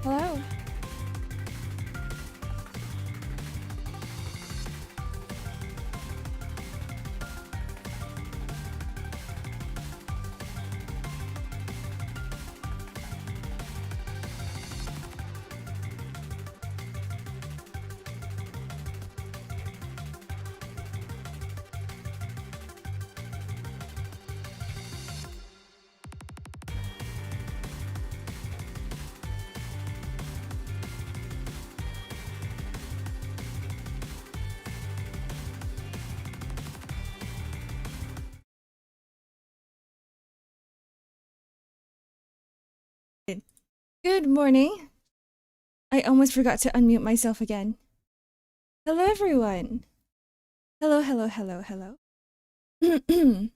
Hello. Good morning. I almost forgot to unmute myself again. Hello, everyone. Hello, hello, hello, hello. Hello,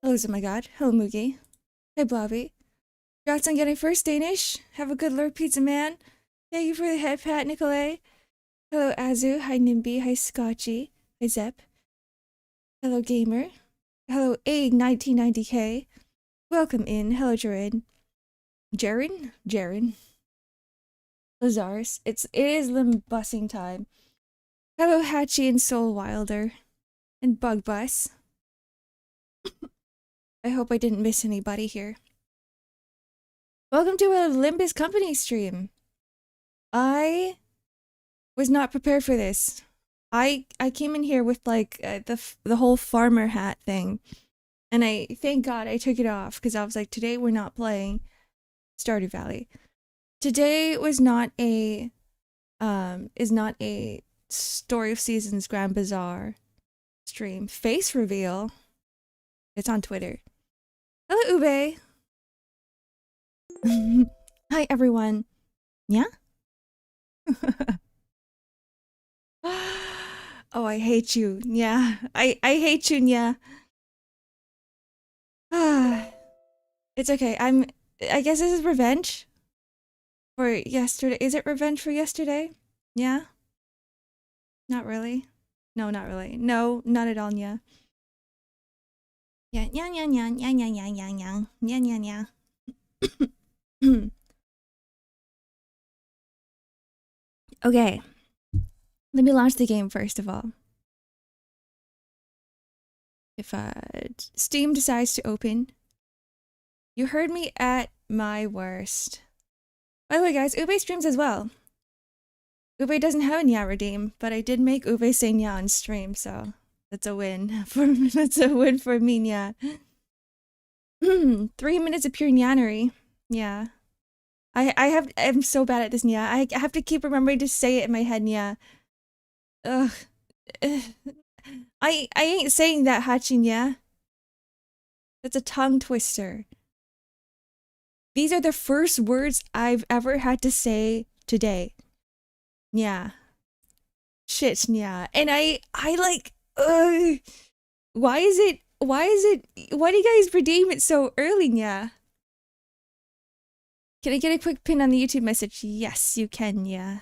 oh my god. Hello, Moogie. Hey, Blobby. Congrats on getting first Danish. Have a good Lord Pizza Man. Thank you for the head pat, Nicolay. Hello, Azu. Hi, Nimby. Hi, Scotchy. Hi, Zep. Hello, Gamer. Hello, A1990K. Welcome in. Hello, Jared. Jaren? Lazarus. It is Limbusing time. Hello, Hatchie and Soul Wilder. And Bug Bus. I hope I didn't miss anybody here. Welcome to a Limbus Company stream. I was not prepared for this. I came in here with like the whole farmer hat thing. And I thank God I took it off because I was like, today we're not playing Stardew Valley. Today was not a Story of Seasons Grand Bazaar stream. Face reveal. It's on Twitter. Hello, Ube. Hi, everyone. Yeah? Oh, I hate you. Yeah. I hate you, yeah. It's okay. I guess this is revenge for yesterday. Is it revenge for yesterday? Yeah? Not really. No, not really. No, not at all, yeah. Yeah, yeah, yeah, yeah, yeah, yeah, yeah, yeah, yeah, yeah, yeah, yeah. Okay. Let me launch the game first of all. If Steam decides to open. You heard me at my worst. By the way, guys, Ube streams as well. Ube doesn't have a Nya redeem, but I did make Ube say Nya on stream, so that's a win. That's a win for me, Nya. 3 minutes of pure Nyanery. Yeah. I'm so bad at this, Nya. I have to keep remembering to say it in my head, Nya. Ugh. I ain't saying that, Hachi, Nya. That's a tongue twister. These are the first words I've ever had to say today. Yeah. Shit, yeah. And I like, why do you guys redeem it so early, yeah? Can I get a quick pin on the YouTube message? Yes, you can, yeah.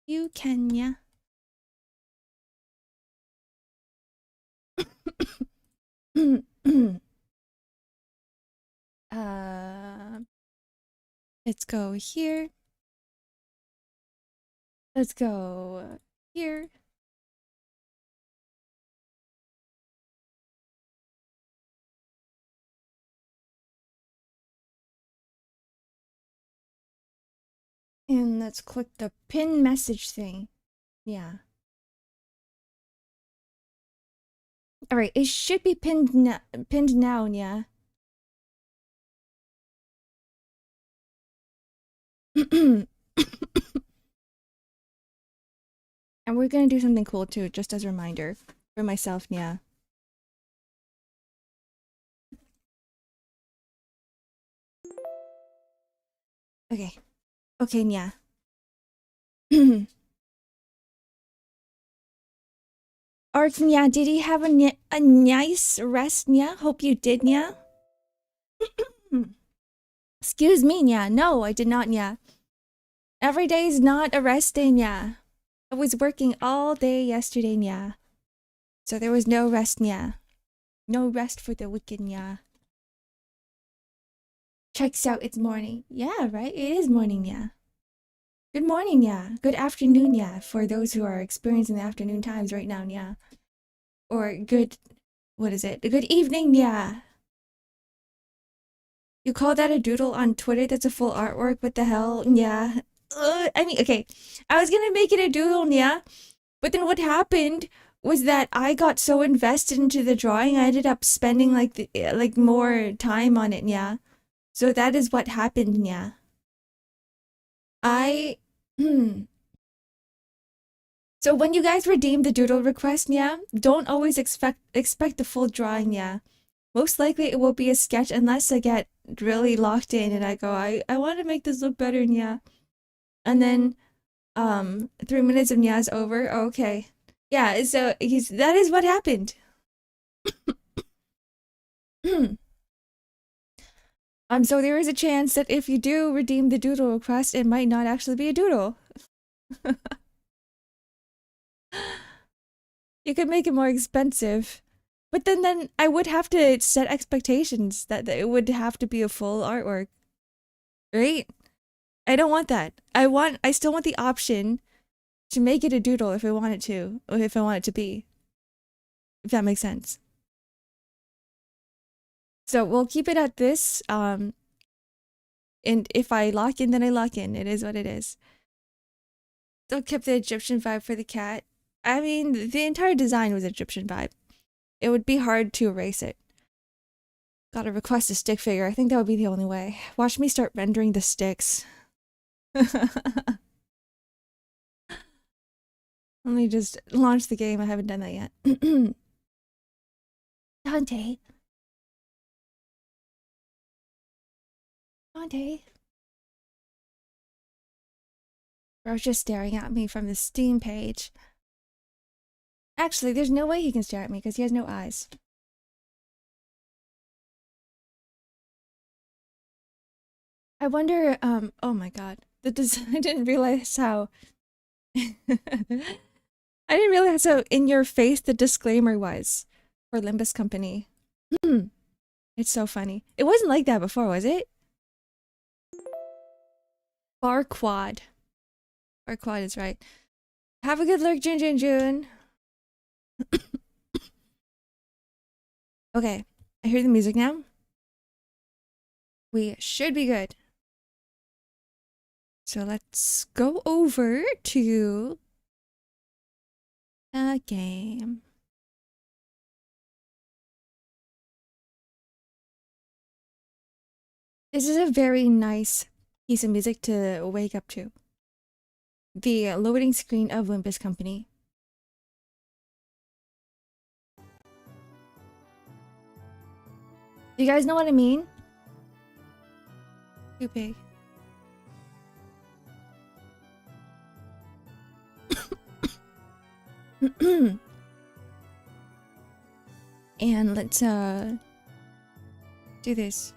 You can, yeah. Let's go here. Let's go here. And let's click the pin message thing. Yeah. All right, it should be pinned now, yeah. And we're gonna do something cool too, just as a reminder for myself, yeah. Okay. Okay, yeah. Ark, yeah, did he have a nice rest, yeah? Hope you did, yeah? Excuse me, yeah. No, I did not, yeah. Every day is not a rest day, yeah. I was working all day yesterday, yeah. So there was no rest, yeah. No rest for the wicked, yeah. Checks out, it's morning. Yeah, right? It is morning, yeah. Good morning, yeah. Good afternoon, yeah, for those who are experiencing the afternoon times right now, yeah. Or good, what is it? Good evening, yeah. You call that a doodle on Twitter? That's a full artwork? What the hell? Yeah. I mean, okay. I was gonna make it a doodle, yeah. But then what happened was that I got so invested into the drawing, I ended up spending like more time on it, yeah. So that is what happened, yeah. I So when you guys redeem the doodle request, yeah, don't always expect the full drawing, yeah. Most likely it will be a sketch unless I get really locked in and I go, I want to make this look better, yeah. And then 3 minutes of Nya's over. Okay. Yeah, so that is what happened. So there is a chance that if you do redeem the doodle request, it might not actually be a doodle. You could make it more expensive. But then I would have to set expectations that it would have to be a full artwork. Right? I don't want that. I still want the option to make it a doodle if I want it to, or if I want it to be. If that makes sense. So we'll keep it at this. And if I lock in, then I lock in. It is what it is. Still kept the Egyptian vibe for the cat. I mean, the entire design was Egyptian vibe. It would be hard to erase it. Gotta request a stick figure. I think that would be the only way. Watch me start rendering the sticks. Let me just launch the game. I haven't done that yet. Dante. Dante. Bro's just staring at me from the Steam page. Actually, there's no way he can stare at me because he has no eyes. I wonder, oh my god. I didn't realize how... I didn't realize how in your face the disclaimer was for Limbus Company. It's so funny. It wasn't like that before, was it? Bar quad. Bar quad is right. Have a good lurk, Jun. Okay, I hear the music now. We should be good. So let's go over to a game. This is a very nice piece of music to wake up to. The loading screen of Limbus Company. Do you guys know what I mean? Too big. And let's do this.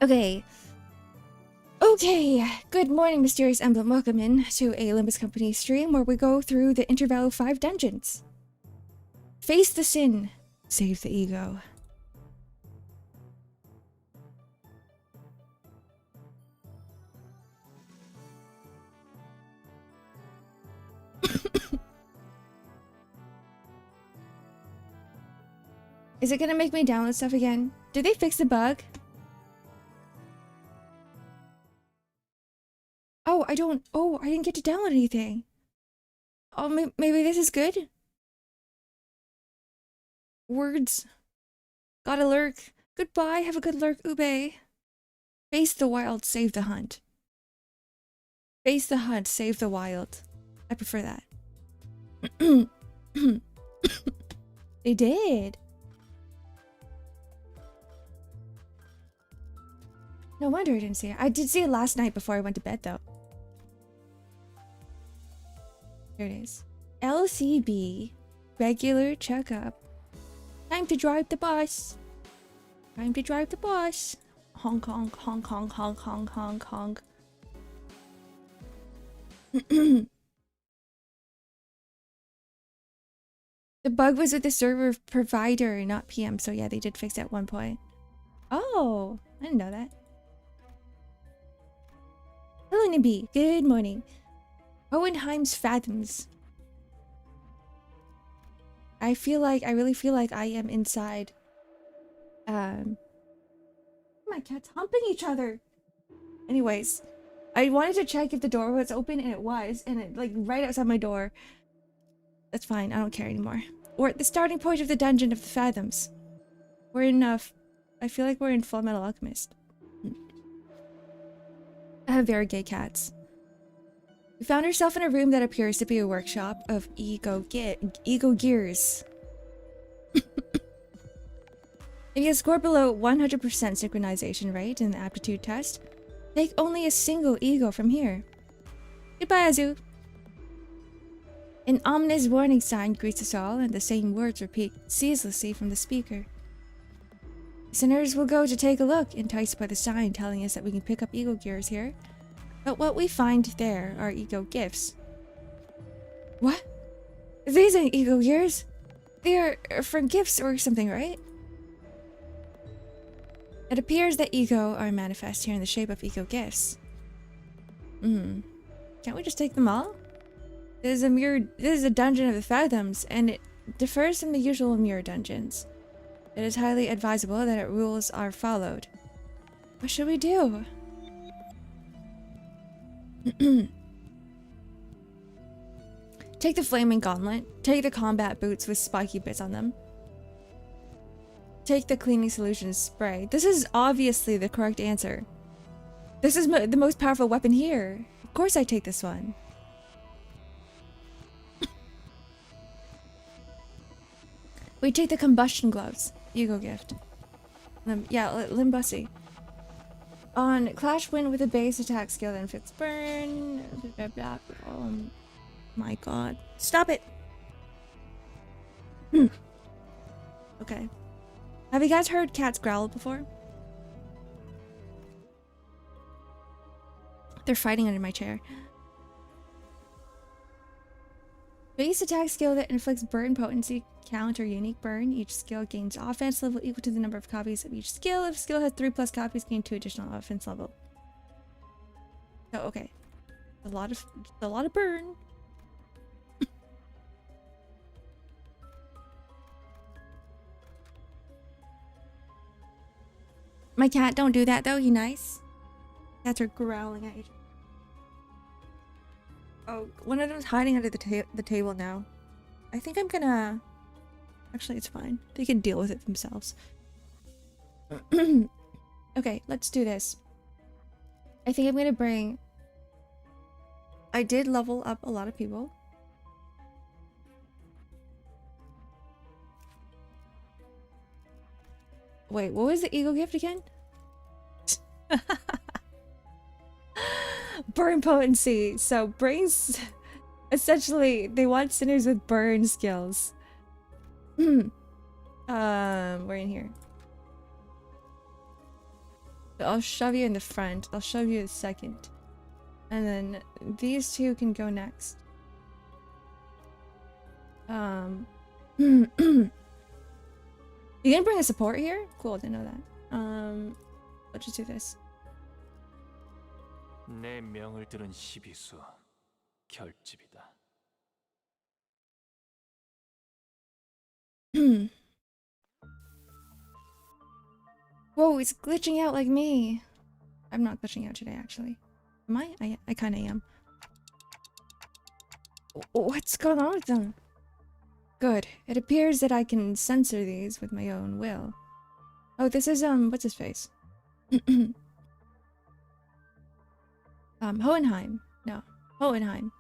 Okay. Good morning, Mysterious Emblem. Welcome in to a Limbus Company stream where we go through the Intervallo 5 dungeons. Face the sin, save the ego. Is it gonna make me download stuff again? Did they fix the bug? Oh, I didn't get to download anything. Oh, maybe this is good? Words. Gotta lurk. Goodbye, have a good lurk, Ube. Face the wild, save the hunt. Face the hunt, save the wild. I prefer that. They did. No wonder I didn't see it. I did see it last night before I went to bed, though. There it is. LCB. Regular checkup. Time to drive the bus. Time to drive the bus. Honk, honk, honk, honk, honk, honk, honk, honk. The bug was with the server provider, not PM. So yeah, they did fix it at one point. Oh, I didn't know that. Hello, Nimby. Good morning. Hohenheim's Fathoms. I really feel like I am inside. My cats humping each other. Anyways, I wanted to check if the door was open, and it was, and it like right outside my door. That's fine. I don't care anymore. We're at the starting point of the dungeon of the Fathoms. We're in I feel like we're in Full Metal Alchemist. I have very gay cats. We found ourselves in a room that appears to be a workshop of ego gears. If you score below 100% synchronization rate in the aptitude test, take only a single ego from here. Goodbye, Azu. An ominous warning sign greets us all, and the same words repeat ceaselessly from the speaker. Listeners will go to take a look, enticed by the sign telling us that we can pick up ego gears here. But what we find there are ego gifts. What? These ain't ego gears. They are for gifts or something, right? It appears that ego are manifest here in the shape of ego gifts. Can't we just take them all? This is a dungeon of the Fathoms, and it differs from the usual mirror dungeons. It is highly advisable that its rules are followed. What should we do? Take the flaming gauntlet. Take the combat boots with spiky bits on them. Take the cleaning solution spray. This is obviously the correct answer. This is the most powerful weapon here. Of course I take this one. We take the combustion gloves. Ego gift. Limbusy. On Clash win with a base attack skill that inflicts burn. Blah, blah, blah. Oh my god. Stop it! Okay. Have you guys heard cats growl before? They're fighting under my chair. Base attack skill that inflicts burn potency count or unique burn. Each skill gains offense level equal to the number of copies of each skill. If skill has 3+ copies, gain 2 additional offense level. Oh, okay. A lot of burn. My cat, don't do that though. You nice? Cats are growling at you. Oh, one of them's hiding under the table now. I think I'm gonna... Actually, it's fine. They can deal with it themselves. Okay, let's do this. I think I'm gonna bring... I did level up a lot of people. Wait, what was the ego gift again? Burn potency. So brains... Essentially, they want sinners with burn skills. We're in here. So I'll shove you in the front. I'll shove you the second. And then these two can go next. You gonna bring a support here? Cool, I didn't know that. Let's just do this. 내 명을 들은 시비수 결집이다. Whoa, it's glitching out like me. I'm not glitching out today, actually. Am I? I kind of am. What's going on with them? Good. It appears that I can censor these with my own will. Oh, this is, what's his face? Hohenheim. No, Hohenheim.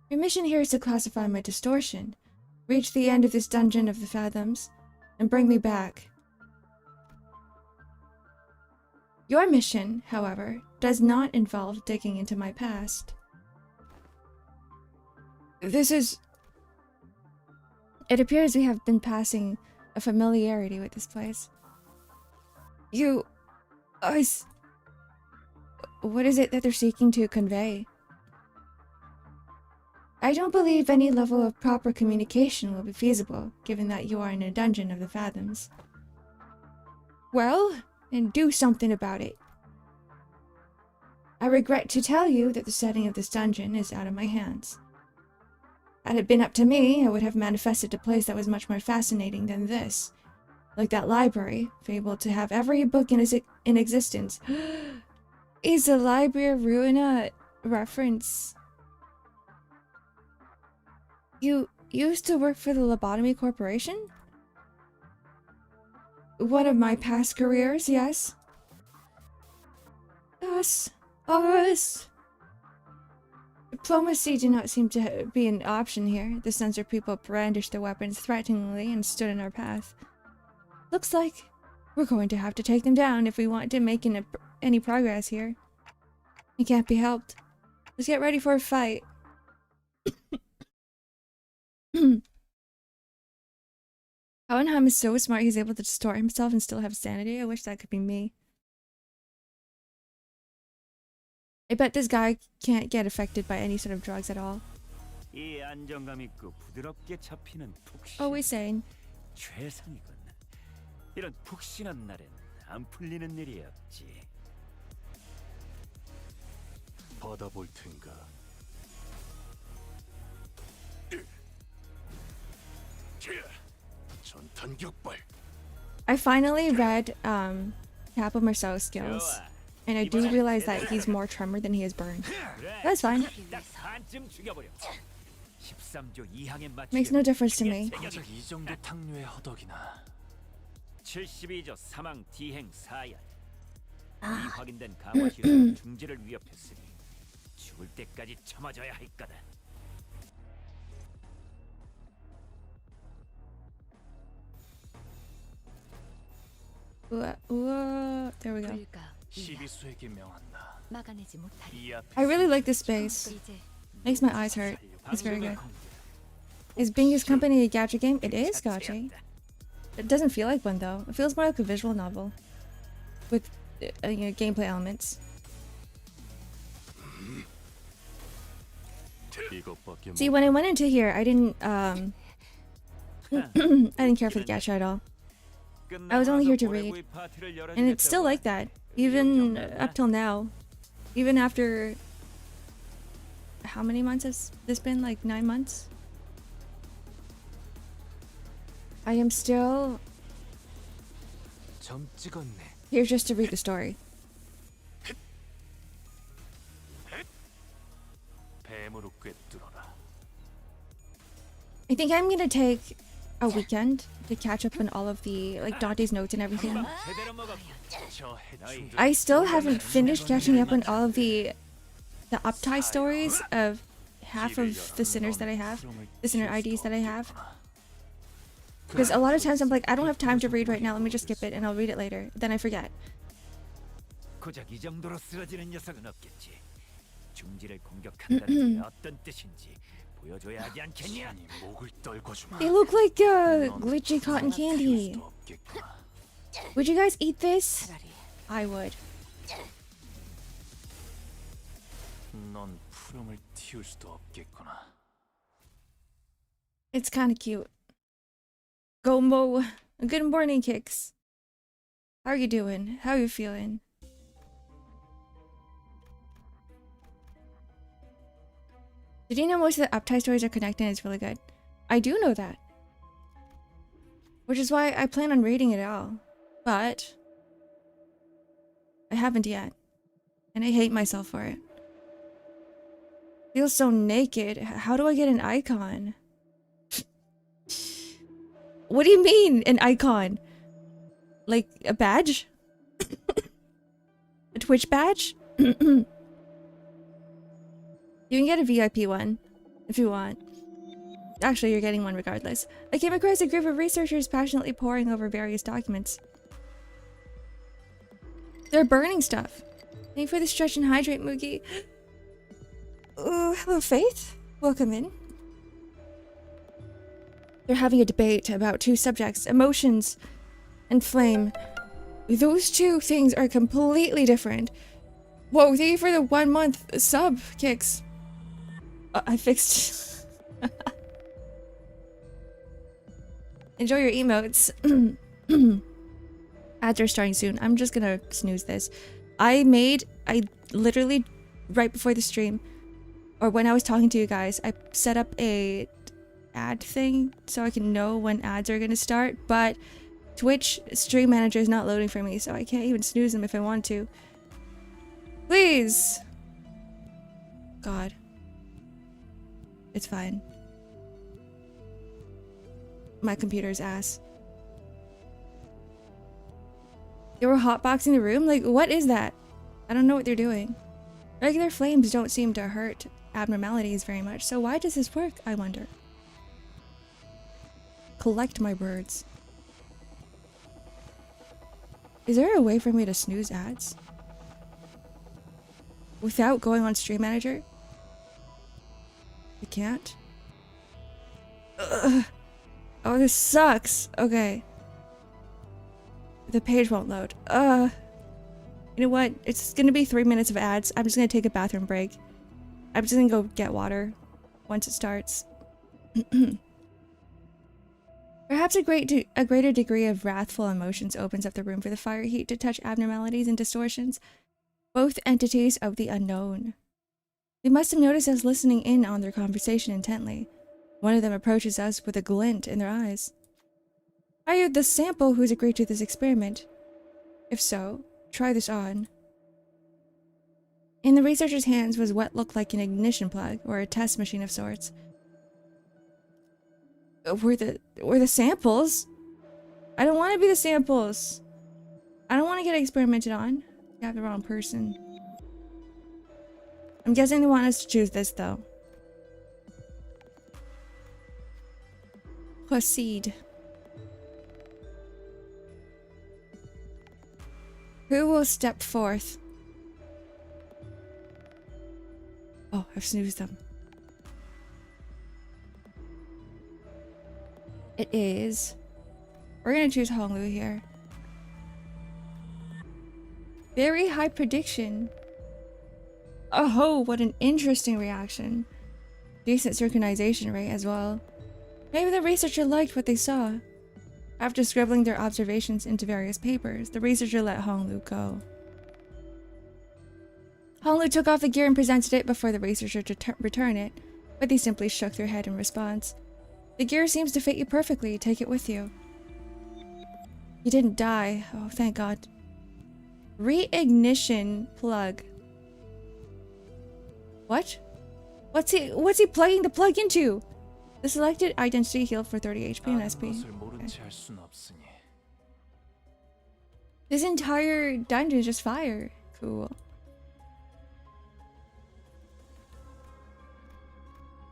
Your mission here is to classify my distortion, reach the end of this dungeon of the Fathoms, and bring me back. Your mission, however, does not involve digging into my past. This is... It appears we have been passing a familiarity with this place. What is it that they're seeking to convey? I don't believe any level of proper communication will be feasible, given that you are in a dungeon of the Fathoms. Well, then do something about it. I regret to tell you that the setting of this dungeon is out of my hands. Had it been up to me, I would have manifested a place that was much more fascinating than this. Like that library, fabled to have every book in existence. Is the Library Ruina reference? You used to work for the Lobotomy Corporation? One of my past careers, yes. Us. Diplomacy did not seem to be an option here. The censor people brandished their weapons threateningly and stood in our path. Looks like we're going to have to take them down if we want to make any progress here. It can't be helped. Let's get ready for a fight. Hohenheim is so smart he's able to distort himself and still have sanity. I wish that could be me. I bet this guy can't get affected by any sort of drugs at all. Always saying. 이런 푹신한 날엔 안 풀리는 일이 없지. 받아볼 텐가. 전탄격발. I finally read Capo Marceau's skills, and I do realize that he's more tremor than he is burn. That's fine. Makes no difference to me. 고작 이 정도 탕류의 허덕이나. 72조 사망 디행 사야. 이 확인된 강화실은 중지를 위협했으니 죽을 때까지 참아줘야 할 거다. There we go. 시비수에게 명한다. I really like this space. Makes my eyes hurt. It's very good. Is Bingus Company a gacha game? It is gacha. It doesn't feel like one though. It feels more like a visual novel with gameplay elements. See, when I went into here, I didn't I didn't care for the gacha at all. I was only here to read, and it's still like that, even up till now. Even after how many months has this been? Like 9 months? I am still here just to read the story. I think I'm gonna take a weekend to catch up on all of the Dante's notes and everything. I still haven't finished catching up on all of the uptie stories of half of the sinners that I have, the sinner IDs that I have. Because a lot of times I'm like, I don't have time to read right now, let me just skip it and I'll read it later. Then I forget. 고작 이 정도로 쓰러지는 녀석은 없겠지. 중지를 공격한다는 게 어떤 뜻인지 보여줘야 하지 않겠냐? They look like glitchy cotton candy. Would you guys eat this? I would. 넌 푸름을 틔울 수도 없겠구나. It's kind of cute. Gombo, good morning, Kicks. How are you doing? How are you feeling? Did you know most of the uptie stories are connected and it's really good? I do know that. Which is why I plan on reading it all. But I haven't yet. And I hate myself for it. Feels so naked. How do I get an icon? What do you mean, an icon? Like a badge? A Twitch badge? You can get a VIP one, if you want. Actually, you're getting one regardless. I came across a group of researchers passionately poring over various documents. They're burning stuff. Thank you for the stretch and hydrate, Moogie. Hello, Faith. Welcome in. They're having a debate about two subjects, emotions and flame. Those two things are completely different. Whoa, thank you for the 1 month sub, Kicks. I fixed Enjoy your emotes. Ads are starting soon. I'm just gonna snooze this. I literally, right before the stream, or when I was talking to you guys, I set up a ad thing so I can know when ads are gonna start, but Twitch Stream Manager is not loading for me, so I can't even snooze them if I want to. Please! God. It's fine. My computer's ass. They were hotboxing the room? Like, what is that? I don't know what they're doing. Regular flames don't seem to hurt abnormalities very much, so why does this work, I wonder? Collect my birds. Is there a way for me to snooze ads? Without going on Stream Manager? I can't? Ugh. Oh, this sucks. Okay. The page won't load. You know what? It's gonna be 3 minutes of ads. I'm just gonna take a bathroom break. I'm just gonna go get water once it starts. Perhaps a greater degree of wrathful emotions opens up the room for the fire heat to touch abnormalities and distortions, both entities of the unknown. They must have noticed us listening in on their conversation intently. One of them approaches us with a glint in their eyes. Are you the sample who's agreed to this experiment? If so, try this on. In the researcher's hands was what looked like an ignition plug, or a test machine of sorts. We're the samples? I don't want to be the samples. I don't want to get experimented on. You have the wrong person. I'm guessing they want us to choose this, though. Proceed. Who will step forth? Oh, I've snoozed them. It is. We're gonna choose Honglu here. Very high prediction. Oh, what an interesting reaction. Decent synchronization rate as well. Maybe the researcher liked what they saw. After scribbling their observations into various papers, the researcher let Honglu go. Honglu took off the gear and presented it before the researcher to return it, but they simply shook their head in response. The gear seems to fit you perfectly. Take it with you. You didn't die. Oh, thank God. Reignition plug. What? What's he plugging the plug into? The selected identity healed for 30 HP and SP. Okay. This entire dungeon is just fire. Cool.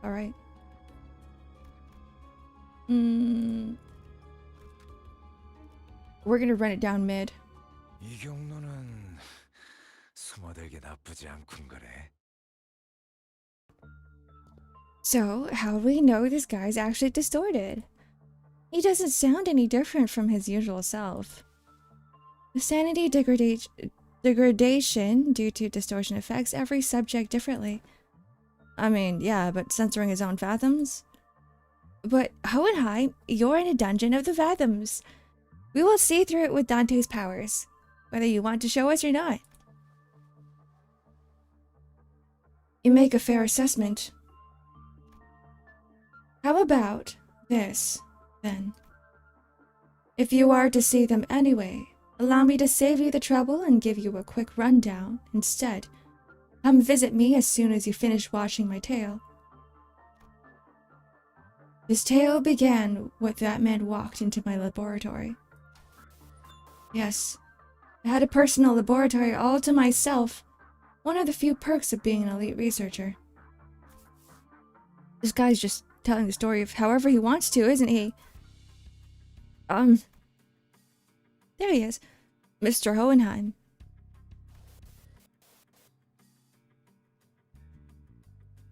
Alright. We're gonna run it down mid. 이 경로는 숨어들기 나쁘지 않군 거래. So, how do we know this guy's actually distorted? He doesn't sound any different from his usual self. The sanity degradation due to distortion affects every subject differently. I mean, yeah, but censoring his own fathoms? But Hohenheim, you're in a dungeon of the fathoms. We will see through it with Dante's powers, whether you want to show us or not. You make a fair assessment. How about this, then? If you are to see them anyway, allow me to save you the trouble and give you a quick rundown instead. Come visit me as soon as you finish washing my tail. This tale began when that man walked into my laboratory. Yes, I had a personal laboratory all to myself, one of the few perks of being an elite researcher. This guy's just telling the story of however he wants to, isn't he? There he is. Mr. Hohenheim.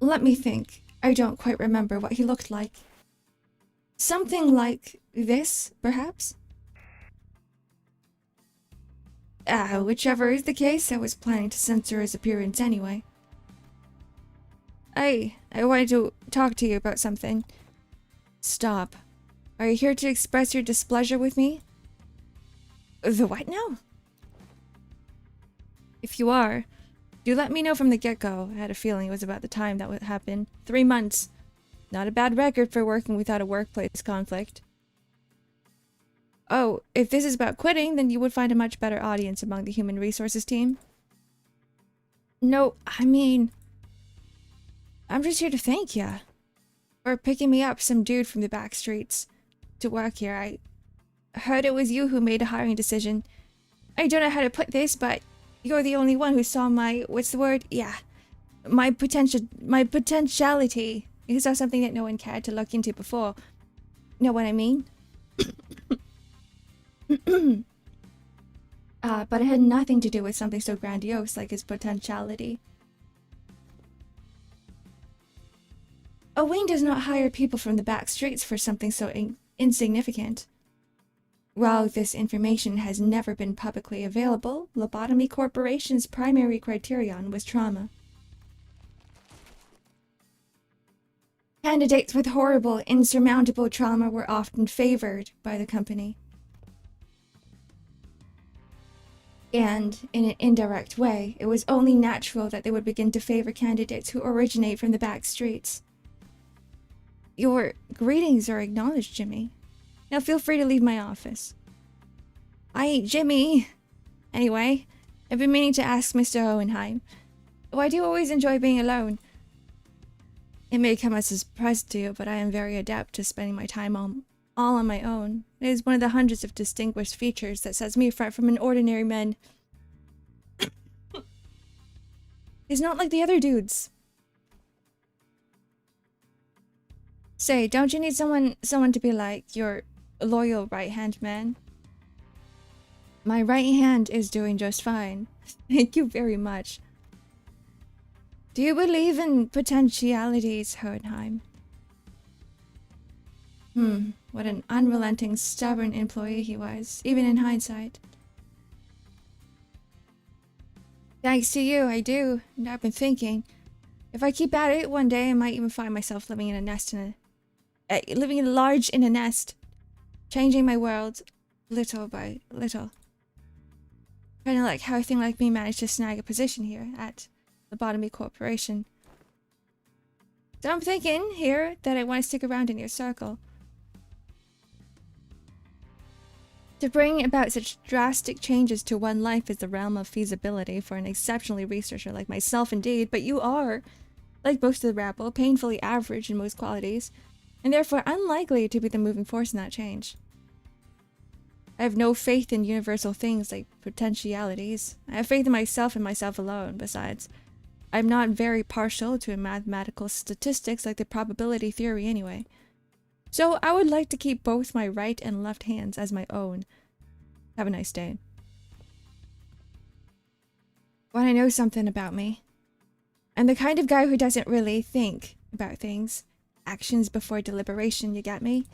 Let me think. I don't quite remember what he looked like. Something like this, perhaps? Whichever is the case, I was planning to censor his appearance anyway. I wanted to talk to you about something. Stop. Are you here to express your displeasure with me? The what now? If you are, you let me know from the get-go. I had a feeling it was about the time that would happen. 3 months. Not a bad record for working without a workplace conflict. Oh, if this is about quitting, then you would find a much better audience among the human resources team. No, I mean, I'm just here to thank ya for picking me up, some dude from the back streets, to work here. I heard it was you who made a hiring decision. I don't know how to put this, but you're the only one who saw my, what's the word? Yeah, my potentiality. You saw something that no one cared to look into before. Know what I mean? But it had nothing to do with something so grandiose like his potentiality. A wing does not hire people from the back streets for something so insignificant. While this information has never been publicly available, Lobotomy Corporation's primary criterion was trauma. Candidates with horrible, insurmountable trauma were often favored by the company. And, in an indirect way, it was only natural that they would begin to favor candidates who originate from the back streets. Your greetings are acknowledged, Jimmy. Now feel free to leave my office. Jimmy! Anyway, I've been meaning to ask Mr. Hohenheim. Oh, I do always enjoy being alone. It may come as a surprise to you, but I am very adept to spending my time all on my own. It is one of the hundreds of distinguished features that sets me apart from an ordinary man. He's not like the other dudes. Say, don't you need someone to be like your loyal right-hand man? My right hand is doing just fine. Thank you very much. Do you believe in potentialities, Hohenheim? What an unrelenting, stubborn employee he was, even in hindsight. Thanks to you, I do. And I've been thinking, if I keep at it, one day I might even find myself living in a nest living large in a nest, changing my world little by little. Kind of like how a thing like me managed to snag a position here at Lobotomy Corporation. So I'm thinking here that I want to stick around in your circle. To bring about such drastic changes to one life is the realm of feasibility for an exceptionally researcher like myself indeed, but you are, like most of the rabble, painfully average in most qualities, and therefore unlikely to be the moving force in that change. I have no faith in universal things like potentialities. I have faith in myself and myself alone. Besides, I'm not very partial to mathematical statistics like the probability theory anyway. So I would like to keep both my right and left hands as my own. Have a nice day. Want to know something about me? I'm the kind of guy who doesn't really think about things. Actions before deliberation, you get me?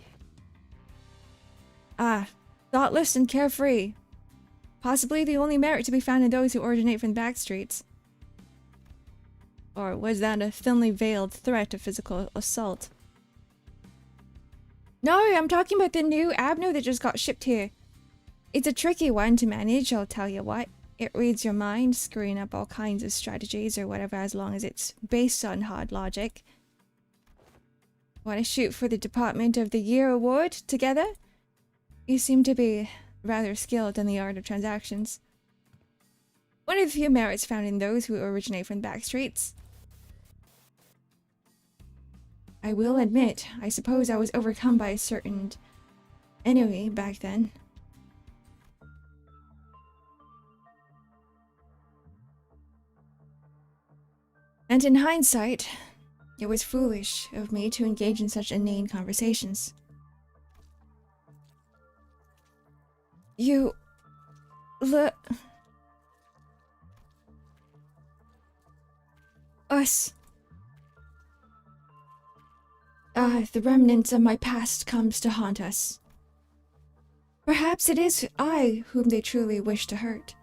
Thoughtless and carefree. Possibly the only merit to be found in those who originate from the back streets. Or was that a thinly veiled threat of physical assault? No, I'm talking about the new Abno that just got shipped here. It's a tricky one to manage, I'll tell you what. It reads your mind, screwing up all kinds of strategies or whatever as long as it's based on hard logic. Want to shoot for the Department of the Year award together? You seem to be rather skilled in the art of transactions. One of the few merits found in those who originate from the back streets. I will admit, I suppose I was overcome by a certain enemy back then. And in hindsight, it was foolish of me to engage in such inane conversations. Us. The remnants of my past comes to haunt us. Perhaps it is I whom they truly wish to hurt.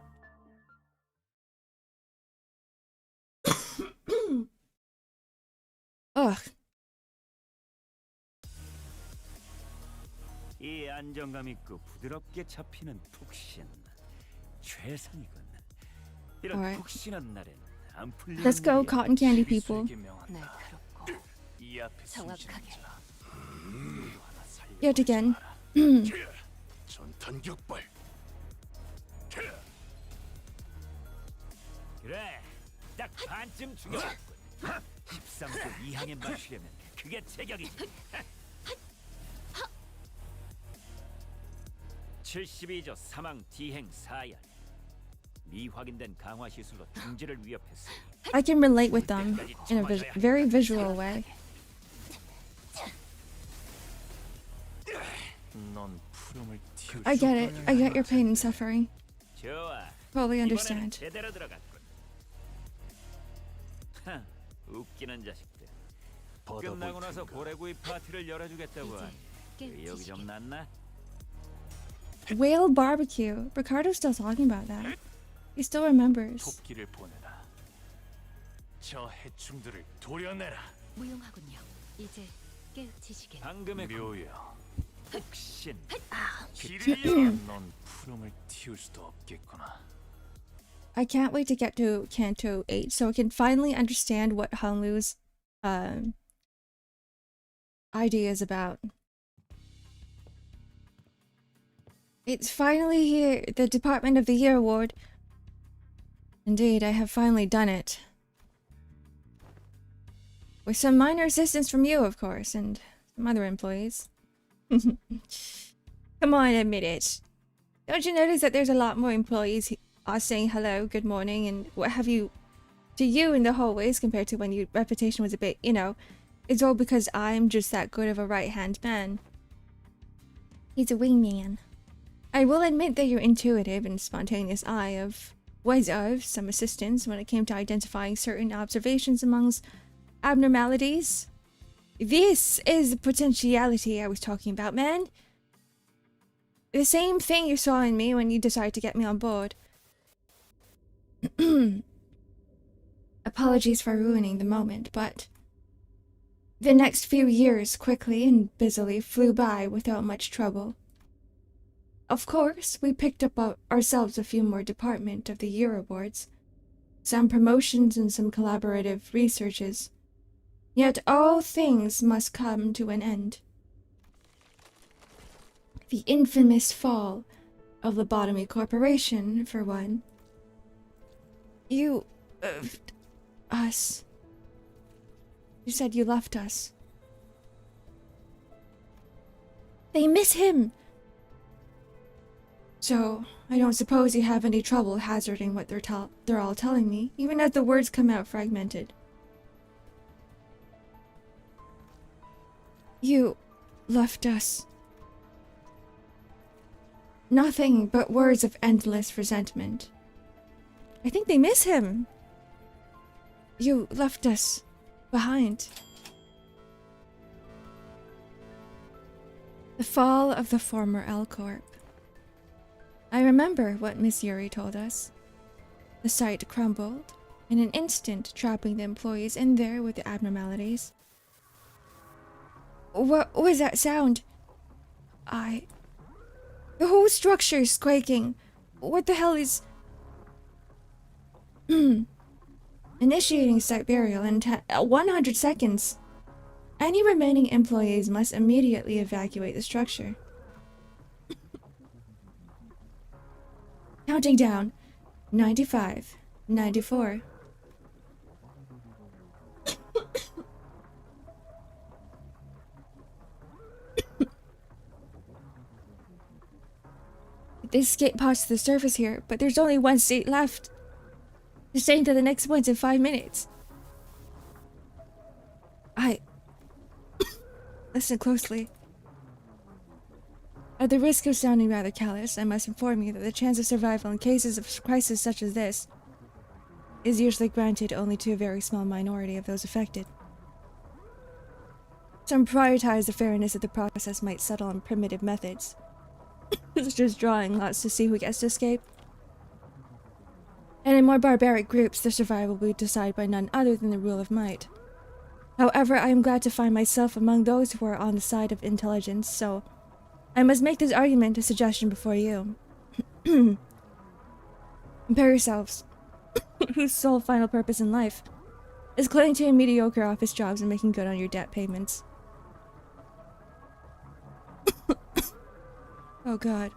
이 안정감 있고 부드럽게 잡히는 푹신 최상이군. 이런 Alright. 푹신한 날엔 안 풀리는 Let's go, 일이야. cotton candy people. 시비수에게 명한다. 날카롭고 이 앞에 정확하게. 숨지는 자, 누구 하나 살려보지 Yet again. 마라. 전탄격발. 그래, 딱 반쯤 죽여왔군. 13도 이항에 맞추려면 그게 제격이지. 72조 사망 디행 사열. 미확인된 강화 시술로 중지를 위협했어. I can relate with them in a very visual way. 넌 푸름을 틔울 I 수 get it. I get your pain and suffering. 좋아. Totally 이번에는 understand. 제대로 들어갔군. 하, 웃기는 자식들. 끝나고 나서 고래구이 파티를 열어주겠다고 하니 의욕이 좀 났나? Whale barbecue. Ricardo's still talking about that. He still remembers. 토끼를 보내라. 저 해충들을 도려내라. 무용하군요. 이제 깨우치시길. 방금의 묘여. 푹신. 길을 열어. 넌 푸름을 틔울 수도 없겠구나. I can't wait to get to Canto 8 so I can finally understand what Hanlu's idea is about. It's finally here, the Department of the Year award. Indeed, I have finally done it. With some minor assistance from you, of course, and some other employees. Come on, admit it. Don't you notice that there's a lot more employees are saying hello, good morning, and what have you to you in the hallways compared to when your reputation was a bit, you know, it's all because I'm just that good of a right-hand man. He's a wingman. I will admit that your intuitive and spontaneous eye was of some assistance when it came to identifying certain observations amongst abnormalities. This is the potentiality I was talking about, man. The same thing you saw in me when you decided to get me on board. Apologies for ruining the moment, but the next few years quickly and busily flew by without much trouble. Of course, we picked up ourselves a few more Department of the Year awards, some promotions and some collaborative researches. Yet all things must come to an end. The infamous fall of Lobotomy Corporation, for one. You left us. You said you left us. They miss him! So, I don't suppose you have any trouble hazarding what they're all telling me, even as the words come out fragmented. You left us. Nothing but words of endless resentment. I think they miss him. You left us behind. The fall of the former L-Corp. I remember what Miss Yuri told us. The site crumbled, in an instant trapping the employees in there with the abnormalities. What was that sound? The whole structure is quaking. What the hell is... Initiating site burial in 100 seconds. Any remaining employees must immediately evacuate the structure. Counting down. 95. 94. They escaped past the surface here, but there's only one seat left. They're staying to the next ones in 5 minutes. Listen closely. At the risk of sounding rather callous, I must inform you that the chance of survival in cases of crisis such as this is usually granted only to a very small minority of those affected. Some prioritize the fairness of the process might settle on primitive methods, such as drawing lots to see who gets to escape. And in more barbaric groups, the survival will be decided by none other than the rule of might. However, I am glad to find myself among those who are on the side of intelligence, so I must make this argument a suggestion before you. Compare yourselves, whose sole final purpose in life is clinging to mediocre office jobs and making good on your debt payments. Oh god.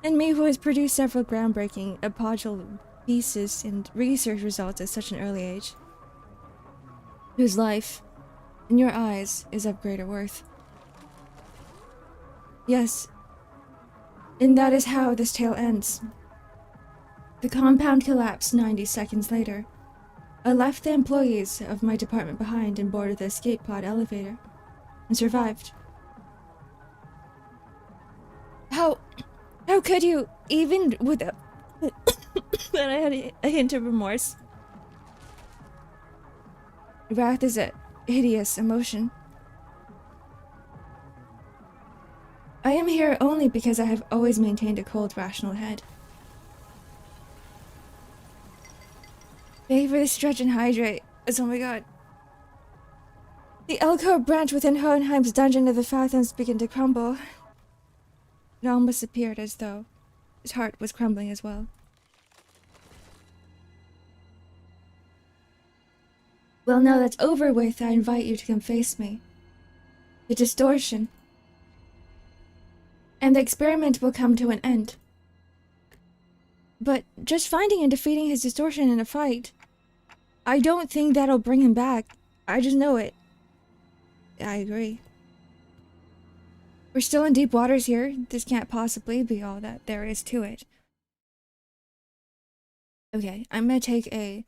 And me, who has produced several groundbreaking apoggeal pieces and research results at such an early age. Whose life, in your eyes, is of greater worth. Yes, and that is how this tale ends. The compound collapsed 90 seconds later. I left the employees of my department behind and boarded the escape pod elevator, and survived. How could you, even without that I had a hint of remorse? Wrath is a hideous emotion. I am here only because I have always maintained a cold, rational head. Pay for the stretch and hydrate. Oh my god. The alcove branch within Hohenheim's dungeon of the fathoms began to crumble. It almost appeared as though his heart was crumbling as well. Well, now that's over with, I invite you to come face me. The distortion. And the experiment will come to an end. But just finding and defeating his distortion in a fight, I don't think that'll bring him back. I just know it. I agree. We're still in deep waters here. This can't possibly be all that there is to it. Okay, I'm gonna take a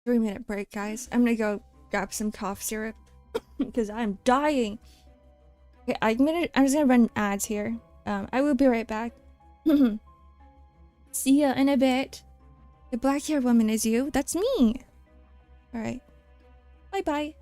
3-minute break, guys. I'm gonna go grab some cough syrup because I'm dying. Okay, I'm just gonna run ads here. I will be right back. See ya in a bit. The black-haired woman is you? That's me. Alright. Bye-bye.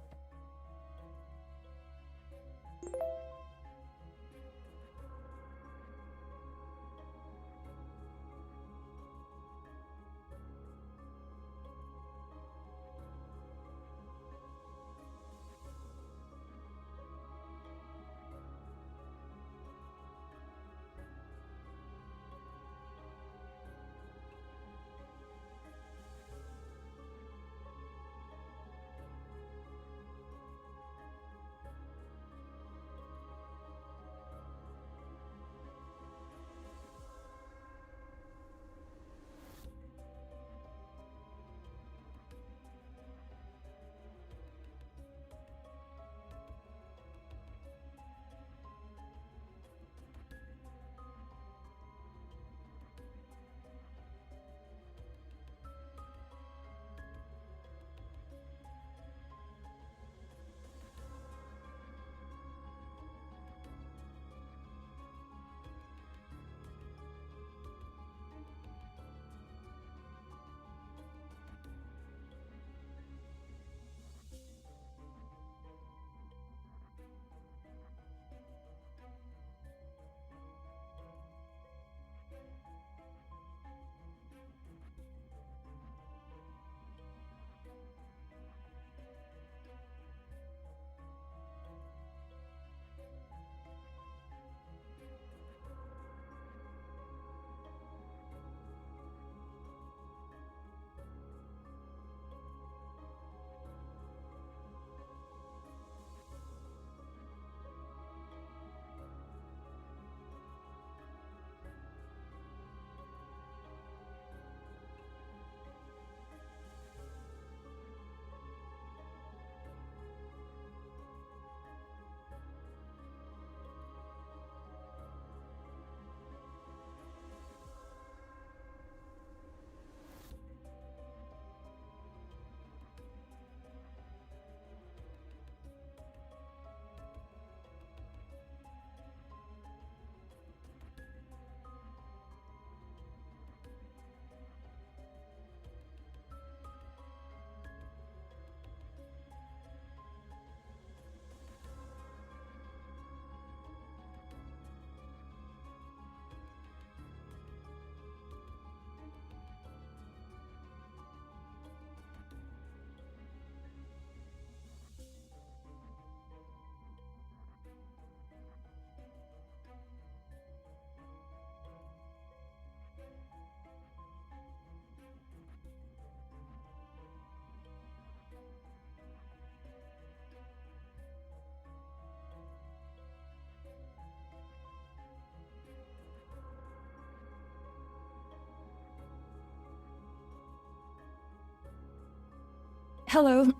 Hello.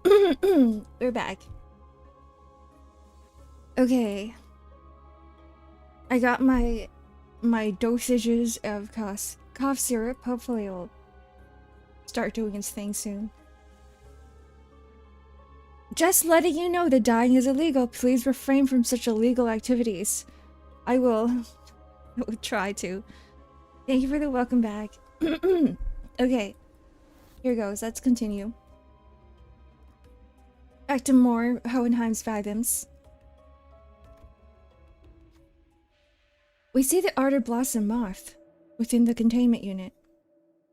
We're back. Okay. I got my dosages of cough syrup. Hopefully it'll start doing its thing soon. Just letting you know that dying is illegal. Please refrain from such illegal activities. I will try to. Thank you for the welcome back. Okay. Here goes. Let's continue. Back to more Hohenheim's Fathoms. We see the Ardor Blossom Moth within the containment unit.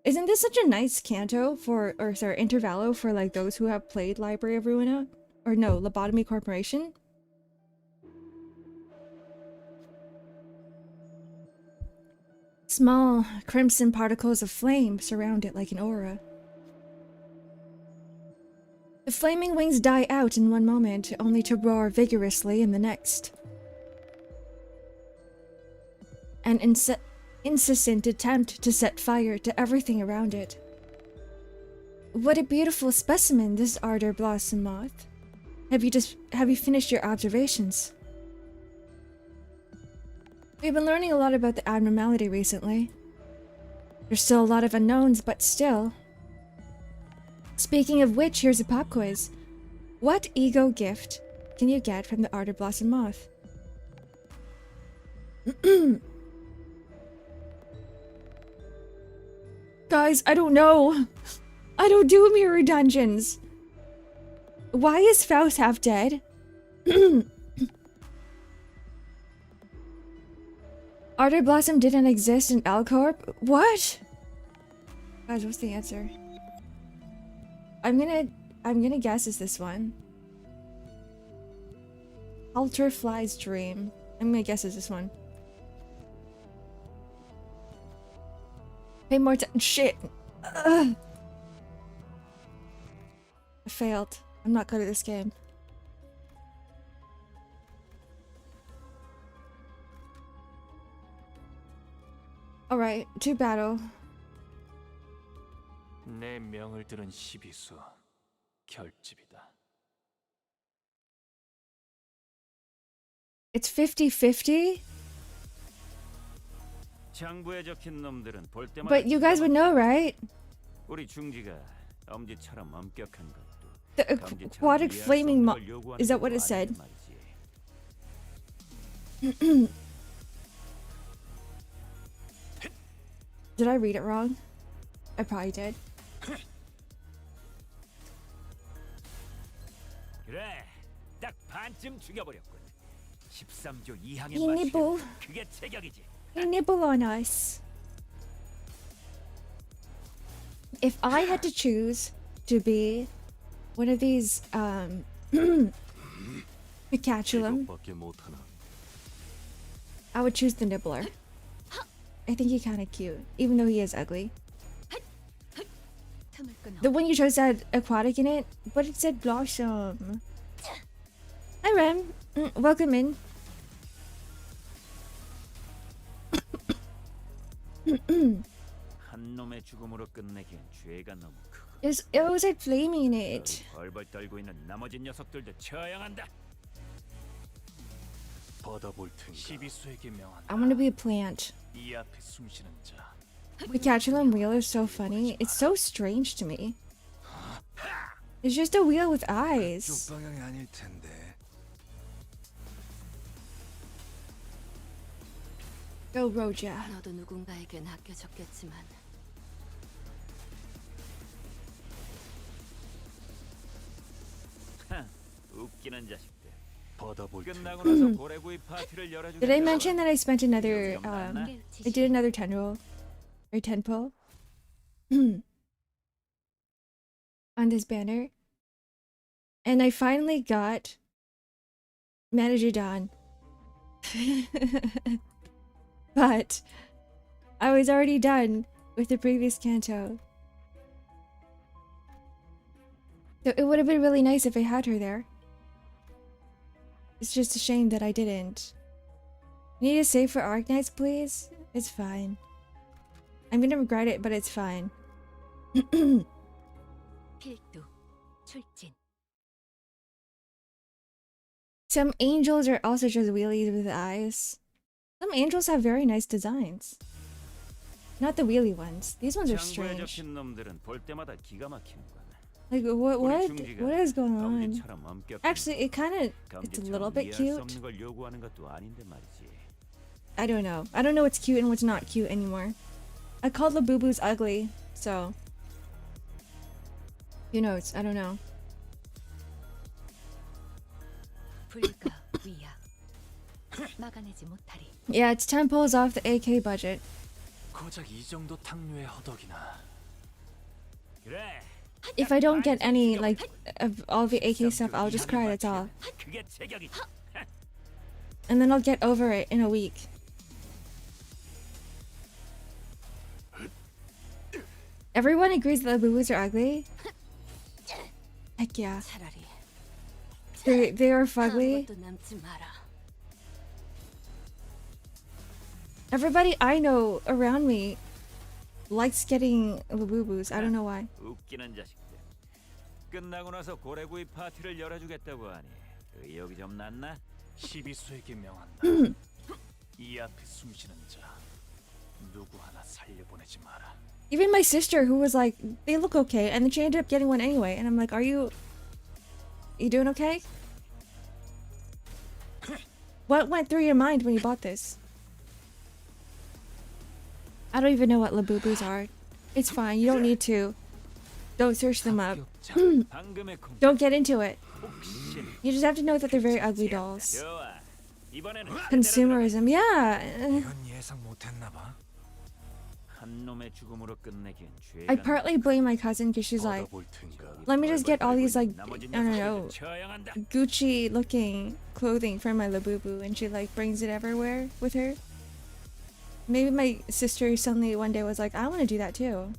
Isn't this such a nice canto for, or sorry, intervallo for like those who have played Library of Ruina? Or no, Lobotomy Corporation? Small crimson particles of flame surround it like an aura. The flaming wings die out in one moment, only to roar vigorously in the next. An incessant attempt to set fire to everything around it. What a beautiful specimen, this Ardor Blossom Moth. Have you finished your observations? We've been learning a lot about the abnormality recently. There's still a lot of unknowns, but still. Speaking of which, here's a pop quiz. What ego gift can you get from the Ardor Blossom Moth? Guys, I don't know. I don't do mirror dungeons. Why is Faust half dead? Ardor Blossom didn't exist in Alcorp? What? Guys, what's the answer? I'm gonna guess it's this one. Alterfly's Dream. I'm gonna guess it's this one. Pay more attention. Shit. Ugh. I failed. I'm not good at this game. Alright, to battle. 내 명을 들은 시비수 결집이다. It's 50-50? 장부에 적힌 놈들은 볼 때마다 But you guys would know, right? 우리 중지가 엄지처럼 엄격한 것도 The aquatic flaming moth. Is that what it said? Did I read it wrong? I probably did. 그래, 딱 반쯤 죽여버렸군. 13조 이항에 He nibble. 맞추면 그게 체격이지. He nibble on us. If I had to choose to be one of these, Pikachulam, I would choose the Nibbler. I think he's kind of cute, even though he is ugly. The one you chose had aquatic in it, but it said Blossom. Hi Rem, welcome in. 한 놈의 죽음으로 끝내기엔 죄가 너무 크고. It was like flaming in it. 벌벌 떨고 있는 나머지 녀석들도 처형한다. 받아볼 텐가. 시비수에게 명한다. I want to be a plant. 이 앞에 숨쉬는 자. Pikachulam wheel is so funny. It's so strange to me. It's just a wheel with eyes. 방향이 아닐 텐데. Go Roja. 너도 누군가에겐 아껴졌겠지만 웃기는 자식들. 받아볼 끝나고 나서 고래구이 파티를 열어주겠다. Did I mention that I spent another I did another 10 roll or 10 pull on this banner, and I finally got Manager Don. But I was already done with the previous canto. So it would have been really nice if I had her there. It's just a shame that I didn't. Need a save for Arknights, please? It's fine. I'm gonna regret it, but it's fine. 필도 출진. Some angels are also just wheelies with eyes. Some angels have very nice designs. Not the wheelie ones. These ones are 장부에 strange. 적힌 놈들은 볼 때마다 기가 막히는군. Like what is going on? 검지처럼 엄격한 Actually, it's a little bit 이해할 수 cute. 없는 걸 요구하는 것도 아닌데 말이지. I don't know. I don't know what's cute and what's not cute anymore. I called Labubus ugly, so who knows? I don't know. 불가 위야. 막아내지 못하리. Yeah, it's 10 pulls off the AK budget. 고작 이 정도 탕류의 허덕이나. 그래. If I don't get any, like, of all the AK stuff, I'll just cry, that's all. 그게 제격이지. And then I'll get over it in a week. Everyone agrees that Labubus are ugly? Heck yeah. 차라리 They are fugly. 아무것도 남지 마라. Everybody I know around me likes getting Labubus. I don't know why. 웃기는 자식들. 끝나고 나서 고래구이 파티를 열어주겠다고 하니 의욕이 좀 났나? 시비수에게 명한다. 이 앞에 숨쉬는 자 누구 하나 살려보내지 마라. Even my sister, who was like, they look okay, and then she ended up getting one anyway. And I'm like, you doing okay? What went through your mind when you bought this? I don't even know what Labubus are. It's fine, you don't need to. Don't search them up. 방금의 공. Don't get into it. 혹시 You just have to know that they're very ugly dolls. 좋아. 이번에는 Consumerism, yeah. 이건 예상 못했나 봐. 한 놈의 죽음으로 끝내기엔 죄가. I partly blame my cousin because she's like, 볼 테니까. let me just get all these like, 나머지 I don't 녀석들은 know, 처형한다. Gucci looking clothing for my Labubu, and she like brings it everywhere with her. Maybe my sister suddenly one day was like, I want to do that too.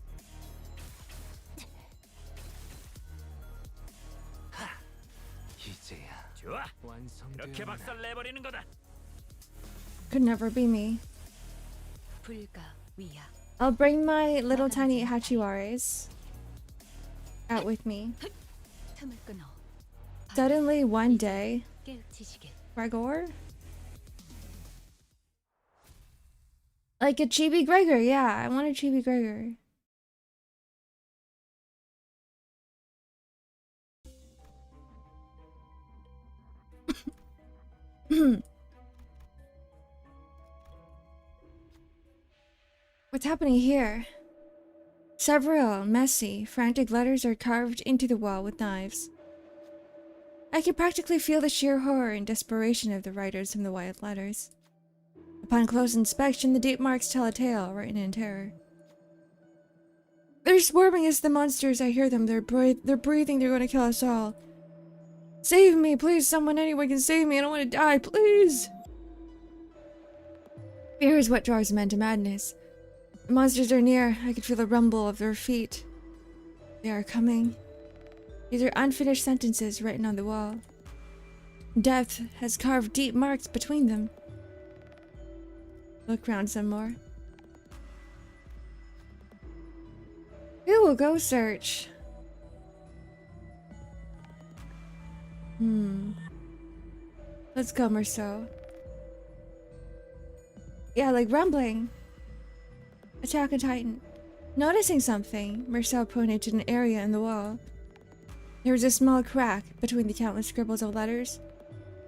이제야 좋아. 이렇게 완성되었네. 박살 내버리는 거다. Could never be me. 불가 위야. I'll bring my little tiny Hachiwares out with me. 틈을 끊어. Suddenly one day, 깨우치시길. Gregor? Like a Chibi Gregor, yeah, I want a Chibi Gregor. What's happening here? Several messy, frantic letters are carved into the wall with knives. I can practically feel the sheer horror and desperation of the writers from the white letters. Upon close inspection, the deep marks tell a tale written in terror. They're swarming as the monsters. I hear them. They're breathing. They're going to kill us all. Save me, please. Someone, anyone can save me. I don't want to die, please. Fear is what drives men to madness. The monsters are near. I could feel the rumble of their feet. They are coming. These are unfinished sentences written on the wall. Death has carved deep marks between them. Look round some more. We will go search. Let's go, Merceau. Yeah, like rumbling. Attack a Titan. Noticing something, Merceau pointed to an area in the wall. There was a small crack between the countless scribbles of letters.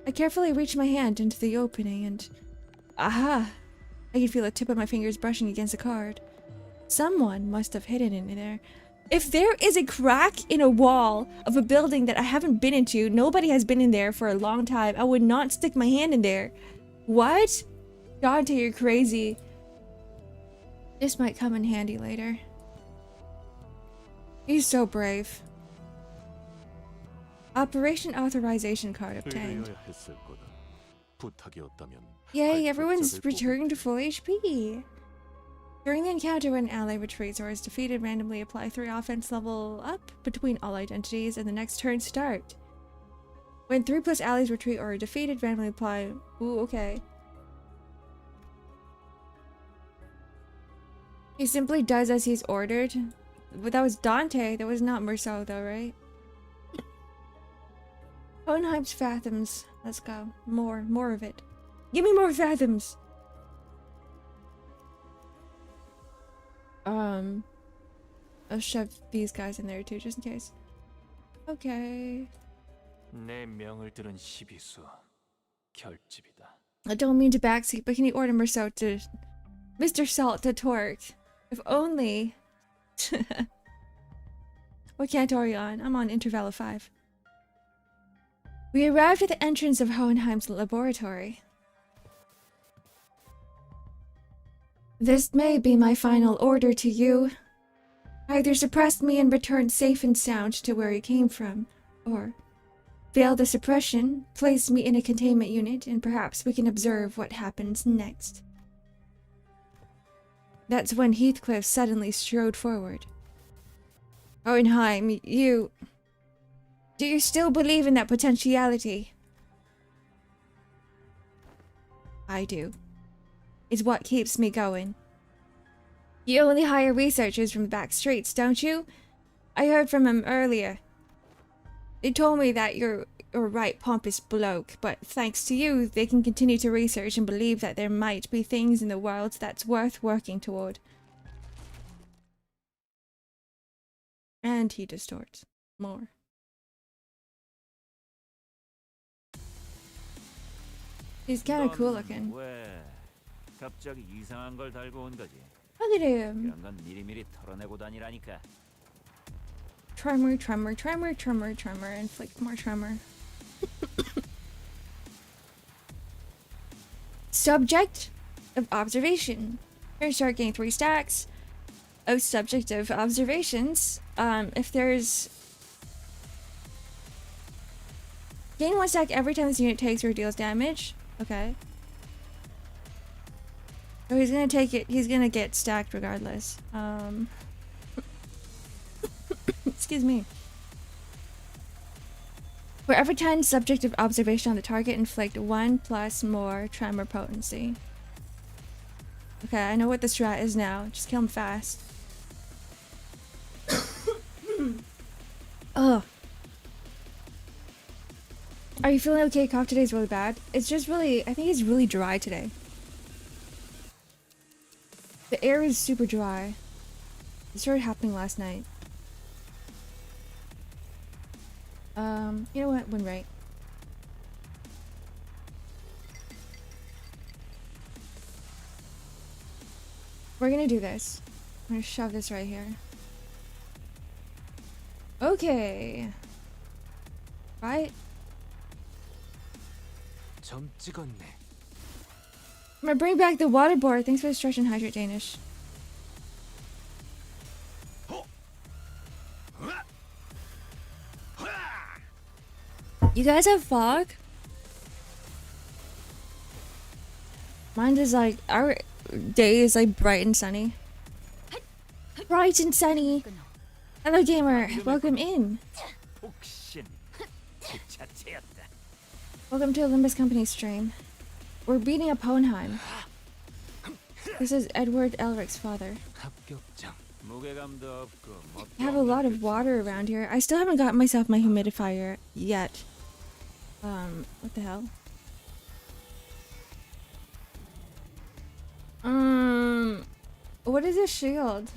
I carefully reached my hand into the opening and... aha! I could feel the tip of my fingers brushing against a card. Someone must have hidden it in there. If there is a crack in a wall of a building that I haven't been into, nobody has been in there for a long time, I would not stick my hand in there. What? Dante, you're crazy. This might come in handy later. He's so brave. Operation authorization card obtained. Yay, everyone's returned to full HP! During the encounter, when an ally retreats or is defeated, randomly apply 3 offense level up between all identities and the next turn start. When 3+ allies retreat or are defeated, randomly apply... Ooh, okay. He simply does as he's ordered. But that was Dante, that was not Merceau though, right? Hohenheim's fathoms. Let's go. More of it. Give me more fathoms. I'll shove these guys in there too, just in case. Okay. 내 명을 들은 시비수 결집이다. I don't mean to backseat, but can you order Mr. Salt to torque? If only. What category are you on? I'm on Intervallo 5. We arrived at the entrance of Hohenheim's laboratory. This may be my final order to you. Either suppress me and return safe and sound to where you came from, or fail the suppression, place me in a containment unit, and perhaps we can observe what happens next. That's when Heathcliff suddenly strode forward. Hohenheim, do you still believe in that potentiality? I do. It's what keeps me going. You only hire researchers from the back streets, don't you? I heard from him earlier. They told me that you're a right pompous bloke, but thanks to you, they can continue to research and believe that there might be things in the world that's worth working toward. And he distorts more. He's kind of cool looking. 왜 갑자기 이상한 걸 달고 온 거지? Look at him. 이런 건 미리미리 털어내고 다니라니까. Tremor, tremor, tremor, tremor, tremor, inflict more tremor. Subject of observation. You're gonna start getting 3 stacks of subject of observations. If there's gain 1 stack every time this unit takes or deals damage. Okay. So he's gonna take it. He's gonna get stacked regardless. Excuse me. For every 10 subject of observation on the target, inflict 1+ more tremor potency. Okay, I know what the strat is now. Just kill him fast. Ugh. Are you feeling okay? Cough today is really bad. It's just really, I think it's really dry today. The air is super dry. It started happening last night. You know what? Win right. We're gonna do this. I'm gonna shove this right here. Okay. Right? 점 찍었네. I'm gonna bring back the water board. Thanks for the stretch and hydrate, Danish. You guys have fog? Mine is like, our day is like bright and sunny. Bright and sunny. 끊어. Hello, gamer. Welcome in. 혹신 그 자체였다. Welcome to a Limbus Company stream. We're beating up Hohenheim. This is Edward Elric's father. 합격장. 무게감도 없고 I have a lot of water around here. I still haven't got myself my humidifier yet. What the hell? What is this shield?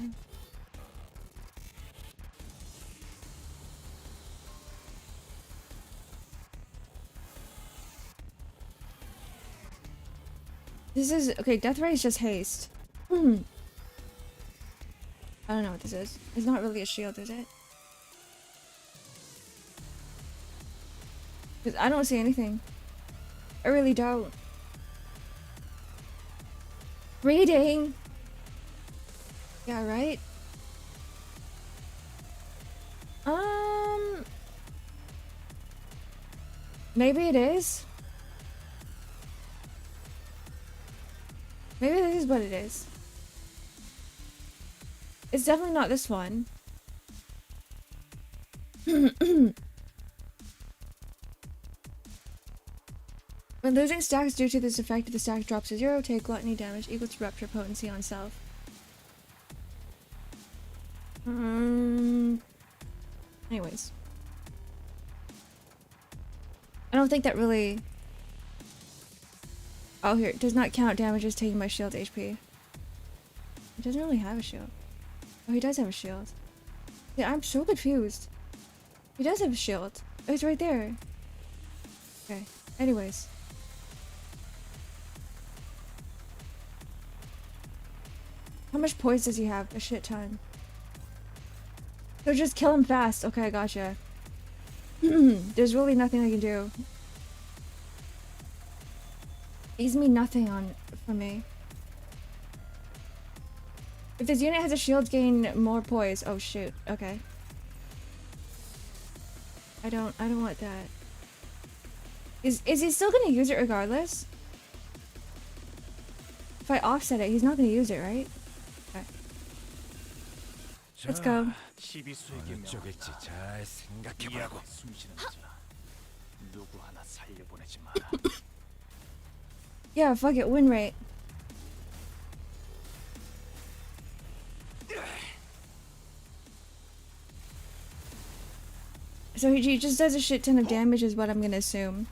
This is okay. Death Ray is just haste. I don't know what this is. It's not really a shield, is it? Because I don't see anything. I really don't. Reading. Yeah, right. Maybe it is. Maybe this is what it is. It's definitely not this one. When losing stacks due to this effect, the stack drops to 0, take gluttony damage equal to rupture potency on self. Anyways. I don't think that really... Oh, here. It does not count damages taken by shield HP. He doesn't really have a shield. Oh, he does have a shield. Yeah, I'm so confused. He does have a shield. Oh, it's right there. Okay. Anyways. How much poise does he have? A shit ton. So just kill him fast. Okay, gotcha. There's really nothing I can do. He's me nothing on for me. If this unit has a shield, gain more poise. Oh shoot. Okay. I don't want that. Is he still gonna use it regardless? If I offset it, he's not gonna use it, right? Okay. Let's go. 시비수에게 어느 쪽일지 잘 생각해보라고. 이하고 숨쉬는 자 누구 하나 살려보내지 마라. Yeah, fuck it, win rate. So he just does a shit ton of damage is what I'm gonna assume.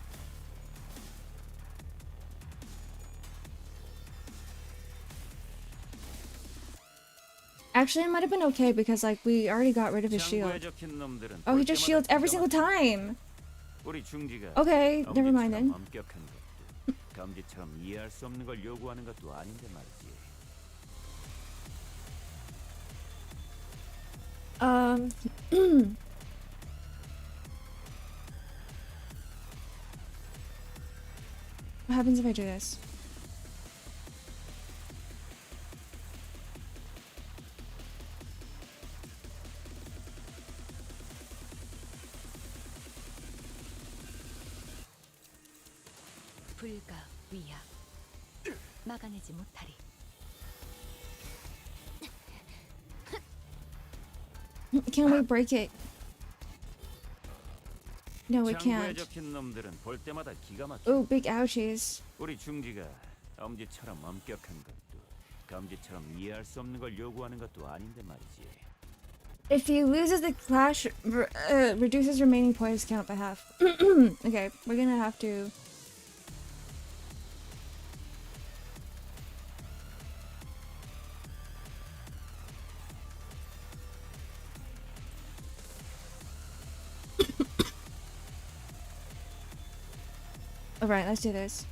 Actually, it might have been okay because like we already got rid of his shield. 창고에 적힌 놈들은 Oh, he just 볼 shields 때마다 every single time. 우리 중지가 Okay, never mind then. 엄격한 것도 감지처럼 이해할 수 없는 걸 요구하는 것도 아닌데 말이지. What happens if I do this? 불가 위야. 막아내지 못하리. Can we break it? No, we 창고에 can't. 적힌 놈들은 볼 때마다 기가 막혀. Oh, big ouchies. 우리 중지가 엄지처럼 엄격한 것도 감지처럼 이해할 수 없는 걸 요구하는 것도 아닌데 말이지. If he loses the clash, reduces remaining poise count by half. Okay, we're gonna have to... Alright, let's do this.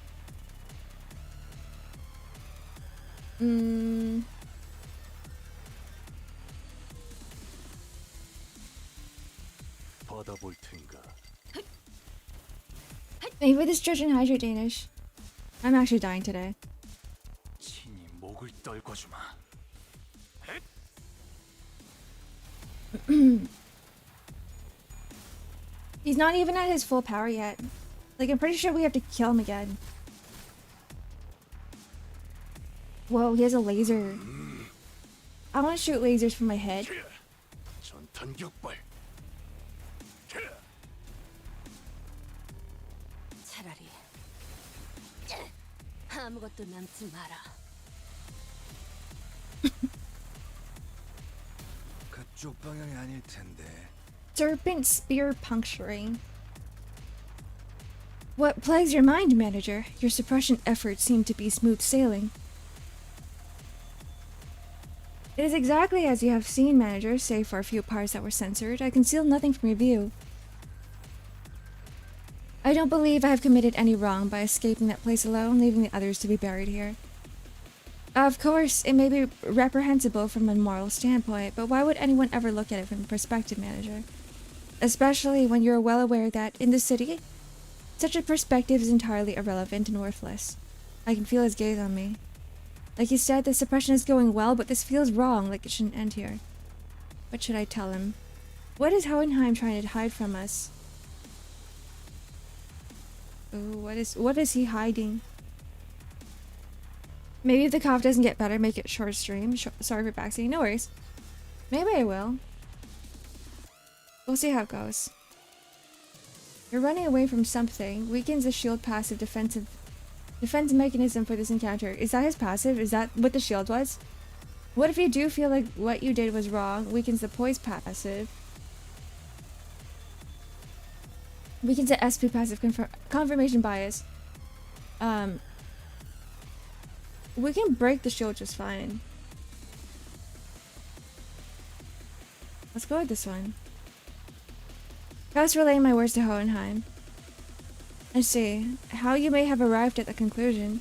받아볼 텐가. Maybe this stretch and hydrate Danish. I'm actually dying today. 친히 목을 떨궈주마. He's not even at his full power yet. Like, I'm pretty sure we have to kill him again. Whoa, he has a laser. I want to shoot lasers from my head. 전탄 격발. 차라리 아무것도 남지 마라. 그쪽 방향이 아닐 텐데. Serpent spear puncturing. What plagues your mind, manager? Your suppression efforts seem to be smooth sailing. It is exactly as you have seen, manager, save for a few parts that were censored. I conceal nothing from your view. I don't believe I have committed any wrong by escaping that place alone, leaving the others to be buried here. Of course, it may be reprehensible from a moral standpoint, but why would anyone ever look at it from the perspective, manager? Especially when you're well aware that, in the city, such a perspective is entirely irrelevant and worthless. I can feel his gaze on me. Like you said, the suppression is going well, but this feels wrong, like it shouldn't end here. What should I tell him? What is Hohenheim trying to hide from us? Ooh, what is he hiding? Maybe if the cough doesn't get better, make it short stream. Sorry for backseating, no worries. Maybe I will. We'll see how it goes. You're running away from something. Weakens the shield passive defense mechanism for this encounter. Is that his passive? Is that what the shield was? What if you do feel like what you did was wrong? Weakens the poise passive. We can set SP passive confirmation bias. We can break the shield just fine. Let's go with this one. Just relaying my words to Hohenheim. I see how you may have arrived at the conclusion,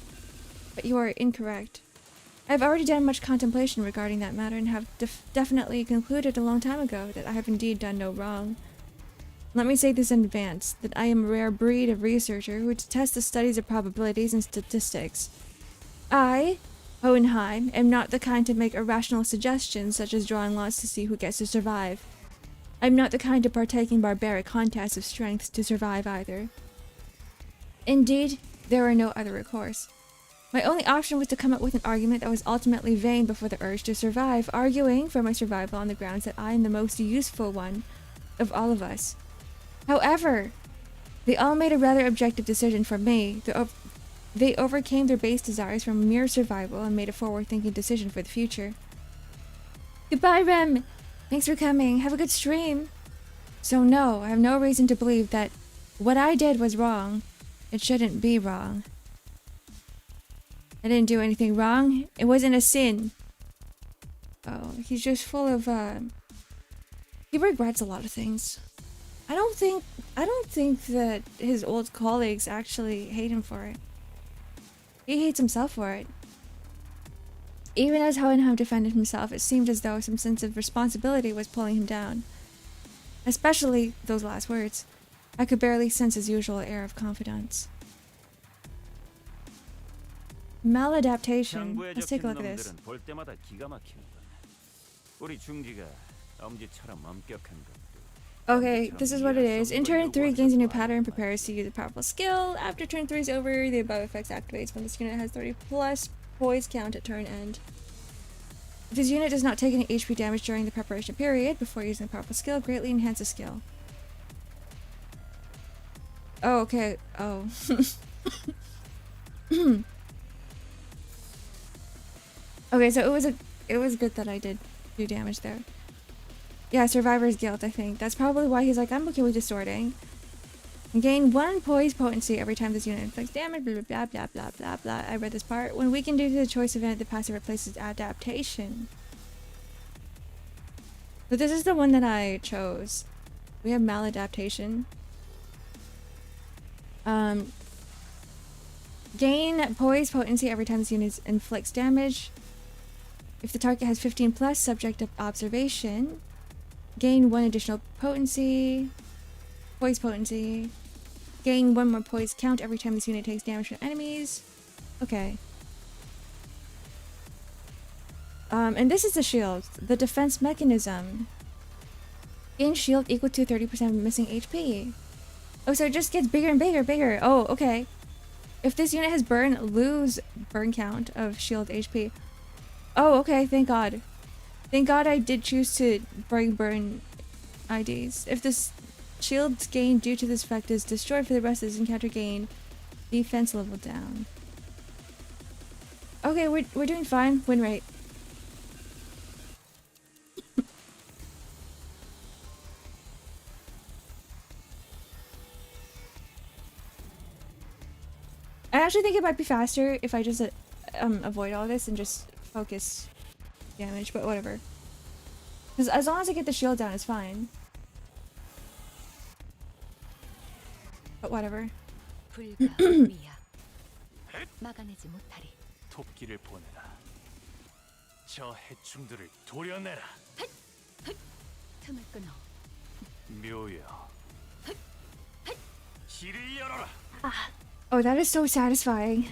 but you are incorrect. I've already done much contemplation regarding that matter and have definitely concluded a long time ago that I have indeed done no wrong. Let me say this in advance, that I am a rare breed of researcher who tests the studies of probabilities and statistics. I, Hohenheim, am not the kind to make irrational suggestions such as drawing lots to see who gets to survive. I'm not the kind to partake in barbaric contests of strength to survive either. Indeed, there are no other recourse. My only option was to come up with an argument that was ultimately vain before the urge to survive, arguing for my survival on the grounds that I am the most useful one of all of us. However, they all made a rather objective decision for me. They overcame their base desires from mere survival and made a forward-thinking decision for the future. Goodbye, Rem! Thanks for coming. Have a good stream. So no, I have no reason to believe that what I did was wrong. It shouldn't be wrong. I didn't do anything wrong. It wasn't a sin. Oh, he's just full of, he regrets a lot of things. I don't think that his old colleagues actually hate him for it. He hates himself for it. Even as Hohenheim defended himself, it seemed as though some sense of responsibility was pulling him down. Especially those last words. I could barely sense his usual air of confidence. Maladaptation. Let's take a look at this. 볼 때마다 기가 막히는 건 우리 중기가 엄지처럼 엄격한 것도 Okay, this is what it is. In turn 3, gains a new pattern, prepares to use a powerful skill. After turn 3 is over, the above effects activates when this unit has 30 plus poise count at turn end. If this unit does not take any HP damage during the preparation period before using the powerful skill, greatly enhance the skill. Oh, okay. Oh. Okay, so it was good that I did do damage there. Yeah, Survivor's Guilt, I think. That's probably why he's like, I'm okay with distorting. Gain 1 poise potency every time this unit inflicts damage, blah, blah, blah, blah, blah, blah. I read this part. When weakened due to the choice event, the passive replaces adaptation. But this is the one that I chose. We have maladaptation. Gain poise potency every time this unit inflicts damage. If the target has 15 plus, subject of observation. Gain 1 additional potency. Poise potency. Gain 1 more poise count every time this unit takes damage from enemies. Okay. And this is the shield. The defense mechanism. Gain shield equal to 30% of missing HP. Oh, so it just gets bigger and bigger, bigger. Oh, okay. If this unit has burn, lose burn count of shield HP. Oh, okay, thank God. Thank God I did choose to bring burn IDs. If this shield's gain due to this effect is destroyed for the rest of this encounter, gain defense level down. Okay, we're doing fine. Win rate. I actually think it might be faster if I just avoid all this and just focus damage, but whatever. Because as long as I get the shield down, it's fine. But whatever. 불가위야. 막아내지 못하리. 토끼를 보내라. 저 해충들을 도려내라. 틈을 끊어. 묘여. 길을 열어라. Oh, that is so satisfying.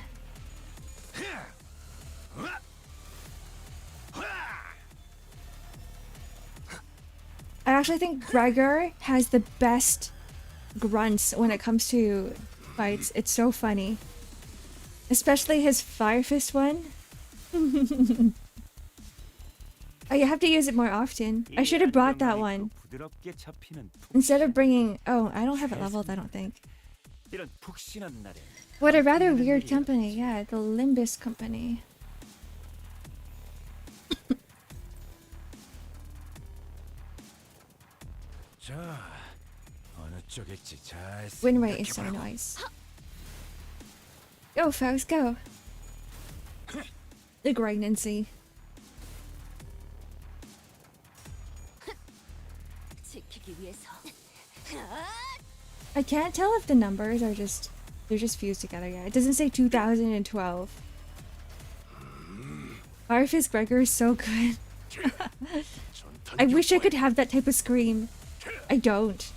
I actually think Gregor has the best grunts when it comes to fights. It's so funny. Especially his Fire Fist one. Oh, you have to use it more often. I should have brought that one. Instead of bringing... Oh, I don't have it leveled, I don't think. What a rather weird company. Yeah, the Limbus company. 자, 어느 어쩌겠지. 잘 Win rate is so 생각해보라고. nice. Go, folks, go. The pregnancy. 지키기 위해서. I can't tell if the numbers are just they're just fused together. Yeah, it doesn't say 2012. Firefist Gregor is so good. I wish I could have that type of scream. I don't.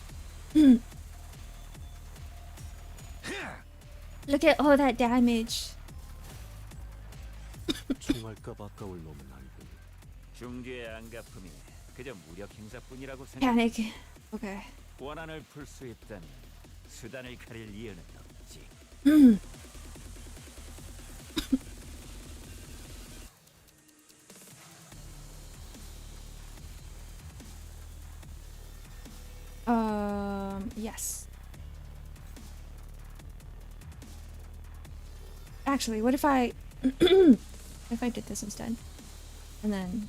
Look at all that damage. 총알값 아까울 놈은 아니군. 중지의 안가품이 그저 무력 행사뿐이라고 생각. Panic. Okay. 원한을 풀 수 있다면 수단을 가릴 이유는 없지. Yes. Actually, what if I if I did this instead? And then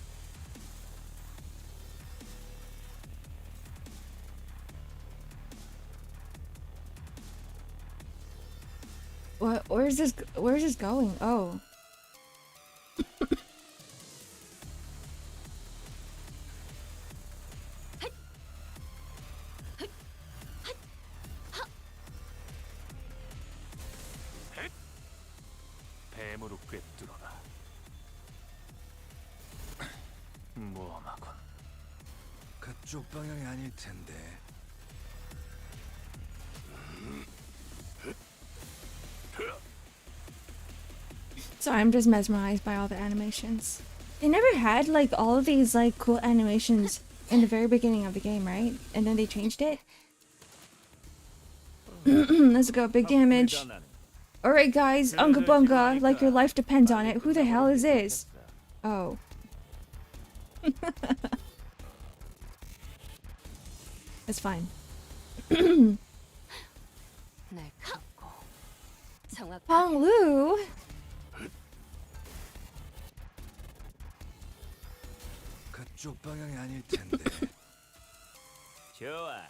what, where's this going? Oh. 뱀으로 꿰뚫어라. 모험하군. 그쪽 방향이 아닐 텐데. So I'm just mesmerized by all the animations. They never had like all of these like cool animations in the very beginning of the game, right? And then they changed it. Let's go, big damage. Alright guys, Unga Bunga, like your life depends on it. Who the hell is this? Oh. That's fine. 날 감고 정확하게 Pong Lu? 그쪽 방향이 아닐 텐데. 좋아.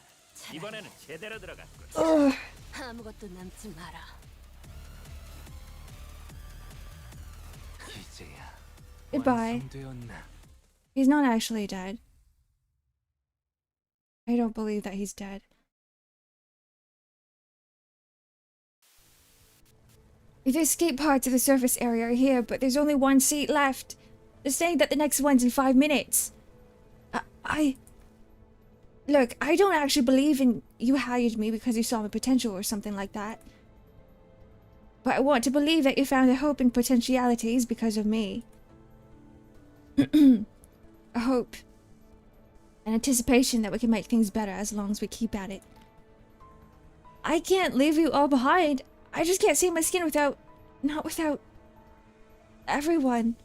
이번에는 제대로 들어갔군. Ugh. 아무것도 남지 마라. 이제야 Goodbye. 완성되었나? He's not actually dead. I don't believe that he's dead. The escape pods of the surface area are here, but there's only one seat left. They're saying that the next one's in 5 minutes. Look, I don't actually believe in you hired me because you saw my potential or something like that. But I want to believe that you found a hope and potentialities because of me. A hope. An anticipation that we can make things better as long as we keep at it. I can't leave you all behind. I just can't see my skin without... not without... everyone.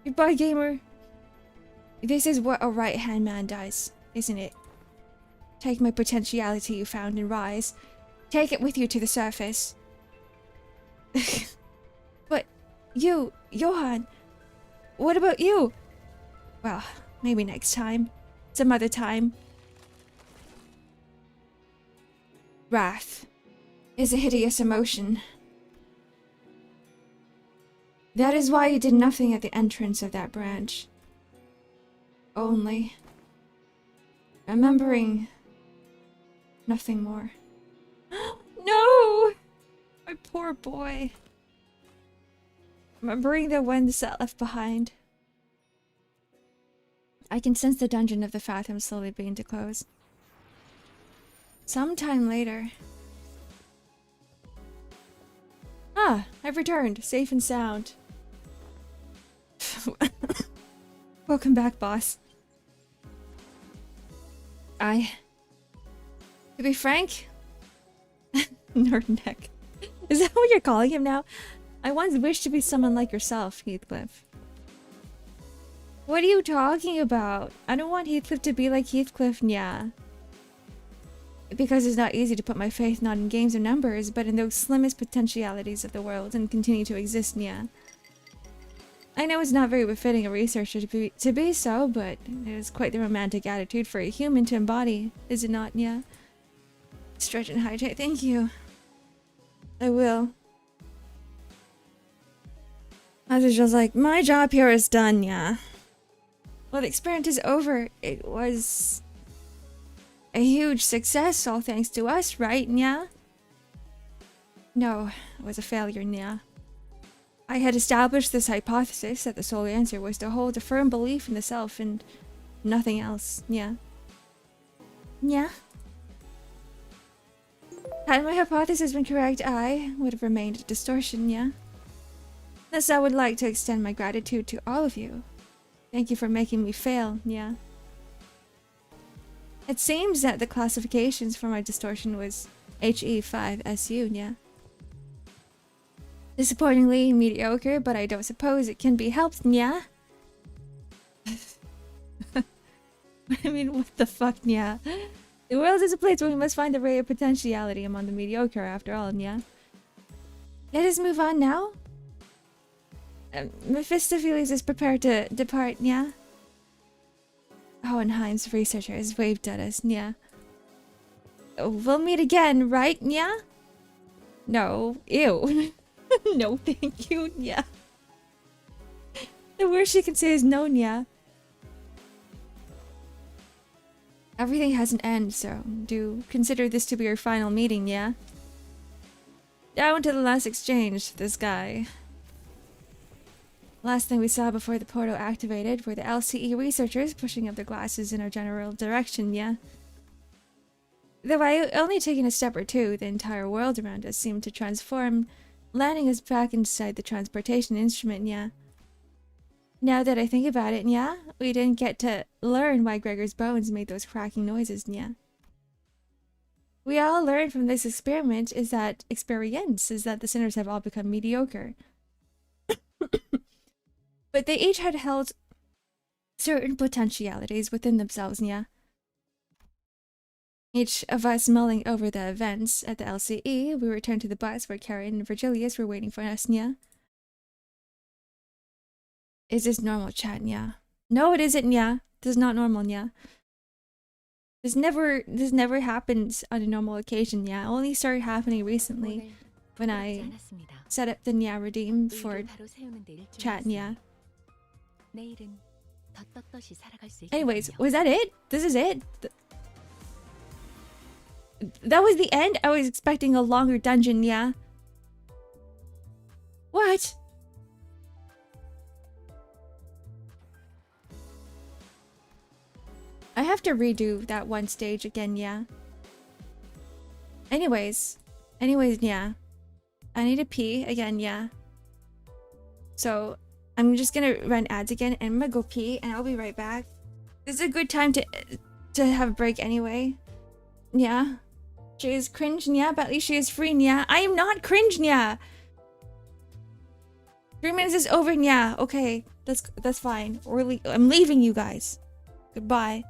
Goodbye, gamer. This is what a right-hand man does, isn't it? Take my potentiality you found and rise. Take it with you to the surface. But you, Johan, what about you? Well, maybe next time. Some other time. Wrath is a hideous emotion. That is why you did nothing at the entrance of that branch. Only remembering nothing more. No! My poor boy. Remembering the ones that left behind. I can sense the dungeon of the Fathom slowly beginning to close. Sometime later. Ah, I've returned, safe and sound. Welcome back, boss. To be frank, Nerdneck. Is that what you're calling him now? I once wished to be someone like yourself, Heathcliff. What are you talking about? I don't want Heathcliff to be like Heathcliff, yeah. Because it's not easy to put my faith not in games or numbers, but in those slimmest potentialities of the world and continue to exist, yeah. I know it's not very befitting a researcher to be so, but it is quite the romantic attitude for a human to embody, is it not, yeah? Stretch and hydrate. Thank you. I will. I was just like, my job here is done, yeah. Well, the experiment is over. It was a huge success, all thanks to us, right, yeah? No, it was a failure, yeah. I had established this hypothesis that the sole answer was to hold a firm belief in the self and nothing else, yeah. Yeah. Had my hypothesis been correct, I would have remained a distortion, yeah. Thus, I would like to extend my gratitude to all of you. Thank you for making me fail, yeah. It seems that the classifications for my distortion was HE5SU, yeah. Disappointingly mediocre, but I don't suppose it can be helped, yeah? I mean, what the fuck, yeah? The world is a place where we must find the ray of potentiality among the mediocre, after all, yeah? Let us move on now? Mephistopheles is prepared to depart, yeah? Hohenheim's researcher has waved at us, yeah? We'll meet again, right, yeah? No. Ew. No, thank you, yeah. The worst she can say is no, yeah. Everything has an end, so do consider this to be your final meeting, yeah? Down to the last exchange, this guy. Last thing we saw before the portal activated were the LCE researchers pushing up their glasses in our general direction, yeah? Though by only taking a step or two, the entire world around us seemed to transform, landing us back inside the transportation instrument, yeah? Now that I think about it, yeah? We didn't get to learn why Gregor's bones made those cracking noises, yeah? We all learned from this experiment is that the sinners have all become mediocre. But they each had held certain potentialities within themselves, yeah? Each of us mulling over the events at the LCE, we returned to the bus where Karen and Virgilius were waiting for us, yeah? Is this normal chat, yeah? No, it isn't, yeah. This is not normal, yeah. This never happens on a normal occasion, yeah. It only started happening recently when I set up the Nya redeem for chat, yeah. Anyways, was that it? This is it? That was the end? I was expecting a longer dungeon, yeah. What? I have to redo that one stage again, yeah. Anyways, yeah. I need to pee again, yeah. So, I'm just gonna run ads again and I'm gonna go pee and I'll be right back. This is a good time to have a break anyway. Yeah. She is cringe, yeah, but at least she is free, yeah. I am not cringe, yeah. 3 minutes is over, yeah. Okay, that's fine. I'm leaving you guys. Goodbye.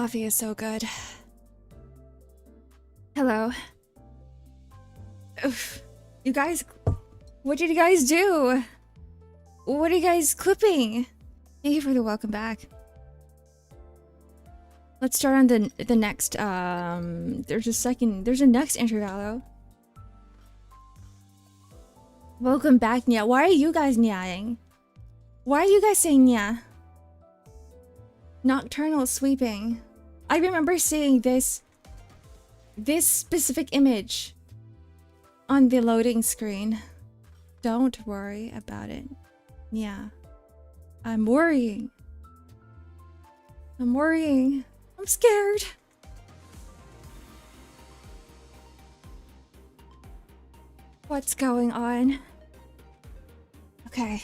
Coffee is so good. Hello. Oof. You guys, what did you guys do? What are you guys clipping? Thank you for the welcome back. Let's start on the next, there's a next intervallo. Welcome back, Nya. Why are you guys nyaing? Why are you guys saying nya? Nocturnal sweeping. I remember seeing this specific image on the loading screen. Don't worry about it. Yeah. I'm worrying. I'm worrying. I'm scared. What's going on? Okay.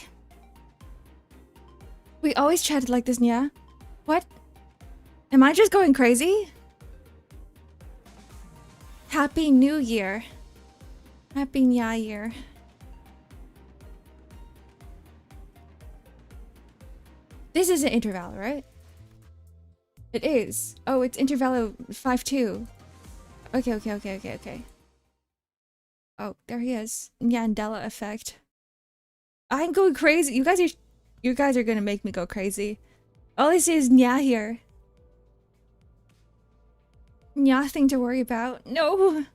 We always chatted like this, yeah? What? Am I just going crazy? Happy New Year. Happy New Year. This is an intervallo, right? It is. Oh, it's intervallo 5-2. Okay. Oh, there he is. Mandela effect. I'm going crazy. You guys are gonna make me go crazy. All I see is nya here. Nothing to worry about. No.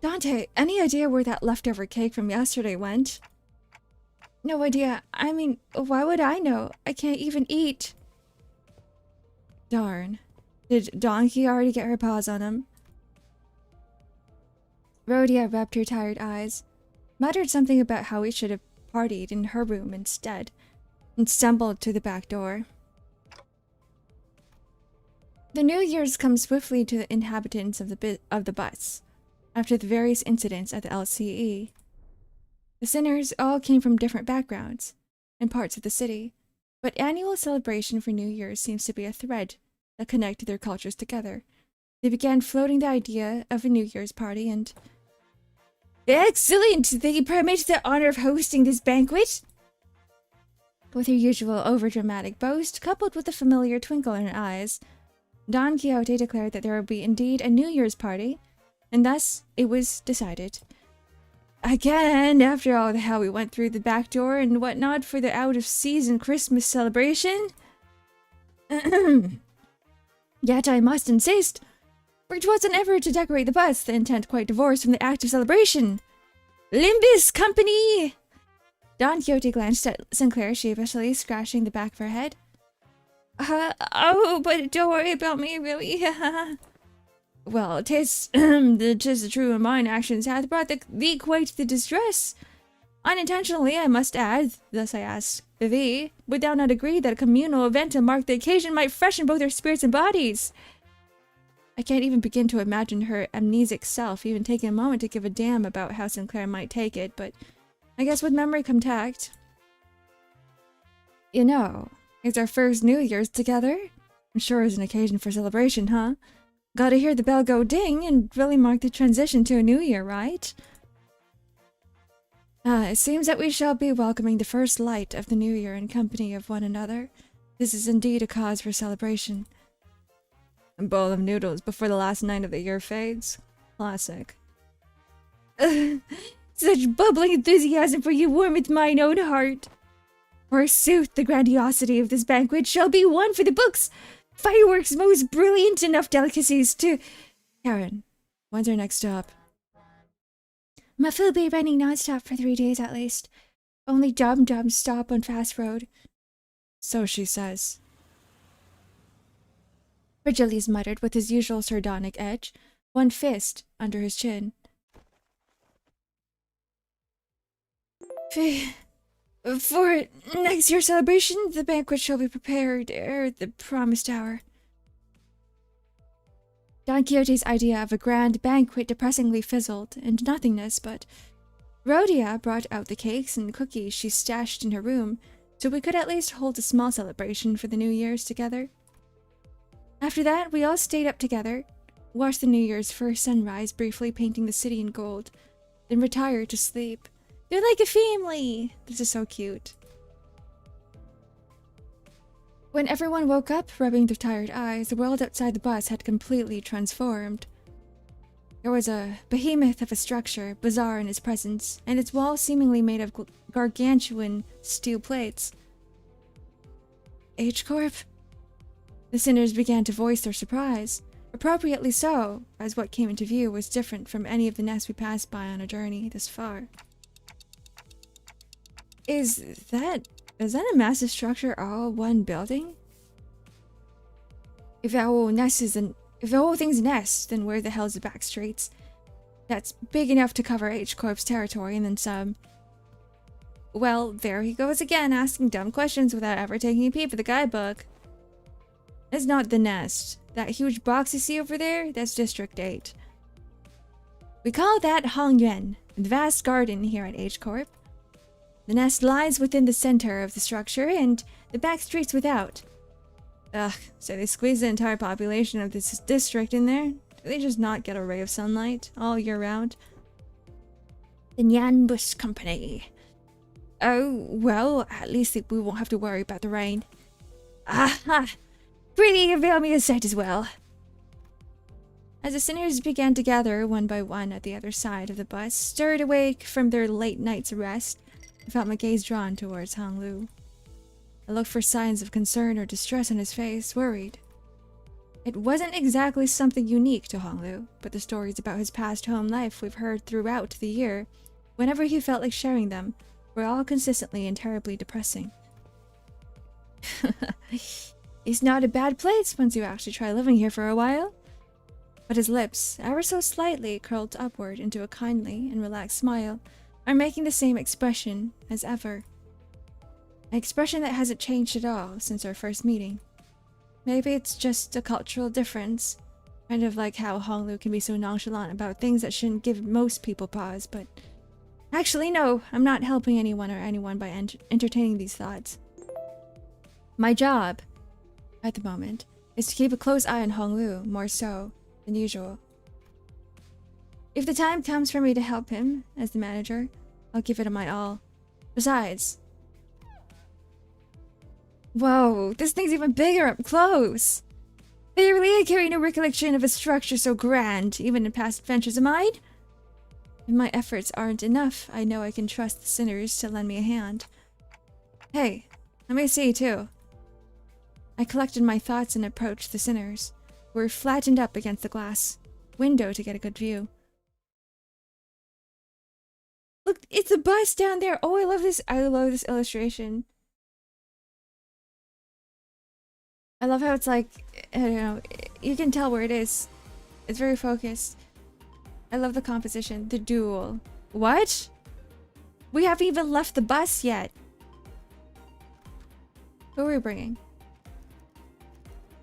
Dante, any idea where that leftover cake from yesterday went? No idea. I mean, why would I know? I can't even eat. Darn. Did Donkey already get her paws on him? Rhodia rubbed her tired eyes, muttered something about how we should have partied in her room instead, and stumbled to the back door. The New Year's comes swiftly to the inhabitants of the bus, after the various incidents at the LCE. The sinners all came from different backgrounds and parts of the city, but annual celebration for New Year's seems to be a thread that connected their cultures together. They began floating the idea of a New Year's party and... Excellent! They permit the honor of hosting this banquet? With her usual overdramatic boast, coupled with a familiar twinkle in her eyes, Don Quixote declared that there would be indeed a New Year's party, and thus it was decided. Again, after all the hell we went through the back door and whatnot for the out-of-season Christmas celebration. Yet I must insist, for it wasn't ever to decorate the bus, the intent quite divorced from the act of celebration. Limbus company! Don Quixote glanced at Sinclair sheepishly, scratching the back of her head. Oh, but don't worry about me, really. Well, 'tis the true and mine actions hath brought thee quite the distress. Unintentionally, I must add, thus I ask thee, would thou not agree that a communal event to mark the occasion might freshen both our spirits and bodies? I can't even begin to imagine her amnesic self even taking a moment to give a damn about how Sinclair might take it, but I guess with memory come tact. You know, it's our first New Year's together. I'm sure it's an occasion for celebration, huh? Gotta hear the bell go ding and really mark the transition to a new year, right? It seems that we shall be welcoming the first light of the new year in company of one another. This is indeed a cause for celebration. A bowl of noodles before the last night of the year fades. Classic. Such bubbling enthusiasm for you warmeth mine own heart. Forsooth, the grandiosity of this banquet shall be one for the books. Fireworks most brilliant, enough delicacies to... Karen, when's our next stop? My food will be running non-stop for 3 days at least. Only Dum-Dum stop on fast road. So she says. Virgilius muttered with his usual sardonic edge, one fist under his chin. For next year's celebration, the banquet shall be prepared ere the promised hour. Don Quixote's idea of a grand banquet depressingly fizzled into nothingness, but Rhodia brought out the cakes and cookies she stashed in her room, so we could at least hold a small celebration for the New Year's together. After that, we all stayed up together, watched the New Year's first sunrise briefly painting the city in gold, then retired to sleep. They're like a family! This is so cute. When everyone woke up, rubbing their tired eyes, the world outside the bus had completely transformed. There was a behemoth of a structure, bizarre in its presence, and its walls seemingly made of gargantuan steel plates. H-Corp? The sinners began to voice their surprise. Appropriately so, as what came into view was different from any of the nests we passed by on a journey this far. Is that a massive structure all one building? If the whole thing's a nest, then where the hell's the back streets? That's big enough to cover H-Corp's territory and then some. Well, there he goes again, asking dumb questions without ever taking a peep at the guidebook. That's not the nest. That huge box you see over there, that's District 8. We call that Hongyuan, the vast garden here at H-Corp. The nest lies within the center of the structure and the back streets without. Ugh, so they squeeze the entire population of this district in there? Do they just not get a ray of sunlight all year round? The Limbus Company. Oh, well, at least we won't have to worry about the rain. Aha! Pretty avail me a sight as well. As the sinners began to gather one by one at the other side of the bus, stirred awake from their late night's rest, I felt my gaze drawn towards Hong Lu. I looked for signs of concern or distress on his face, worried. It wasn't exactly something unique to Hong Lu, but the stories about his past home life we've heard throughout the year, whenever he felt like sharing them, were all consistently and terribly depressing. It's not a bad place once you actually try living here for a while. But his lips, ever so slightly curled upward into a kindly and relaxed smile, are making the same expression as ever. An expression that hasn't changed at all since our first meeting. Maybe it's just a cultural difference. Kind of like how Hong Lu can be so nonchalant about things that shouldn't give most people pause, but... Actually, no, I'm not helping anyone or anyone by entertaining these thoughts. My job, at the moment, is to keep a close eye on Hong Lu, more so than usual. If the time comes for me to help him, as the manager, I'll give it my all. Besides... Whoa, this thing's even bigger up close! Clearly I carry no recollection of a structure so grand, even in past adventures of mine. If my efforts aren't enough, I know I can trust the sinners to lend me a hand. Hey, let me see too. I collected my thoughts and approached the sinners, who were flattened up against the glass window to get a good view. Look, it's a bus down there! Oh, I love this illustration. I love how it's like, I don't know, you can tell where it is. It's very focused. I love the composition. The duel. What? We haven't even left the bus yet. Who are we bringing?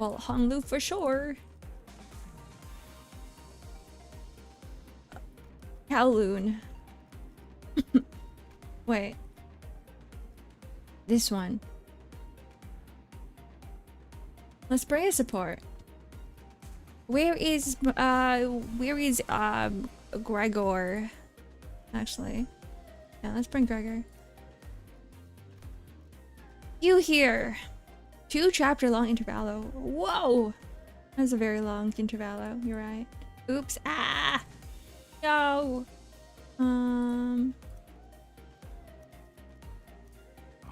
Well, Hong Lu for sure. Kowloon. Wait. This one. Let's bring a support. Where is Gregor? Actually. Yeah, let's bring Gregor. You here. 2-chapter-long Intervallo. Whoa! That's a very long Intervallo, you're right. Oops. Ah! No!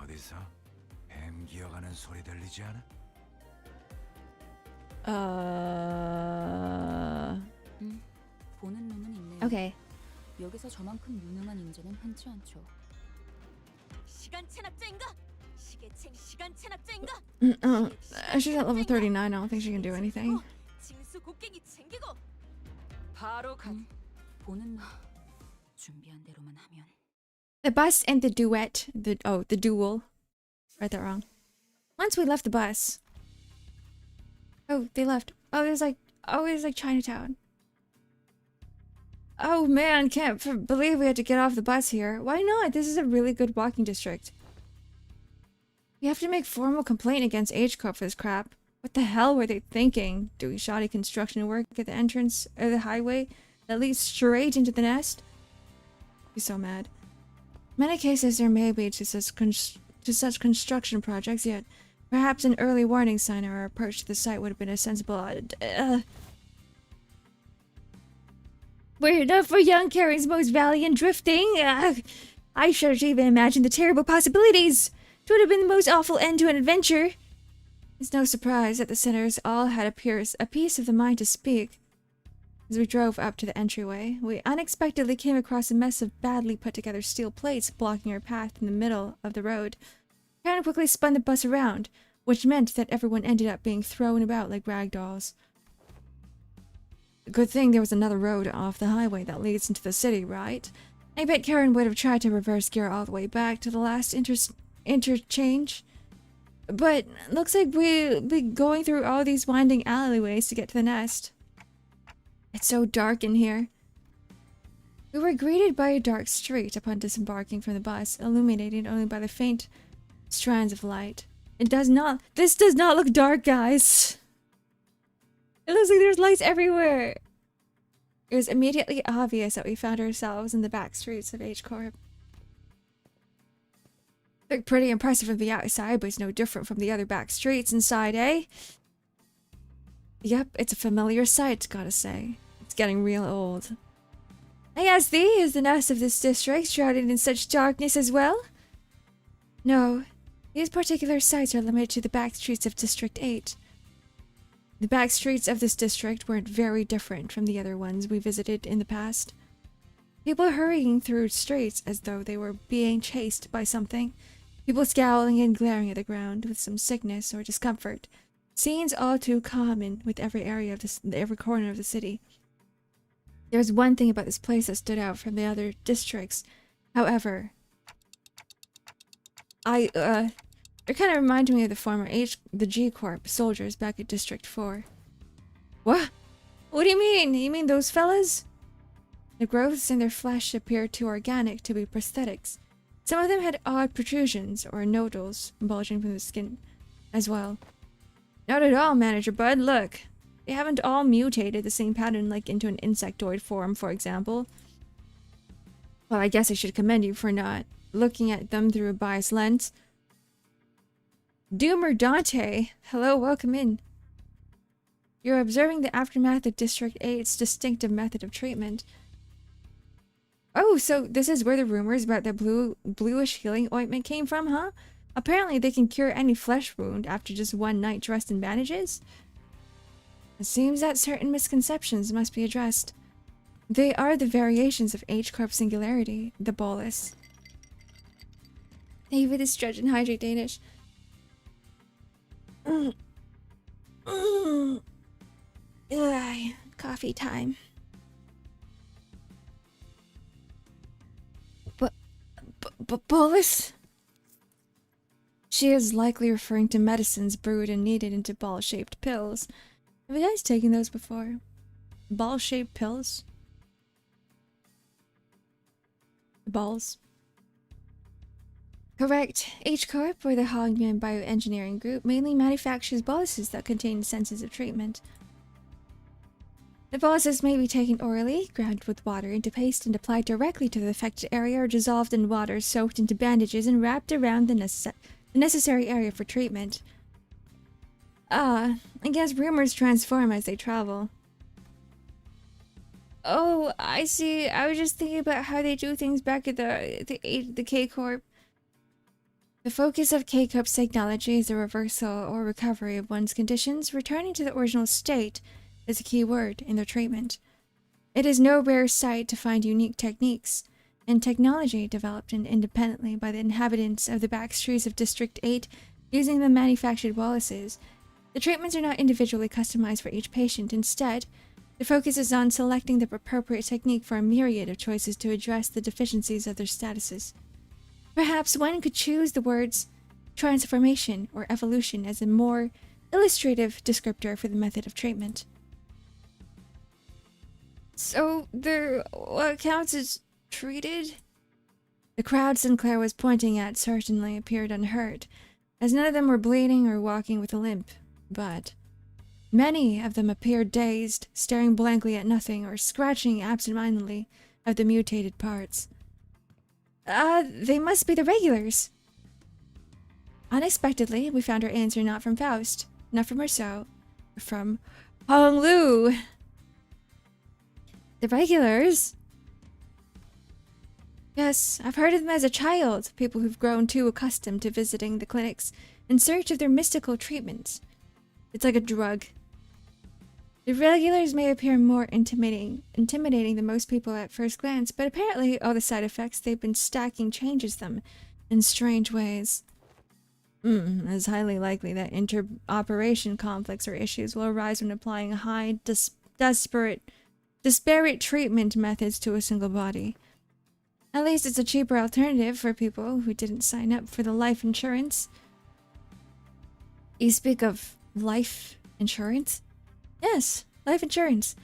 어디서 뱀 기어가는 소리 들리지 않아? 보는 눈은 있네요. Okay. 여기서 저만큼 유능한 인재는 흔치 않죠. 시간 체납자인가? 시계챙 시간 체납자인가? She's at level 39. I don't think she can do anything. 징수 곡괭이 챙기고 바로 가. 보는 준비한 대로만 하면. The bus and the duet. The duel. Read that wrong. Once we left the bus. Oh, they left. Oh, there's like Chinatown. Oh man, can't believe we had to get off the bus here. Why not? This is a really good walking district. We have to make formal complaint against H-Corp for this crap. What the hell were they thinking? Doing shoddy construction work at the entrance of the highway that leads straight into the nest? I'd be so mad. In many cases, there may be to such construction projects, yet Perhaps an early warning sign or our approach to the site would have been a sensible... Were it not for young Karen's most valiant drifting, I shudder to even imagine the terrible possibilities. It would have been the most awful end to an adventure. It's no surprise that the sinners all had a piece of the mind to speak. As we drove up to the entryway, we unexpectedly came across a mess of badly put together steel plates blocking our path in the middle of the road. Karen quickly spun the bus around, which meant that everyone ended up being thrown about like rag dolls. Good thing there was another road off the highway that leads into the city, right? I bet Karen would have tried to reverse gear all the way back to the last interchange. But looks like we'll be going through all these winding alleyways to get to the nest. It's so dark in here. We were greeted by a dark street upon disembarking from the bus, illuminated only by the faint strands of light. This does not look dark, guys. It looks like there's lights everywhere. It was immediately obvious that we found ourselves in the back streets of H-Corp. Looked pretty impressive from the outside, but it's no different from the other back streets inside, eh? Yep, it's a familiar sight, gotta say. It's getting real old. I ask thee, is the nest of this district shrouded in such darkness as well? No, these particular sites are limited to the back streets of District 8. The back streets of this district weren't very different from the other ones we visited in the past. People hurrying through streets as though they were being chased by something. People scowling and glaring at the ground with some sickness or discomfort. Scenes all too common with every area of every corner of the city. There was one thing about this place that stood out from the other districts. However, it kind of reminded me of the former the G-Corp soldiers back at District 4. What? What do you mean? You mean those fellas? The growths in their flesh appeared too organic to be prosthetics. Some of them had odd protrusions or nodules bulging from the skin as well. Not at all, Manager Bud. Look, they haven't all mutated the same pattern like into an insectoid form, for example. Well, I guess I should commend you for not looking at them through a biased lens. Doomer Dante, hello, welcome in. You're observing the aftermath of District 8's distinctive method of treatment. Oh, so this is where the rumors about the bluish healing ointment came from, huh? Apparently they can cure any flesh wound after just one night dressed in bandages. It seems that certain misconceptions must be addressed. They are the variations of H-Corp singularity, the bolus. Thank you for this stretch and hydrate, Danish. Coffee time. Bolus? She is likely referring to medicines brewed and kneaded into ball-shaped pills. Have you guys taken those before? Ball-shaped pills? Balls? Correct. H-Corp, or the Hogman Bioengineering Group, mainly manufactures boluses that contain sensitive treatment. The boluses may be taken orally, ground with water into paste and applied directly to the affected area, or dissolved in water, soaked into bandages, and wrapped around the necessary area for treatment. I guess rumors transform as they travel. Oh, I see. I was just thinking about how they do things back at the K-Corp. The focus of K-Corp's technology is the reversal or recovery of one's conditions. Returning to the original state is a key word in their treatment. It is no rare sight to find unique techniques and technology developed independently by the inhabitants of the back streets of District 8 using the manufactured boluses. The treatments are not individually customized for each patient. Instead, the focus is on selecting the appropriate technique for a myriad of choices to address the deficiencies of their statuses. Perhaps one could choose the words transformation or evolution as a more illustrative descriptor for the method of treatment. So, what counts as treated? The crowd Sinclair was pointing at certainly appeared unhurt, as none of them were bleeding or walking with a limp, but many of them appeared dazed, staring blankly at nothing or scratching absentmindedly at the mutated parts. They must be the regulars. Unexpectedly, we found our answer not from Faust, not from Rousseau, but from Hong Lu. The regulars? Yes, I've heard of them as a child, people who've grown too accustomed to visiting the clinics in search of their mystical treatments. It's like a drug. The regulars may appear more intimidating than most people at first glance, but apparently all the side effects they've been stacking changes them in strange ways. It's highly likely that interoperation conflicts or issues will arise when applying high, disparate treatment methods to a single body. At least it's a cheaper alternative for people who didn't sign up for the life insurance. You speak of life insurance? Yes, life insurance.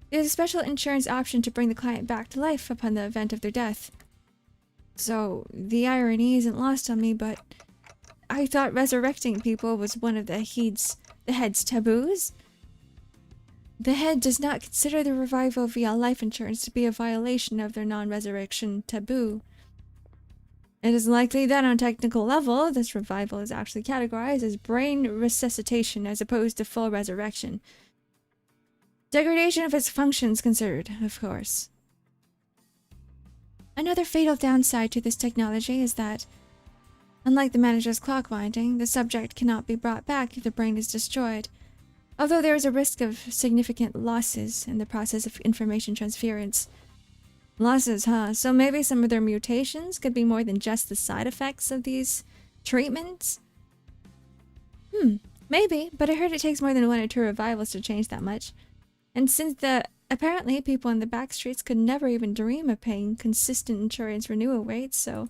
There's a special insurance option to bring the client back to life upon the event of their death. So, the irony isn't lost on me, but I thought resurrecting people was one of the head's taboos. The head does not consider the revival via life insurance to be a violation of their non-resurrection taboo. It is likely that on a technical level, this revival is actually categorized as brain resuscitation as opposed to full resurrection. Degradation of its functions considered, of course. Another fatal downside to this technology is that, unlike the manager's clock winding, the subject cannot be brought back if the brain is destroyed, although there is a risk of significant losses in the process of information transference. Losses, huh? So maybe some of their mutations could be more than just the side effects of these treatments? Maybe, but I heard it takes more than 1 or 2 revivals to change that much. And since apparently people in the back streets could never even dream of paying consistent insurance renewal rates, so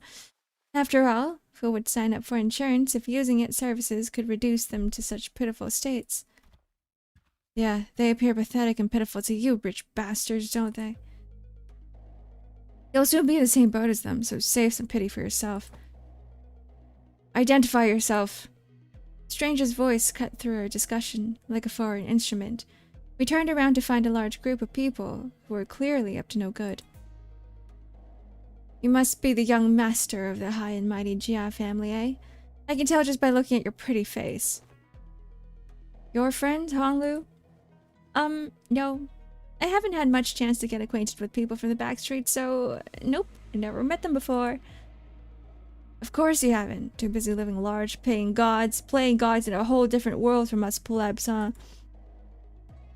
after all, who would sign up for insurance if using its services could reduce them to such pitiful states? Yeah, they appear pathetic and pitiful to you, rich bastards, don't they? You'll soon be in the same boat as them, so save some pity for yourself. Identify yourself. Stranger's voice cut through our discussion like a foreign instrument. We turned around to find a large group of people who were clearly up to no good. You must be the young master of the high and mighty Jia family, eh? I can tell just by looking at your pretty face. Your friend, Honglu? No. I haven't had much chance to get acquainted with people from the back street, so nope, I never met them before. Of course you haven't. Too busy living large, playing gods in a whole different world from us plebs, huh?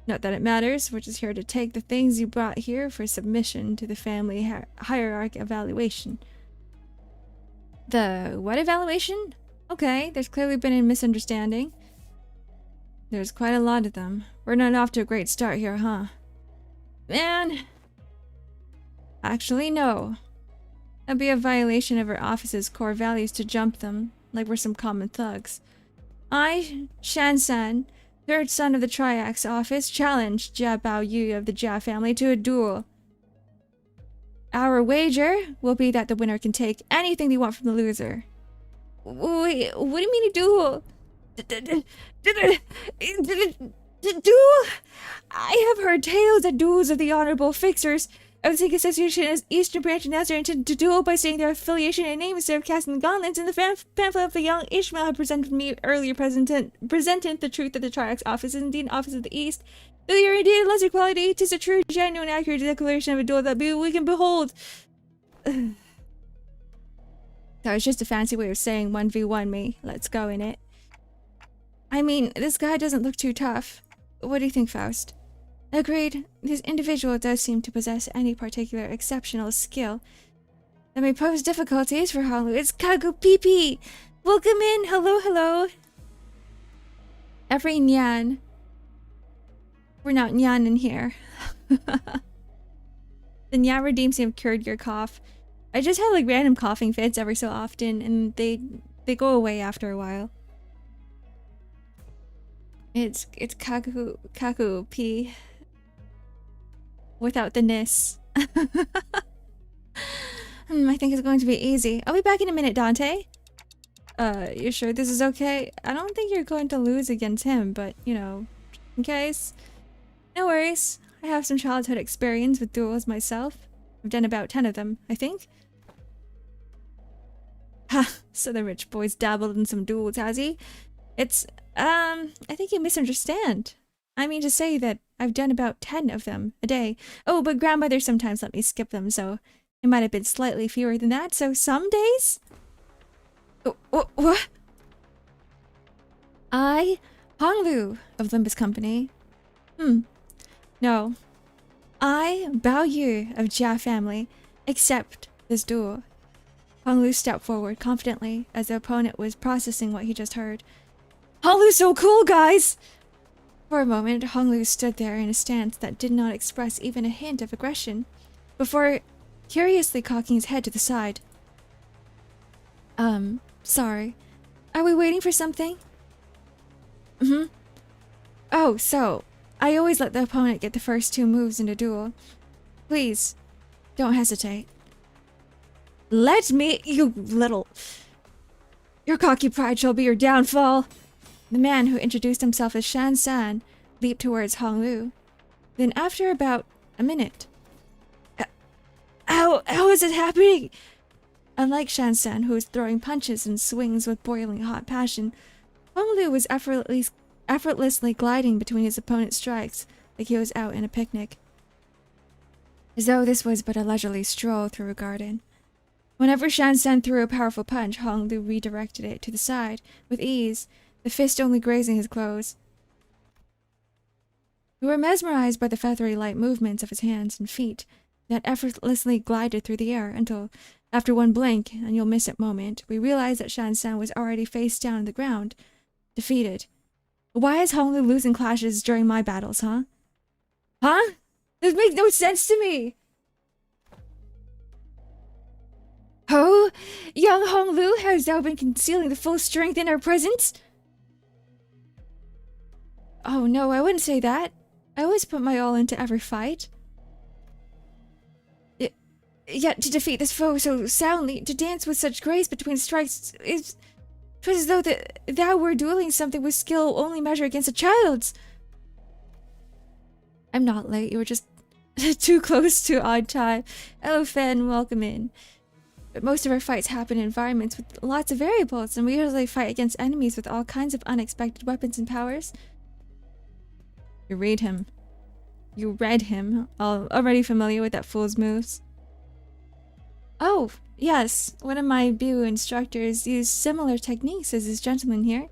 Not that it matters, we're just here to take the things you brought here for submission to the family hierarch evaluation. The what evaluation? Okay, there's clearly been a misunderstanding. There's quite a lot of them. We're not off to a great start here, huh? Man! Actually, no. That'd be a violation of our office's core values to jump them, like we're some common thugs. I, Shan-san, third son of the Triax office, challenged Jia Bao Yu of the Jia family to a duel. Our wager will be that the winner can take anything they want from the loser. Wait, what do you mean a duel? Duel? I have heard tales that duels of the honorable fixers of the Sikh Association as Eastern Branch announced their intent to duel by stating their affiliation and name instead of casting the gauntlets, and the pamphlet of the young Ishmael had presented me earlier presented the truth that the Triax office is indeed an office of the East. Though you are indeed a lesser quality, 'tis a true, genuine, accurate declaration of a duel that we can behold. That was just a fancy way of saying 1v1 me. Let's go in it. I mean, this guy doesn't look too tough. What do you think, Faust? Agreed. This individual does seem to possess any particular exceptional skill that may pose difficulties for Halu. It's Kagu Pipi! Welcome in! Hello, hello! Every nyan. We're not nyan in here. The nyan redeems have cured your cough. I just have like random coughing fits every so often, and they go away after a while. It's Kaku P without the ness. I think it's going to be easy. I'll be back in a minute, Dante. You sure this is okay? I don't think you're going to lose against him, but you know, in case. No worries. I have some childhood experience with duels myself. I've done about 10 of them, I think. Ha! So the rich boy's dabbled in some duels, has he? It's, I think you misunderstand. I mean to say that I've done about 10 of them a day. Oh, but grandmother sometimes let me skip them, so it might have been slightly fewer than that, so some days? What? Honglu of Limbus Company. No. I, Bao Yu of Jia family, accept this duel. Honglu stepped forward confidently as the opponent was processing what he just heard. Honglu's so cool, guys! For a moment, Honglu stood there in a stance that did not express even a hint of aggression, before curiously cocking his head to the side. Sorry. Are we waiting for something? Oh, so, I always let the opponent get the first 2 moves in a duel. Please, don't hesitate. Let me, you little... Your cocky pride shall be your downfall. The man who introduced himself as Shan San leaped towards Honglu. Then after about a minute... How is it happening? Unlike Shan San, who was throwing punches and swings with boiling hot passion, Honglu was effortlessly gliding between his opponent's strikes like he was out in a picnic. As though this was but a leisurely stroll through a garden. Whenever Shan San threw a powerful punch, Honglu redirected it to the side with ease, the fist only grazing his clothes. We were mesmerized by the feathery light movements of his hands and feet that effortlessly glided through the air until, after one blink and you'll miss it moment, we realized that Shan San was already face down on the ground, defeated. Why is Honglu losing clashes during my battles, huh? Huh? This makes no sense to me! Oh, young Honglu has now been concealing the full strength in our presence? Oh no, I wouldn't say that. I always put my all into every fight. Yet to defeat this foe so soundly, to dance with such grace between strikes, it was as though thou were dueling something with skill only measured against a child's. I'm not late, you were just too close to odd time. Hello, Fen, welcome in. But most of our fights happen in environments with lots of variables, and we usually fight against enemies with all kinds of unexpected weapons and powers. You read him. You read him. Already familiar with that fool's moves. Oh, yes. One of my Bu instructors used similar techniques as this gentleman here.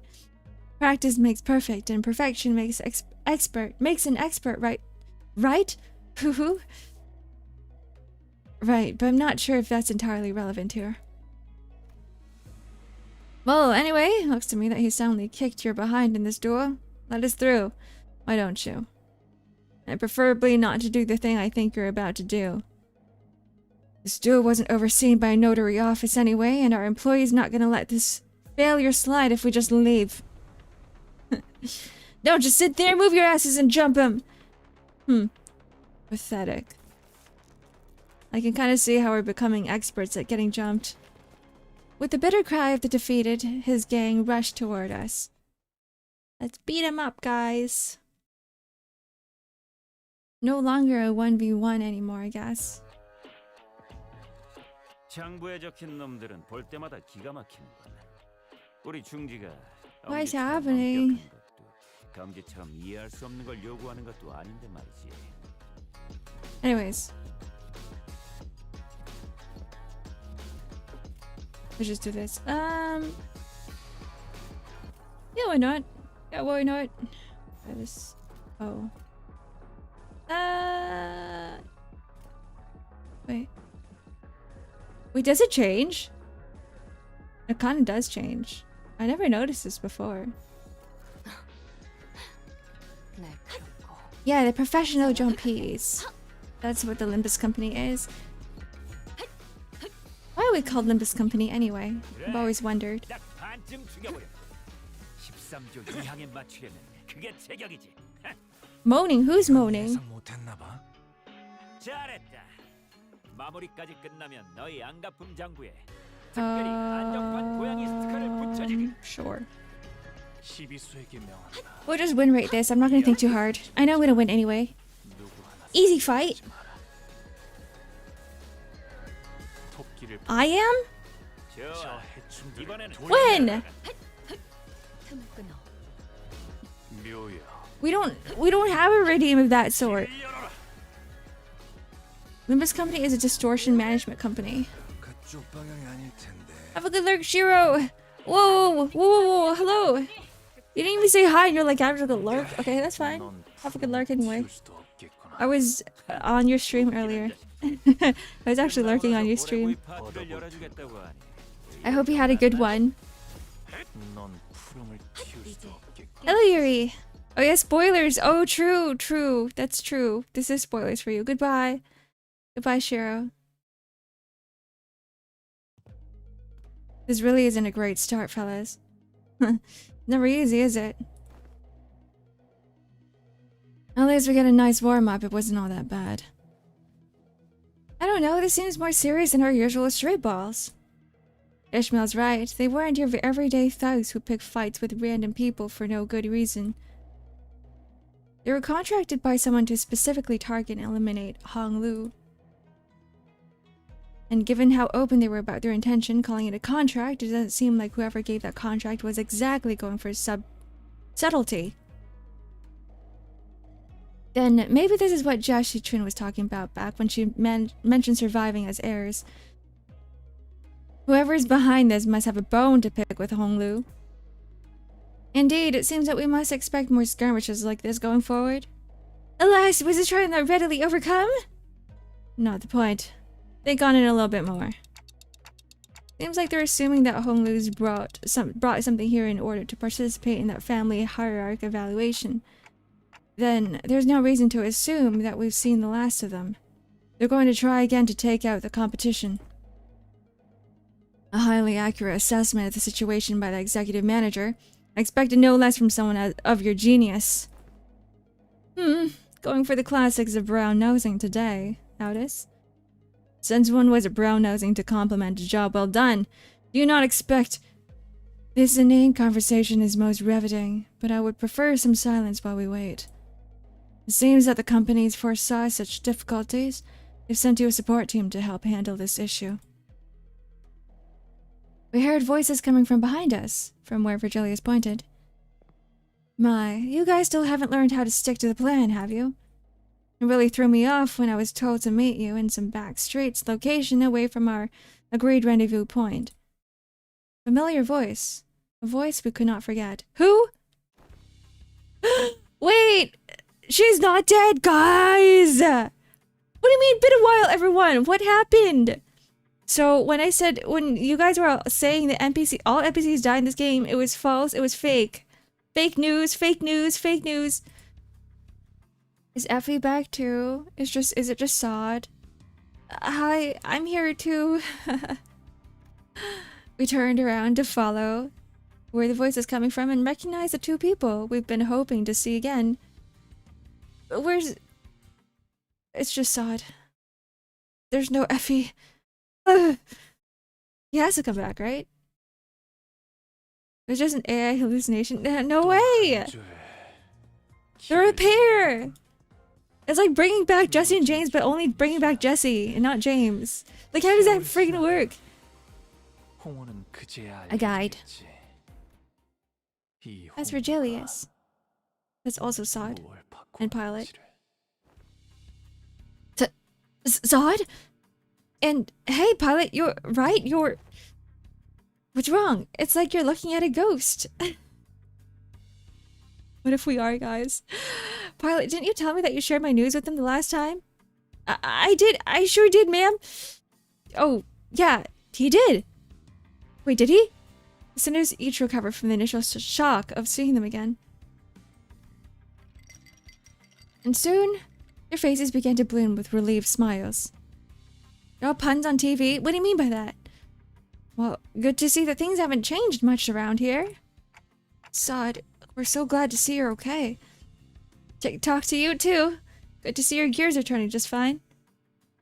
Practice makes perfect, and perfection makes an expert, right? Right? Hoo-hoo. Right, but I'm not sure if that's entirely relevant here. Well, anyway, looks to me that he soundly kicked your behind in this duel. Let us through. Why don't you? And preferably not to do the thing I think you're about to do. This duel wasn't overseen by a notary office anyway, and our employee's not gonna let this failure slide if we just leave. Don't just sit there, move your asses and jump him! Pathetic. I can kind of see how we're becoming experts at getting jumped. With the bitter cry of the defeated, his gang rushed toward us. Let's beat him up, guys. No longer a 1v1 anymore, I guess. 장부에 적힌 놈들은 볼 때마다 기가 막히는군. 우리 중지가 What is 엄지처럼 happening? 엄격한 것도, 감지처럼 이해할 수 없는 걸 요구하는 것도 아닌데 말이지. Anyways. Let's just do this. Yeah, why not? Yeah, why not? This. Oh. Wait. Wait, does it change? It kind of does change. I never noticed this before. Yeah, the professional jumpies. That's what the Limbus Company is. Why are we called Limbus Company anyway? I've always wondered. 딱 반쯤 죽여버려. 13조 이항에 맞추려면 그게 제격이지. Moaning? Who's moaning? 잘했다. 마무리까지 끝나면 너희 안가품 장부에 특별히 안정판 고양이 스티커를 붙여주기. Sure. 12수에게 명한다. We'll just win rate this. I'm not gonna think too hard. I know I'm gonna win anyway. 누구 하나 Easy fight. 토끼를 I am? 좋아. 이번에는 When? 틈을 끊어. 묘야. We don't have a redeem of that sort. Limbus Company is a distortion management company. 그쪽 방향이 아닐 텐데. Have a good lurk, Shiro. Whoa, hello. You didn't even say hi and you're like, have a good lurk. Okay, that's fine. Have a good lurk anyway. 튀울 수도 없겠구나. I was on your stream earlier. I was actually lurking on your stream. 파티를 열어주겠다고 하니. I hope you had a good one. 넌 푸름을 튀울 수도 없겠구나. Hello, Yuri. Oh yeah, spoilers. Oh, true. That's true. This is spoilers for you. Goodbye. Goodbye, Shiro. This really isn't a great start, fellas. Never easy, is it? At least we get a nice warm-up. It wasn't all that bad. I don't know. This seems more serious than our usual street balls. Ishmael's right. They weren't your everyday thugs who pick fights with random people for no good reason. They were contracted by someone to specifically target and eliminate Hong Lu. And given how open they were about their intention, calling it a contract, it doesn't seem like whoever gave that contract was exactly going for subtlety. Then maybe this is what Jashi Trin was talking about back when she mentioned surviving as heirs. Whoever is behind this must have a bone to pick with Hong Lu. Indeed, it seems that we must expect more skirmishes like this going forward. Alas, was this trying to readily overcome? Not the point. Think on it a little bit more. Seems like they're assuming that Hong Lu's brought something here in order to participate in that family hierarch evaluation. Then there's no reason to assume that we've seen the last of them. They're going to try again to take out the competition. A highly accurate assessment of the situation by the executive manager. I expected no less from someone of your genius. Going for the classics of brown nosing today, Aldous. Since one was a brown nosing to compliment a job well done, do you not expect... This inane conversation is most riveting, but I would prefer some silence while we wait. It seems that the companies foresaw such difficulties. They've sent you a support team to help handle this issue. We heard voices coming from behind us, from where Virgilius pointed. My, you guys still haven't learned how to stick to the plan, have you? It really threw me off when I was told to meet you in some back streets location away from our agreed rendezvous point. Familiar voice. A voice we could not forget. Who? Wait! She's not dead, guys! What do you mean, been a while, everyone? What happened? So, when you guys were saying that all NPCs died in this game, it was false, it was fake. Fake news. Is Effie back too? Is it just Sod? Hi, I'm here too. We turned around to follow where the voice is coming from and recognized the two people we've been hoping to see again. It's just Sod. There's no Effie. He has to come back, right? It's just an AI hallucination. No way! They're a pair! It's like bringing back Jesse and James, but only bringing back Jesse and not James. Like, how does that freaking work? A guide. That's Virgilius. That's also Sod. And Pilot. Sod? And hey, Pilot, you're right. What's wrong? It's like you're looking at a ghost. What if we are, guys? Pilot, didn't you tell me that you shared my news with them the last time? I did. I sure did, ma'am. Oh, yeah, he did. Wait, did he? The sinners each recovered from the initial shock of seeing them again. And soon, their faces began to bloom with relieved smiles. No puns on TV? What do you mean by that? Well, good to see that things haven't changed much around here. Sod, we're so glad to see you're okay. Talk to you too. Good to see your gears are turning just fine.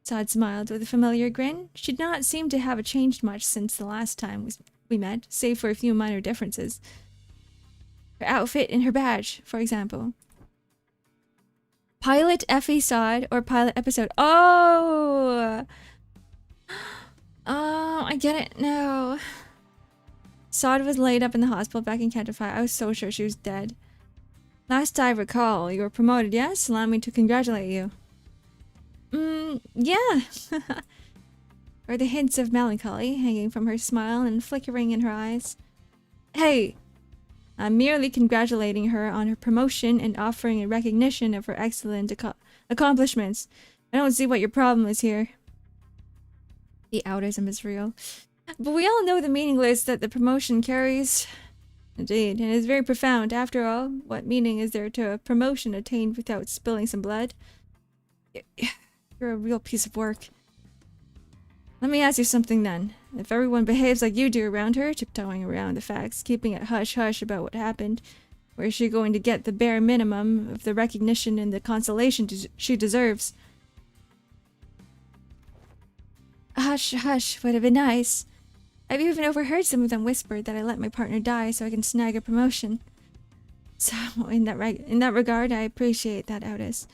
Sod smiled with a familiar grin. She did not seem to have changed much since the last time we met, save for a few minor differences. Her outfit and her badge, for example. Pilot Effie Sod or Pilot Episode. Oh! I get it now. Sod was laid up in the hospital back in Canterbury. I was so sure she was dead. Last I recall, you were promoted, yes? Allow me to congratulate you. Yeah. Or the hints of melancholy hanging from her smile and flickering in her eyes. Hey! I'm merely congratulating her on her promotion and offering a recognition of her excellent accomplishments. I don't see what your problem is here. The outism is real. But we all know the meaningless that the promotion carries. Indeed, and it is very profound. After all, what meaning is there to a promotion attained without spilling some blood? You're a real piece of work. Let me ask you something then. If everyone behaves like you do around her, tiptoeing around the facts, keeping it hush-hush about what happened, where is she going to get the bare minimum of the recognition and the consolation she deserves? Hush, hush, would have been nice. I've even overheard some of them whisper that I let my partner die so I can snag a promotion. So, in that regard, I appreciate that, Otis.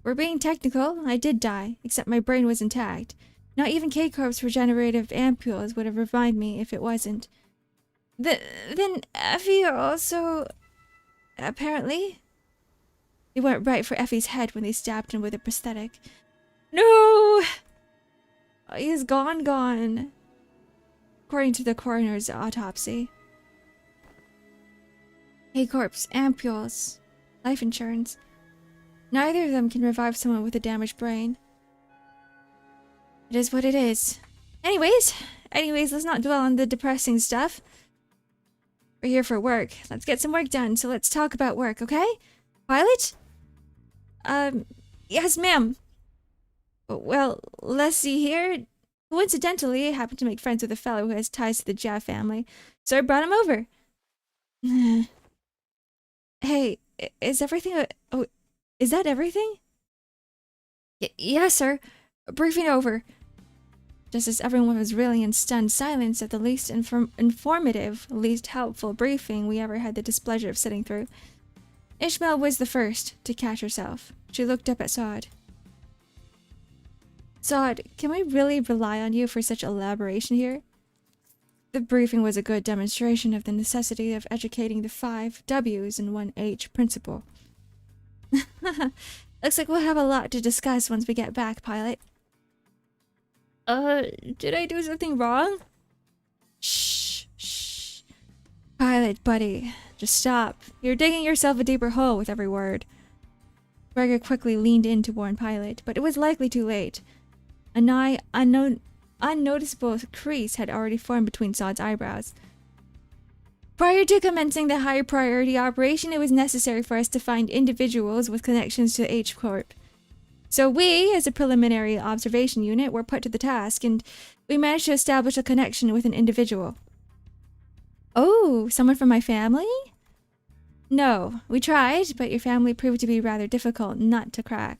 We're being technical. I did die, except my brain was intact. Not even K-Corp's regenerative ampules would have revived me if it wasn't. Then Effie also... apparently? They went right for Effie's head when they stabbed him with a prosthetic. No! He's gone. According to the coroner's autopsy. K-Corp's ampules. Life insurance. Neither of them can revive someone with a damaged brain. It is what it is. Anyways, let's not dwell on the depressing stuff. We're here for work. Let's get some work done, so let's talk about work, okay? Pilot? Yes, ma'am. Well, let's see here. Coincidentally, I happen to make friends with a fellow who has ties to the Jia family, so I brought him over. Hey, is everything... Oh, is that everything? Yes, sir. Briefing over. Just as everyone was reeling in stunned silence at the least informative, least helpful briefing we ever had the displeasure of sitting through, Ishmael was the first to catch herself. She looked up at Sod. Sod, can we really rely on you for such elaboration here? The briefing was a good demonstration of the necessity of educating the 5 W's and 1 H principle. Looks like we'll have a lot to discuss once we get back, Pilot. Did I do something wrong? Shh. Pilot, buddy, just stop. You're digging yourself a deeper hole with every word. Gregor quickly leaned in to warn Pilot, but it was likely too late. A nigh unnoticeable crease had already formed between Sod's eyebrows. Prior to commencing the higher priority operation, it was necessary for us to find individuals with connections to H-Corp. So we, as a preliminary observation unit, were put to the task, and we managed to establish a connection with an individual. Oh, someone from my family? No, we tried, but your family proved to be rather difficult nut to crack.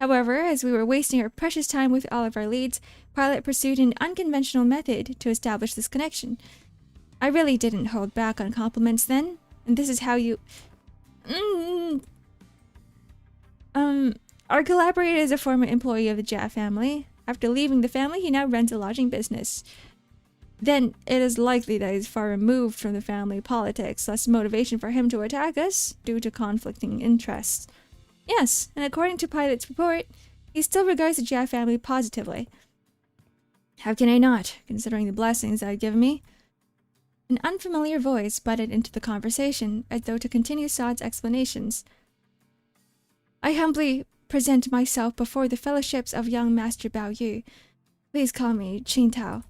However, as we were wasting our precious time with all of our leads, Pilot pursued an unconventional method to establish this connection. I really didn't hold back on compliments then, and this is how you... Our collaborator is a former employee of the Jia family. After leaving the family, he now runs a lodging business. Then it is likely that he's far removed from the family politics, less motivation for him to attack us due to conflicting interests. Yes, and according to Pilot's report, he still regards the Jia family positively. How can I not, considering the blessings that had given me? An unfamiliar voice butted into the conversation, as though to continue Sod's explanations. I humbly present myself before the fellowships of young Master Bao Yu. Please call me Qing Tao.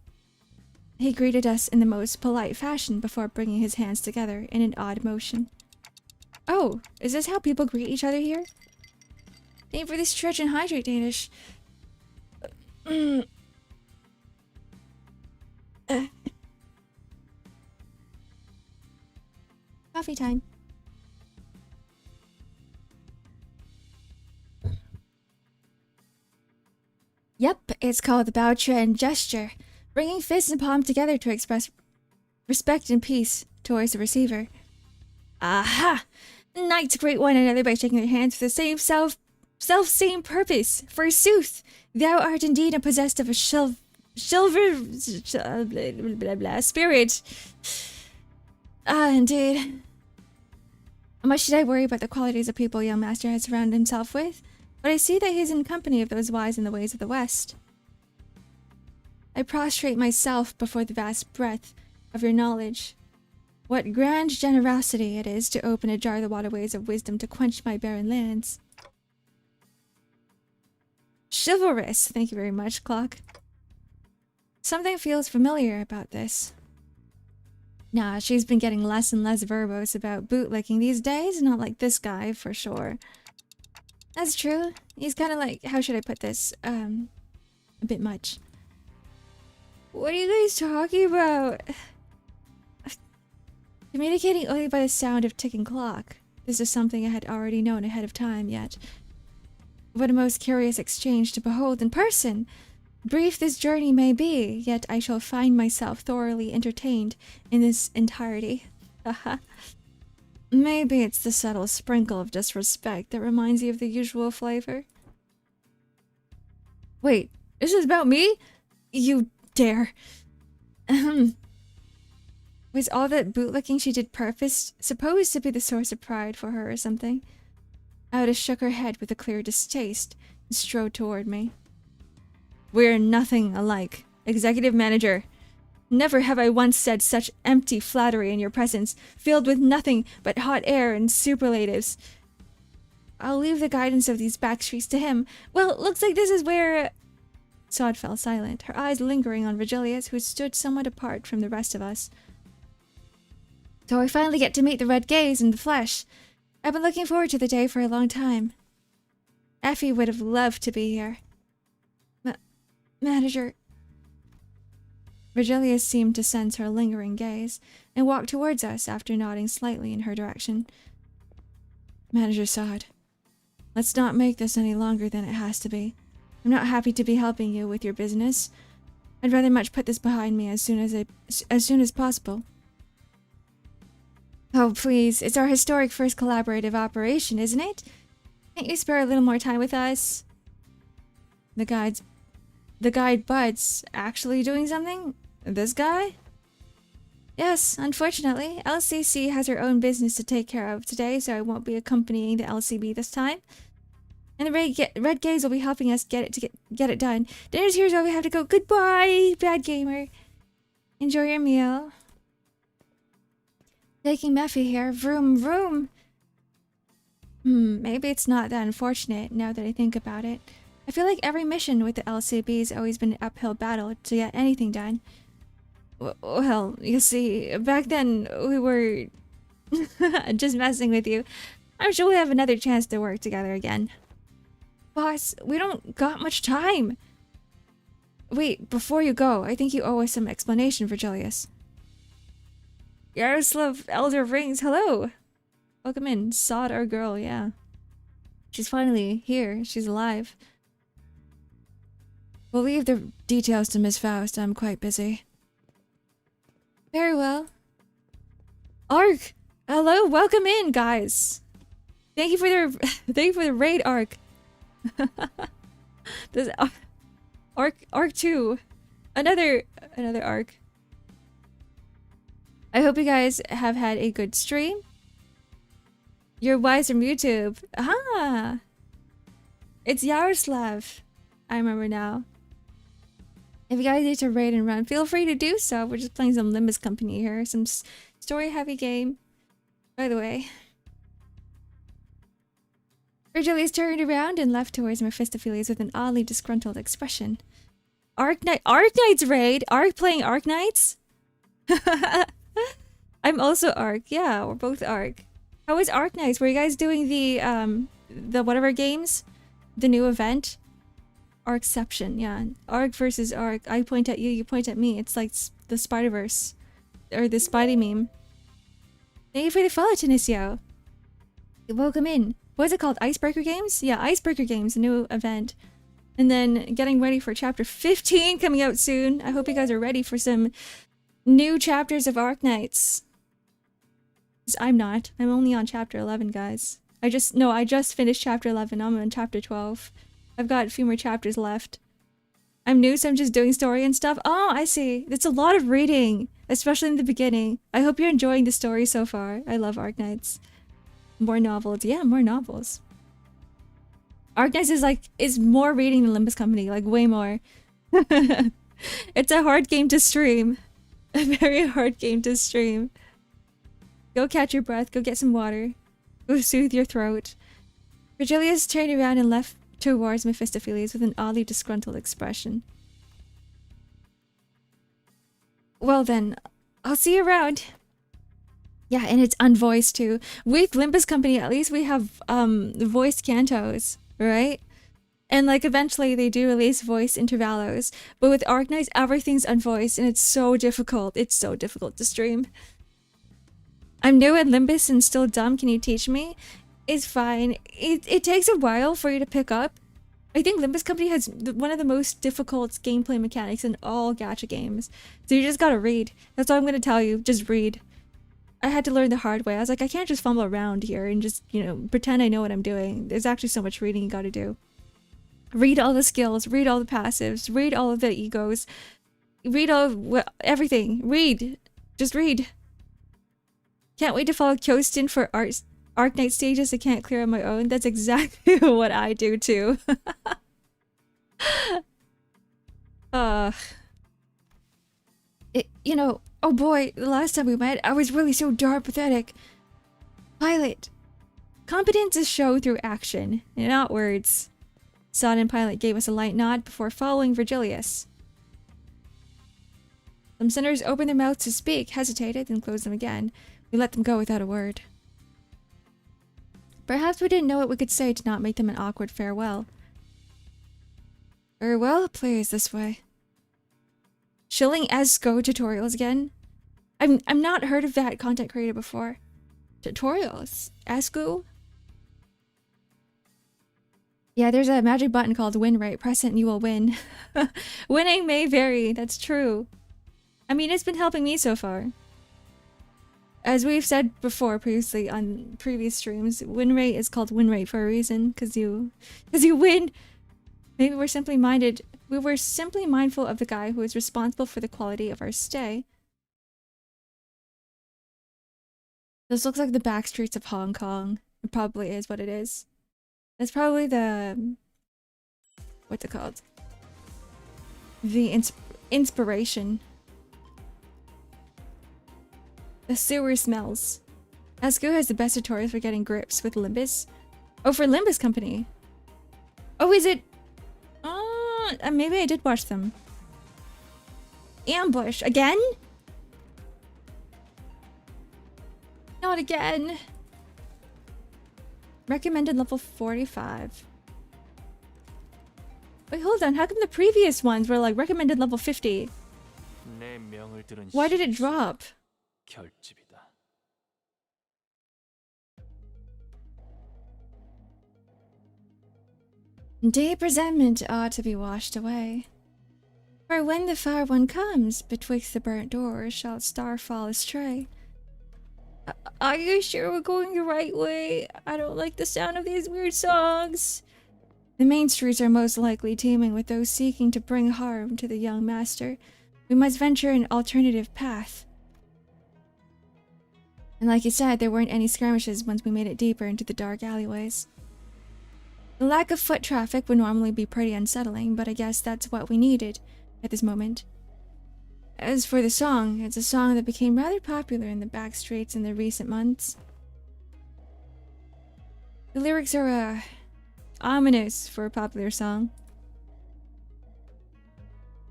He greeted us in the most polite fashion before bringing his hands together in an odd motion. Oh, is this how people greet each other here? Name for this stretch and hydrate, Danish. Coffee time. Yep, it's called the Bao Chuan gesture, bringing fist and palm together to express respect and peace towards the receiver. Aha! Knights greet one another by shaking their hands with the same self-same purpose. Forsooth, thou art indeed a possessed of a silver blah, blah, blah, blah, spirit. Ah, indeed. Much should I worry about the qualities of people young master has surrounded himself with, but I see that he is in company of those wise in the ways of the West. I prostrate myself before the vast breadth of your knowledge. What grand generosity it is to open ajar the waterways of wisdom to quench my barren lands. Chivalrous, thank you very much, Clock. Something feels familiar about this. Nah, she's been getting less and less verbose about bootlicking these days, not like this guy, for sure. That's true. He's kind of like, how should I put this? A bit much. What are you guys talking about? Communicating only by the sound of ticking clock. This is something I had already known ahead of time, yet what a most curious exchange to behold in person! Brief this journey may be, yet I shall find myself thoroughly entertained in this entirety. Haha. Maybe it's the subtle sprinkle of disrespect that reminds you of the usual flavor. Wait, this is about me? You dare. Was all that bootlicking she did purpose supposed to be the source of pride for her or something? Ada shook her head with a clear distaste and strode toward me. We're nothing alike, executive manager. Never have I once said such empty flattery in your presence, filled with nothing but hot air and superlatives. I'll leave the guidance of these back streets to him. Well, it looks like this is where... Sod fell silent, her eyes lingering on Virgilius, who stood somewhat apart from the rest of us. So I finally get to meet the Red Gaze in the flesh. I've been looking forward to the day for a long time. Effie would have loved to be here. Manager... Virgilius seemed to sense her lingering gaze, and walked towards us after nodding slightly in her direction. Manager Sod, let's not make this any longer than it has to be. I'm not happy to be helping you with your business. I'd rather much put this behind me as soon as possible. Oh, please, it's our historic first collaborative operation, isn't it? Can't you spare a little more time with us? The guide Bud's actually doing something? This guy? Yes, unfortunately, LCC has her own business to take care of today, so I won't be accompanying the LCB this time. And the Red Gaze will be helping us get it done. Dinner's here, so we have to go. Goodbye, bad gamer. Enjoy your meal. Taking Mephi here. Vroom, vroom. Maybe it's not that unfortunate now that I think about it. I feel like every mission with the LCB has always been an uphill battle to get anything done. Well, you see, back then we were just messing with you. I'm sure we'll have another chance to work together again. Boss, we don't got much time. Wait, before you go, I think you owe us some explanation, Virgilius. Yaroslav Elder Rings, hello! Welcome in. Sod our girl, yeah. She's finally here. She's alive. We'll leave the details to Miss Faust. I'm quite busy. Very well. Ark! Hello, welcome in, guys. Thank you for the raid, Ark. This Ark 2. Another Ark. I hope you guys have had a good stream. You're wise from YouTube. Ah! It's Yaroslav. I remember now. If you guys need to raid and run, feel free to do so. We're just playing some Limbus Company here. Some story-heavy game. By the way. Virgilius turned around and left towards Mephistopheles with an oddly disgruntled expression. Arknights raid? Ark playing Arknights? I'm also Ark. Yeah, we're both Ark. How was Arknights? Were you guys doing the whatever games? The new event? Arkception, yeah. Ark versus Ark. I point at you, you point at me. It's like the Spider-Verse. Or the Spidey meme. Thank you for the follow, Tenisio. Welcome in. What is it called? Icebreaker Games? Yeah, Icebreaker Games, a new event. And then getting ready for chapter 15 coming out soon. I hope you guys are ready for some new chapters of Arknights. I'm not. I'm only on chapter 11, guys. I just finished chapter 11. I'm on chapter 12. I've got a few more chapters left. I'm new, so I'm just doing story and stuff. Oh, I see. It's a lot of reading, especially in the beginning. I hope you're enjoying the story so far. I love Arknights. More novels. Yeah, more novels. Arknights is more reading than Limbus Company, like way more. It's a hard game to stream. A very hard game to stream. Go catch your breath, go get some water. Go soothe your throat. Virgilius turned around and left towards Mephistopheles with an oddly disgruntled expression. Well then, I'll see you around. Yeah, and it's unvoiced too. With Limbus Company, at least we have voiced cantos, right? And like eventually they do release voice intervallos. But with Arknights, everything's unvoiced and it's so difficult. It's so difficult to stream. I'm new at Limbus and still dumb. Can you teach me? It's fine. It takes a while for you to pick up. I think Limbus Company has one of the most difficult gameplay mechanics in all gacha games. So you just gotta read. That's all I'm gonna tell you. Just read. I had to learn the hard way. I was like, I can't just fumble around here and just, you know, pretend I know what I'm doing. There's actually so much reading you gotta do. Read all the skills. Read all the passives. Read all of the egos. Read everything. Read. Just read. Can't wait to follow Kyostin for Arknight stages I can't clear on my own. That's exactly what I do too. You know, oh boy, the last time we met, I was really so darn pathetic. Pilot. Competence is shown through action, not words. Sodden Pilot gave us a light nod before following Virgilius. Some sinners opened their mouths to speak, hesitated, then closed them again. We let them go without a word. Perhaps we didn't know what we could say to not make them an awkward farewell. Very well, please, this way. Shilling Esco tutorials again? I'm not heard of that content creator before. Tutorials? Esco? Yeah, there's a magic button called win rate. Press it and you will win. Winning may vary, that's true. I mean, it's been helping me so far. As we've said before previously on previous streams, win rate is called win rate for a reason, because you win. Maybe we were simply mindful of the guy who is responsible for the quality of our stay. This looks like the back streets of Hong Kong. It probably is what it is. That's probably the... what's it called? The inspiration. The sewer smells. Esco has the best tutorials for getting grips with Limbus. Oh, for Limbus Company. Oh, is it? Maybe I did watch them. Ambush. Again? Not again. Recommended level 45. Wait, hold on. How come the previous ones were like recommended level 50? Why did it drop? 결집이다. Deep resentment ought to be washed away. For when the far one comes, betwixt the burnt doors shall star fall astray. Are you sure we're going the right way? I don't like the sound of these weird songs. The main streets are most likely teeming with those seeking to bring harm to the young master. We must venture an alternative path. And like you said, there weren't any skirmishes once we made it deeper into the dark alleyways. The lack of foot traffic would normally be pretty unsettling, but I guess that's what we needed at this moment. As for the song, it's a song that became rather popular in the back streets in the recent months. The lyrics are, ominous for a popular song.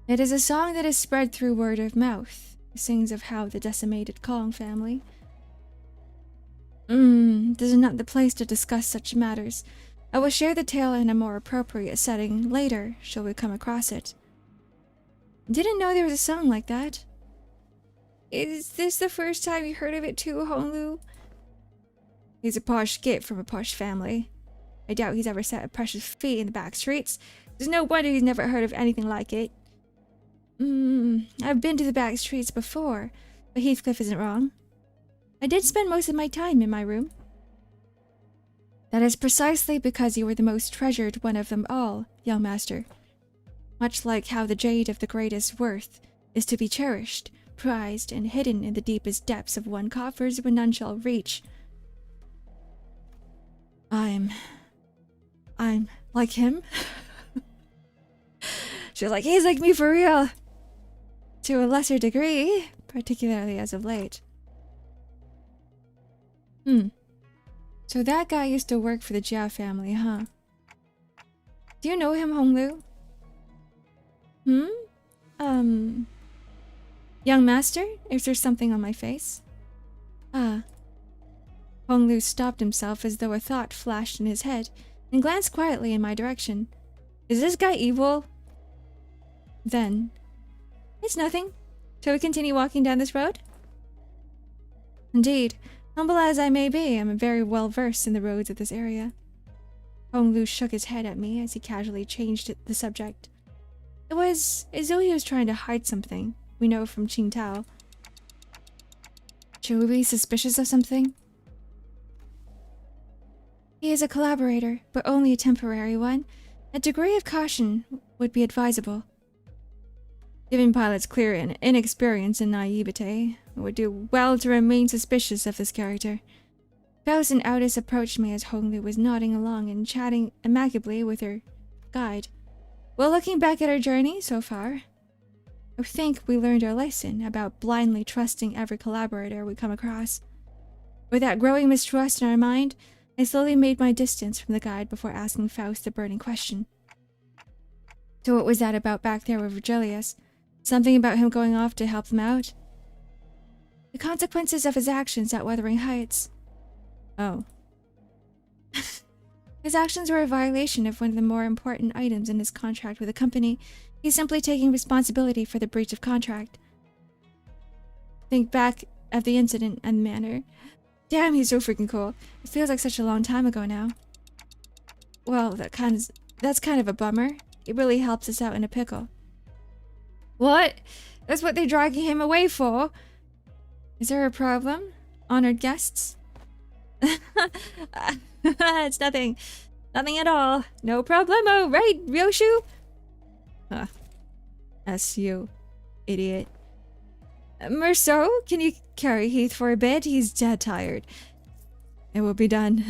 It is a song that is spread through word of mouth. It sings of how the decimated Kong family. This is not the place to discuss such matters. I will share the tale in a more appropriate setting later, shall we come across it. Didn't know there was a song like that. Is this the first time you heard of it too, Honglu? He's a posh git from a posh family. I doubt he's ever set a precious feet in the back streets. There's no wonder he's never heard of anything like it. I've been to the back streets before, but Heathcliff isn't wrong. I did spend most of my time in my room. That is precisely because you were the most treasured one of them all, young master. Much like how the jade of the greatest worth is to be cherished, prized, and hidden in the deepest depths of one coffers when none shall reach. I'm like him. She's like, he's like me for real. To a lesser degree, particularly as of late. So that guy used to work for the Jia family, huh? Do you know him, Honglu? Young master, is there something on my face? Ah. Honglu stopped himself as though a thought flashed in his head and glanced quietly in my direction. Is this guy evil? Then, it's nothing. Shall we continue walking down this road? Indeed, humble as I may be, I'm very well versed in the roads of this area. Honglu shook his head at me as he casually changed the subject. It was as though he was trying to hide something we know from Qingtao. Should we be suspicious of something? He is a collaborator, but only a temporary one. A degree of caution would be advisable. Given Pilot's clear inexperience and naivete, it would do well to remain suspicious of this character. Faust and Aldous approached me as Honglu was nodding along and chatting amicably with her guide. Well, looking back at our journey so far, I think we learned our lesson about blindly trusting every collaborator we come across. With that growing mistrust in our mind, I slowly made my distance from the guide before asking Faust the burning question. So what was that about back there with Virgilius? Something about him going off to help them out? The consequences of his actions at Wuthering Heights. Oh. His actions were a violation of one of the more important items in his contract with the company. He's simply taking responsibility for the breach of contract. Think back at the incident and manner. Damn, he's so freaking cool. It feels like such a long time ago now. Well, that's kind of a bummer. It really helps us out in a pickle. What? That's what they're dragging him away for? Is there a problem, honored guests? It's nothing. Nothing at all. No problemo, right, Ryoshu? Huh. S you, idiot. Merceau, can you carry Heath for a bit? He's dead tired. It will be done.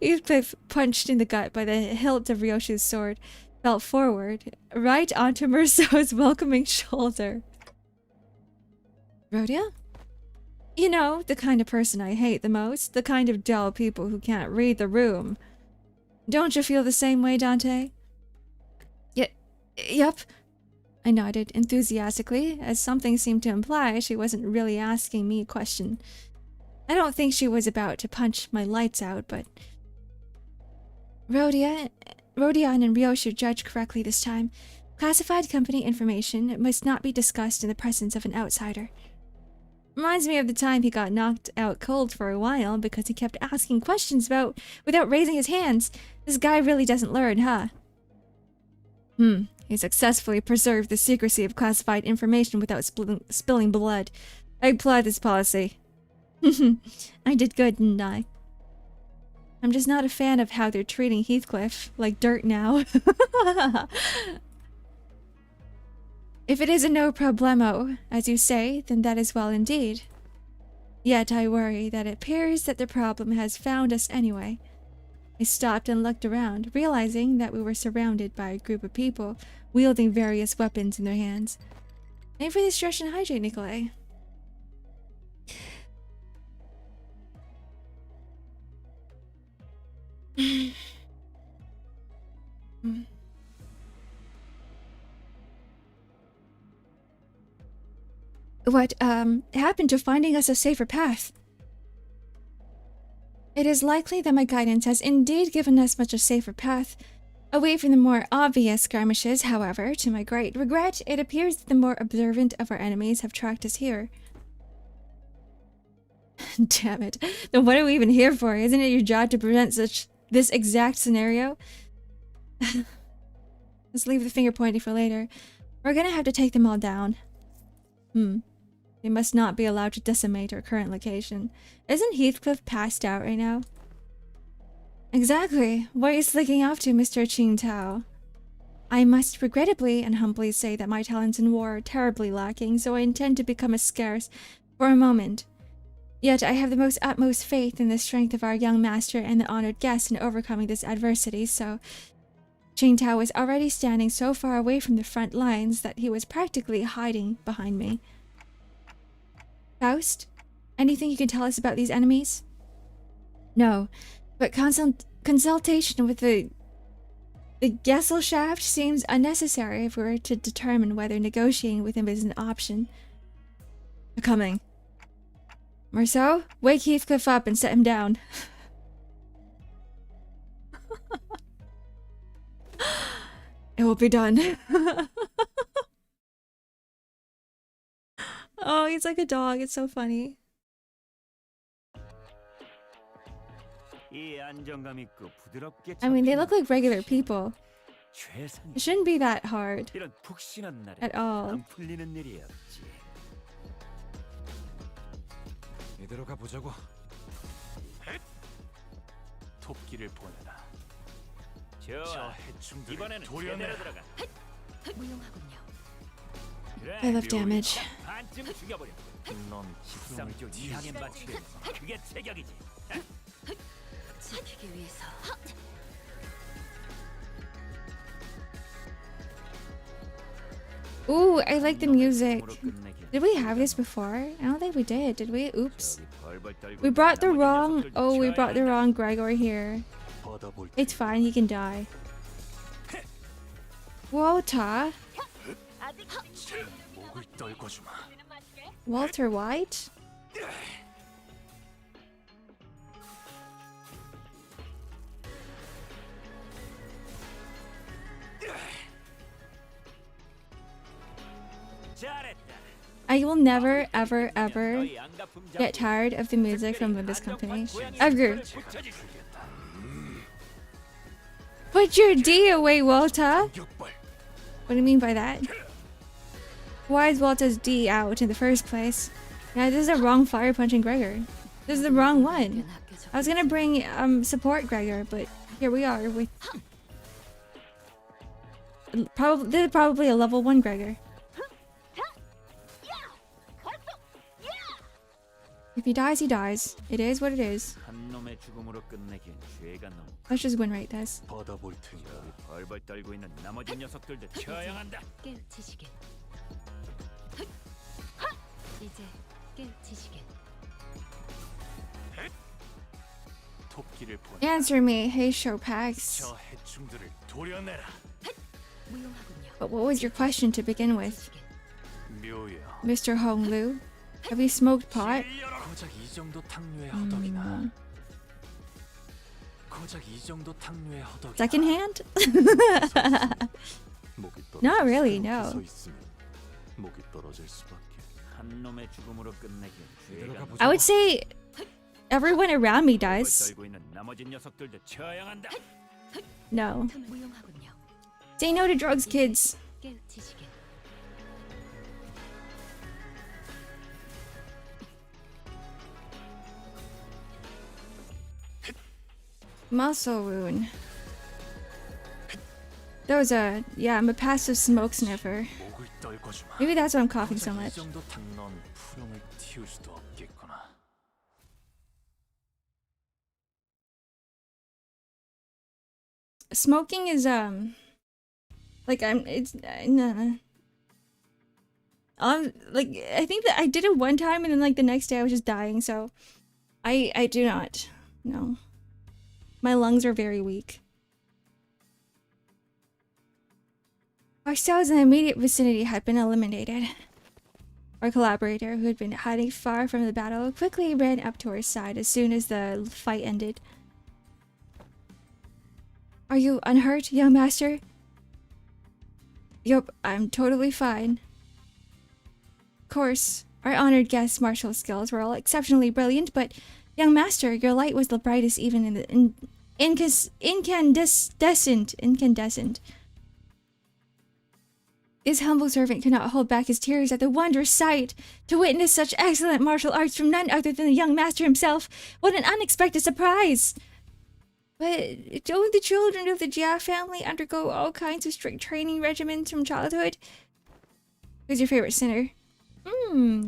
Heathcliff, punched in the gut by the hilt of Ryoshu's sword, fell forward, right onto Merceau's welcoming shoulder. Rhodia? You know, the kind of person I hate the most, the kind of dull people who can't read the room. Don't you feel the same way, Dante? Yep. I nodded enthusiastically, as something seemed to imply she wasn't really asking me a question. I don't think she was about to punch my lights out, but... Rodion and Ryoshu judged correctly this time. Classified company information must not be discussed in the presence of an outsider. Reminds me of the time he got knocked out cold for a while because he kept asking questions without raising his hands. This guy really doesn't learn, huh? He successfully preserved the secrecy of classified information without spilling blood. I applaud this policy. I did good, didn't I? I'm just not a fan of how they're treating Heathcliff like dirt now. If it is a no problemo, as you say, then that is well indeed. Yet I worry that it appears that the problem has found us anyway. I stopped and looked around, realizing that we were surrounded by a group of people wielding various weapons in their hands. Aim for the stretch and hydrate, Nikolai. What, happened to finding us a safer path? It is likely that my guidance has indeed given us much a safer path. Away from the more obvious skirmishes, however, to my great regret, it appears that the more observant of our enemies have tracked us here. Damn it. Then what are we even here for? Isn't it your job to prevent this exact scenario? Let's leave the finger pointing for later. We're gonna have to take them all down. They must not be allowed to decimate our current location. Isn't Heathcliff passed out right now? Exactly. What are you slicking off to, Mr. Qingtao? I must regrettably and humbly say that my talents in war are terribly lacking, so I intend to become as scarce for a moment. Yet I have the most utmost faith in the strength of our young master and the honored guest in overcoming this adversity, so... Qingtao was already standing so far away from the front lines that he was practically hiding behind me. Faust? Anything you can tell us about these enemies? No, but consultation with the Gesellschaft seems unnecessary if we were to determine whether negotiating with him is an option. They're coming. Marceau, wake Heathcliff up and set him down. It will be done. Oh, he's like a dog. It's so funny. I mean, they look like regular people. It shouldn't be that hard at all. 이대로 가보자고. 토끼를 보내라. 좋아. 이번에는 제대로 들어가. 무용하군요. I love damage. 반쯤 죽여버려. 넌 십상조 이항에 맞추겠어. 그게 체격이지. 지키기 위해서. Ooh, I like the music. Did we have this before? I don't think we did we? Oops. We brought the wrong... Oh, we brought the wrong Gregor here. It's fine, he can die. Walter? 목을 떨궈주마. Walter White? I will never, ever, ever get tired of the music from Limbus Company. Ever. Put your D away, Walter! What do you mean by that? Why is Walter's D out in the first place? Yeah, this is the wrong fire punching Gregor. This is the wrong one. I was gonna bring support Gregor, but here we are with this is probably a level 1 Gregor. If he dies, he dies. It is what it is. Let's just win rate this. 받아볼 테니까. 벌벌 떨고 있는 나머지 녀석들도 처형한다. 깨우치시게. 이제 깨우치시게. 토끼를 보내라. Answer me, hey Showpax. 저 해충들을 도려내라. 무용하군요. But what was your question to begin with, 묘야. Mr. Hong Lu? Have you smoked pot? 고작 이 정도 탕류의 허덕이나. 고작 이 정도 탕류의 허덕이나. Second hand? 목이 떨어질 Not really, 수밖에 no. 서 있으면 목이 떨어질 수밖에. 한 놈의 죽음으로 끝내긴 이대로 죄가 가보자고. I would say everyone around me 벌벌 does. 떨고 있는 나머지 녀석들도 처형한다. No. 무용하군요. Say no to drugs, kids. 깨우치시게. Muscle wound. Those yeah, I'm a passive smoke sniffer. 목을 떨궈주마. Maybe that's why I'm coughing so 고작 이 much. 정도 탕넌 푸름을 틔울 수도 없겠구나. Smoking is like it's nah. Like I think that I did it one time and then like the next day I was just dying, so I do not. No. My lungs are very weak. Our cells in the immediate vicinity had been eliminated. Our collaborator, who had been hiding far from the battle, quickly ran up to our side as soon as the fight ended. Are you unhurt, young master? Yup, I'm totally fine. Of course, our honored guest's martial skills were all exceptionally brilliant, but young master, your light was the brightest even in the incandescent. His humble servant could not hold back his tears at the wondrous sight. To witness such excellent martial arts from none other than the young master himself. What an unexpected surprise! But don't the children of the Jia family undergo all kinds of strict training regimens from childhood? Who's your favorite sinner?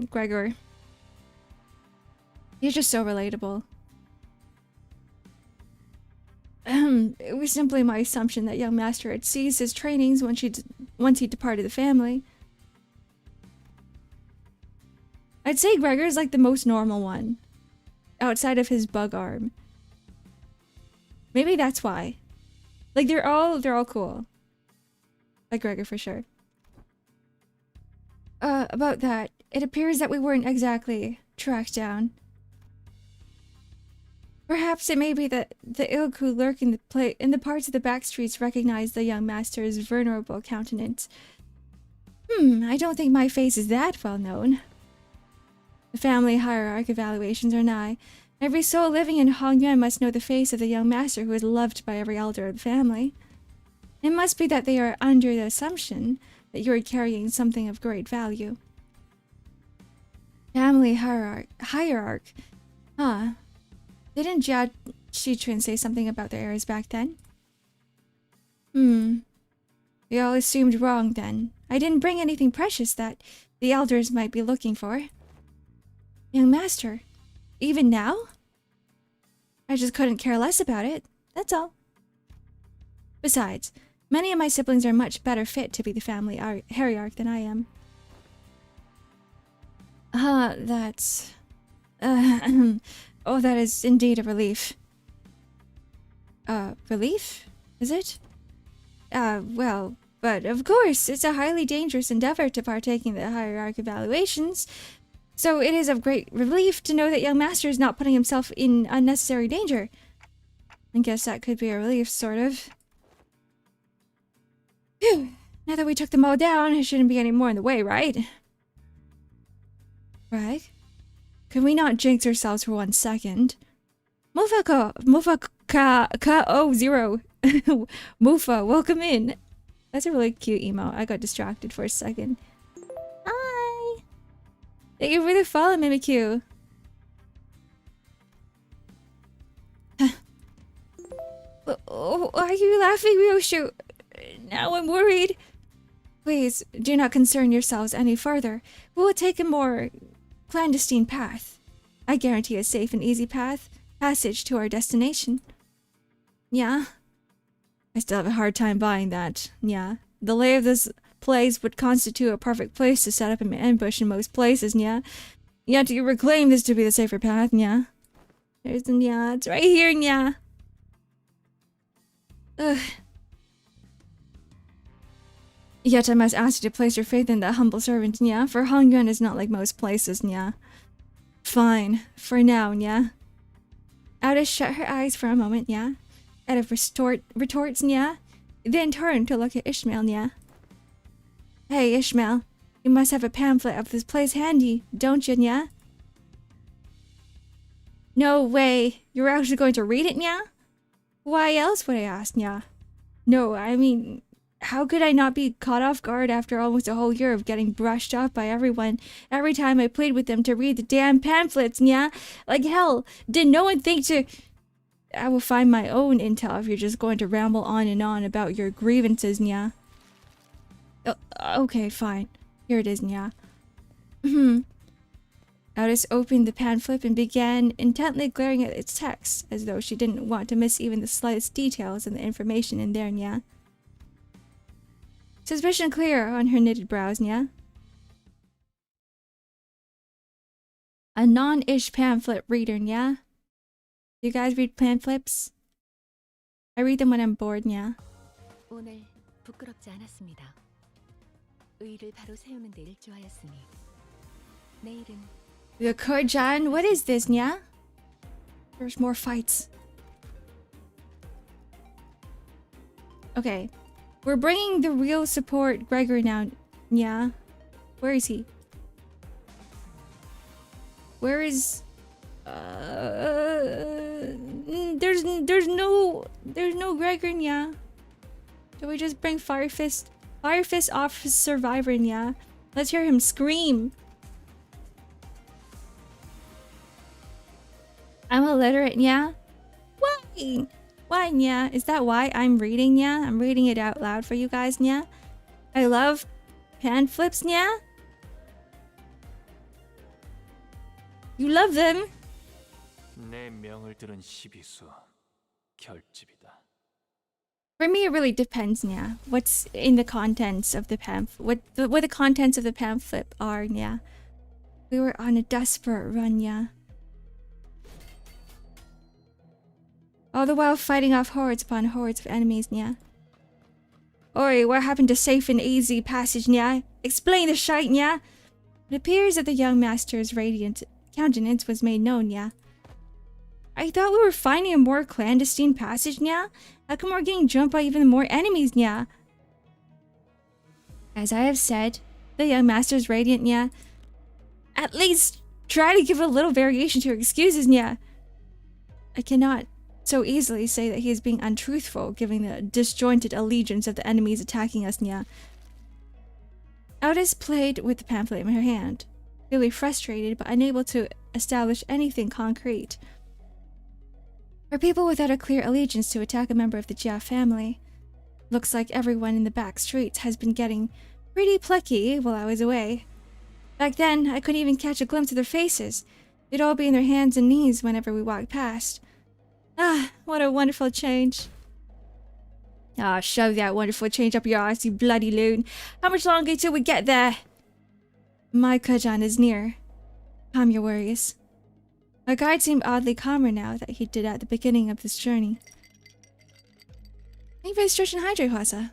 Gregor. He's just so relatable. It was simply my assumption that young master had ceased his trainings once he departed the family. I'd say Gregor's like the most normal one, outside of his bug arm. Maybe that's why. Like they're all cool. Like Gregor for sure. About that, it appears that we weren't exactly tracked down. Perhaps it may be that the ilk who lurk in the parts of the back streets recognize the young master's venerable countenance. I don't think my face is that well known. The family hierarch evaluations are nigh. Every soul living in Hongyuan must know the face of the young master who is loved by every elder of the family. It must be that they are under the assumption that you are carrying something of great value. Family hierarch. Huh. Didn't Jia Shichun say something about the heirs back then? We all assumed wrong then. I didn't bring anything precious that the elders might be looking for. Young master, even now? I just couldn't care less about it, that's all. Besides, many of my siblings are much better fit to be the family hierarch than I am. That's... oh, that is indeed a relief. Relief? Is it? Well, but of course, it's a highly dangerous endeavor to partake in the hierarch evaluations, so it is of great relief to know that young master is not putting himself in unnecessary danger. I guess that could be a relief, sort of. Phew! Now that we took them all down, it shouldn't be any more in the way, right? Right? Could we not jinx ourselves for 1 second? Mufa, welcome in. That's a really cute emo. I got distracted for a second. Hi! Thank you for the follow, Mimikyu. Why are you laughing, Ryoshu? Now I'm worried. Please, do not concern yourselves any further. We will take a more clandestine path. I guarantee a safe and easy passage to our destination. Yeah? I still have a hard time buying that. Yeah. The lay of this place would constitute a perfect place to set up an ambush in most places, yeah? Yet you reclaim this to be the safer path, yeah? There's the yeah, it's right here, yeah. Ugh. Yet I must ask you to place your faith in that humble servant, yeah? For Hongyuan is not like most places, yeah? Fine. For now, yeah? Ada shut her eyes for a moment, yeah? Ada retorts, yeah? Then turned to look at Ishmael, yeah? Hey, Ishmael. You must have a pamphlet of this place handy, don't you, yeah? No way. You're actually going to read it, yeah? Why else would I ask, yeah? No, I mean... How could I not be caught off guard after almost a whole year of getting brushed off by everyone every time I played with them to read the damn pamphlets, yeah? Like hell, did no one think to... I will find my own intel if you're just going to ramble on and on about your grievances, yeah? Okay, fine. Here it is, yeah? Alice opened the pamphlet and began intently glaring at its text, as though she didn't want to miss even the slightest details of the information in there, yeah? Suspicion clear on her knitted brows, yeah? A non-ish pamphlet reader, yeah? You guys read pamphlets? I read them when I'm bored, yeah? 오늘 부끄럽지 않았습니다. 의의를 바로 세우는 데 일조하였으니 내일은 The Kurjan, what is this, yeah? There's more fights. Okay. We're bringing the real support Gregor now, yeah? Where is he? Where is... There's no Gregor, yeah? Do we just bring Fire Fist? Fire Fist off survivor, yeah. Let's hear him scream. I'm illiterate, yeah. Why? Why, yeah? Is that why I'm reading, yeah? I'm reading it out loud for you guys, yeah? I love pan flips, yeah? You love them. 내 명을 들은 시비수 결집이다. For me, it really depends, yeah. What's in the contents of the pamphlet? What the contents of the pamphlet are, yeah. We were on a desperate run, yeah. All the while fighting off hordes upon hordes of enemies, yeah. Oi, what happened to safe and easy passage, yeah? Explain the shite, yeah. It appears that the young master's radiant countenance was made known, yeah. I thought we were finding a more clandestine passage, yeah? How come we're getting jumped by even more enemies, yeah? As I have said, the young master's radiant, yeah. At least try to give a little variation to your excuses, yeah. I cannot so easily say that he is being untruthful, given the disjointed allegiance of the enemies attacking us, yeah. Aldous played with the pamphlet in her hand, clearly frustrated but unable to establish anything concrete. For people without a clear allegiance to attack a member of the Jia family, looks like everyone in the back streets has been getting pretty plucky while I was away. Back then, I couldn't even catch a glimpse of their faces. They'd all be in their hands and knees whenever we walked past. Ah, what a wonderful change. Ah, shove that wonderful change up your arse, you bloody loon. How much longer till we get there? My Kajan is near. Calm your worries. Our guide seemed oddly calmer now that he did at the beginning of this journey. Thank you for the stretch and hydrate, Hwasa.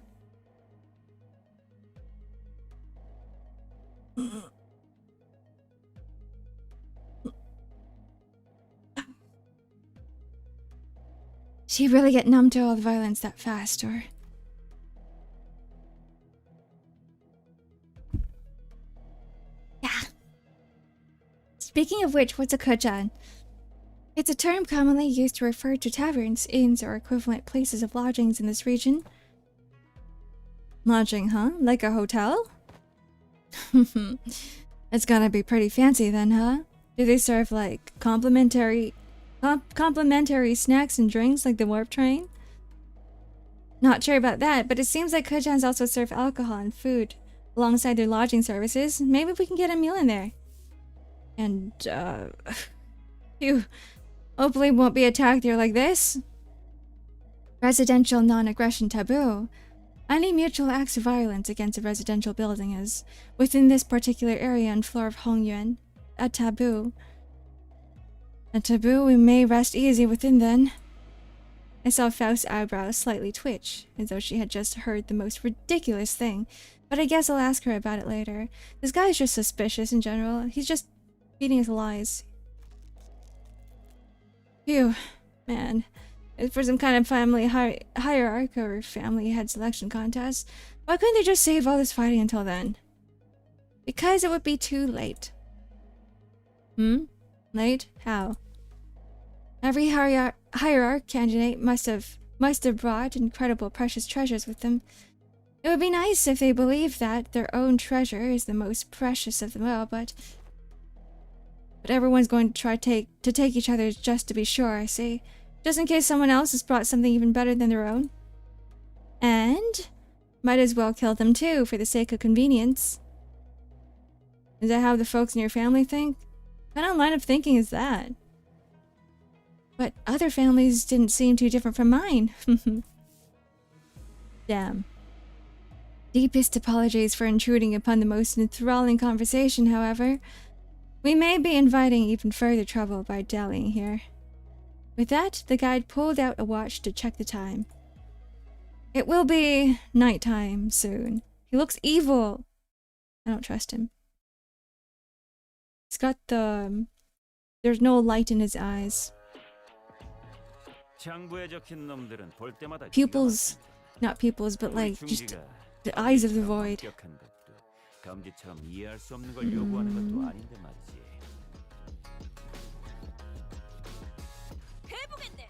She really get numb to all the violence that fast, or... Yeah. Speaking of which, what's a kujan? It's a term commonly used to refer to taverns, inns, or equivalent places of lodgings in this region. Lodging, huh? Like a hotel? It's gonna be pretty fancy then, huh? Do they serve, like, complimentary snacks and drinks like the warp train? Not sure about that, but it seems like kujans also serve alcohol and food alongside their lodging services. Maybe we can get a meal in there. And, phew. Hopefully won't be attacked here like this. Residential non-aggression taboo. Any mutual acts of violence against a residential building is, within this particular area and floor of Hongyuan, a taboo. A taboo we may rest easy within then. I saw Faust's eyebrows slightly twitch, as though she had just heard the most ridiculous thing, but I guess I'll ask her about it later. This guy's just suspicious in general. He's just feeding us lies. Phew, man. If for some kind of family hierarchy or family head selection contest, why couldn't they just save all this fighting until then? Because it would be too late. Late? How? Every hierarch candidate must have brought incredible precious treasures with them. It would be nice if they believed that their own treasure is the most precious of them all, but everyone's going to try to take each other's just to be sure, I see. Just in case someone else has brought something even better than their own. And might as well kill them too, for the sake of convenience. Is that how the folks in your family think? What kind of line of thinking is that? But other families didn't seem too different from mine. Damn. Deepest apologies for intruding upon the most enthralling conversation, however. We may be inviting even further trouble by dallying here. With that, the guide pulled out a watch to check the time. It will be nighttime soon. He looks evil. I don't trust him. He's got there's no light in his eyes. Pupils, not pupils, but like just the eyes of the void. 해보겠네.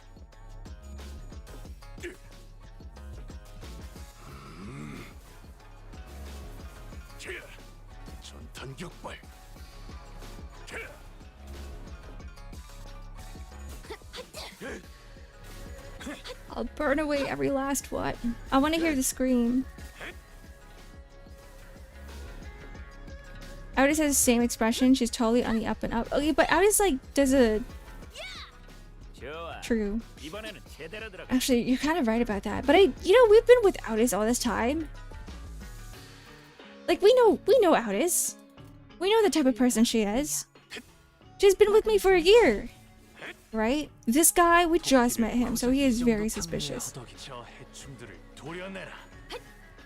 반격발. I'll burn away every last what. I want to hear the scream. Otis has the same expression. She's totally on the up and up. Okay, but Otis like does a 좋아. true. 이번에는 제대로 들어가. Actually, you're kind of right about that. But we've been with Otis all this time. Like we know Otis. We know the type of person she is. She's been with me for a year. Right? This guy, we just met him, so he is very suspicious. 저 해충들을 도려내라.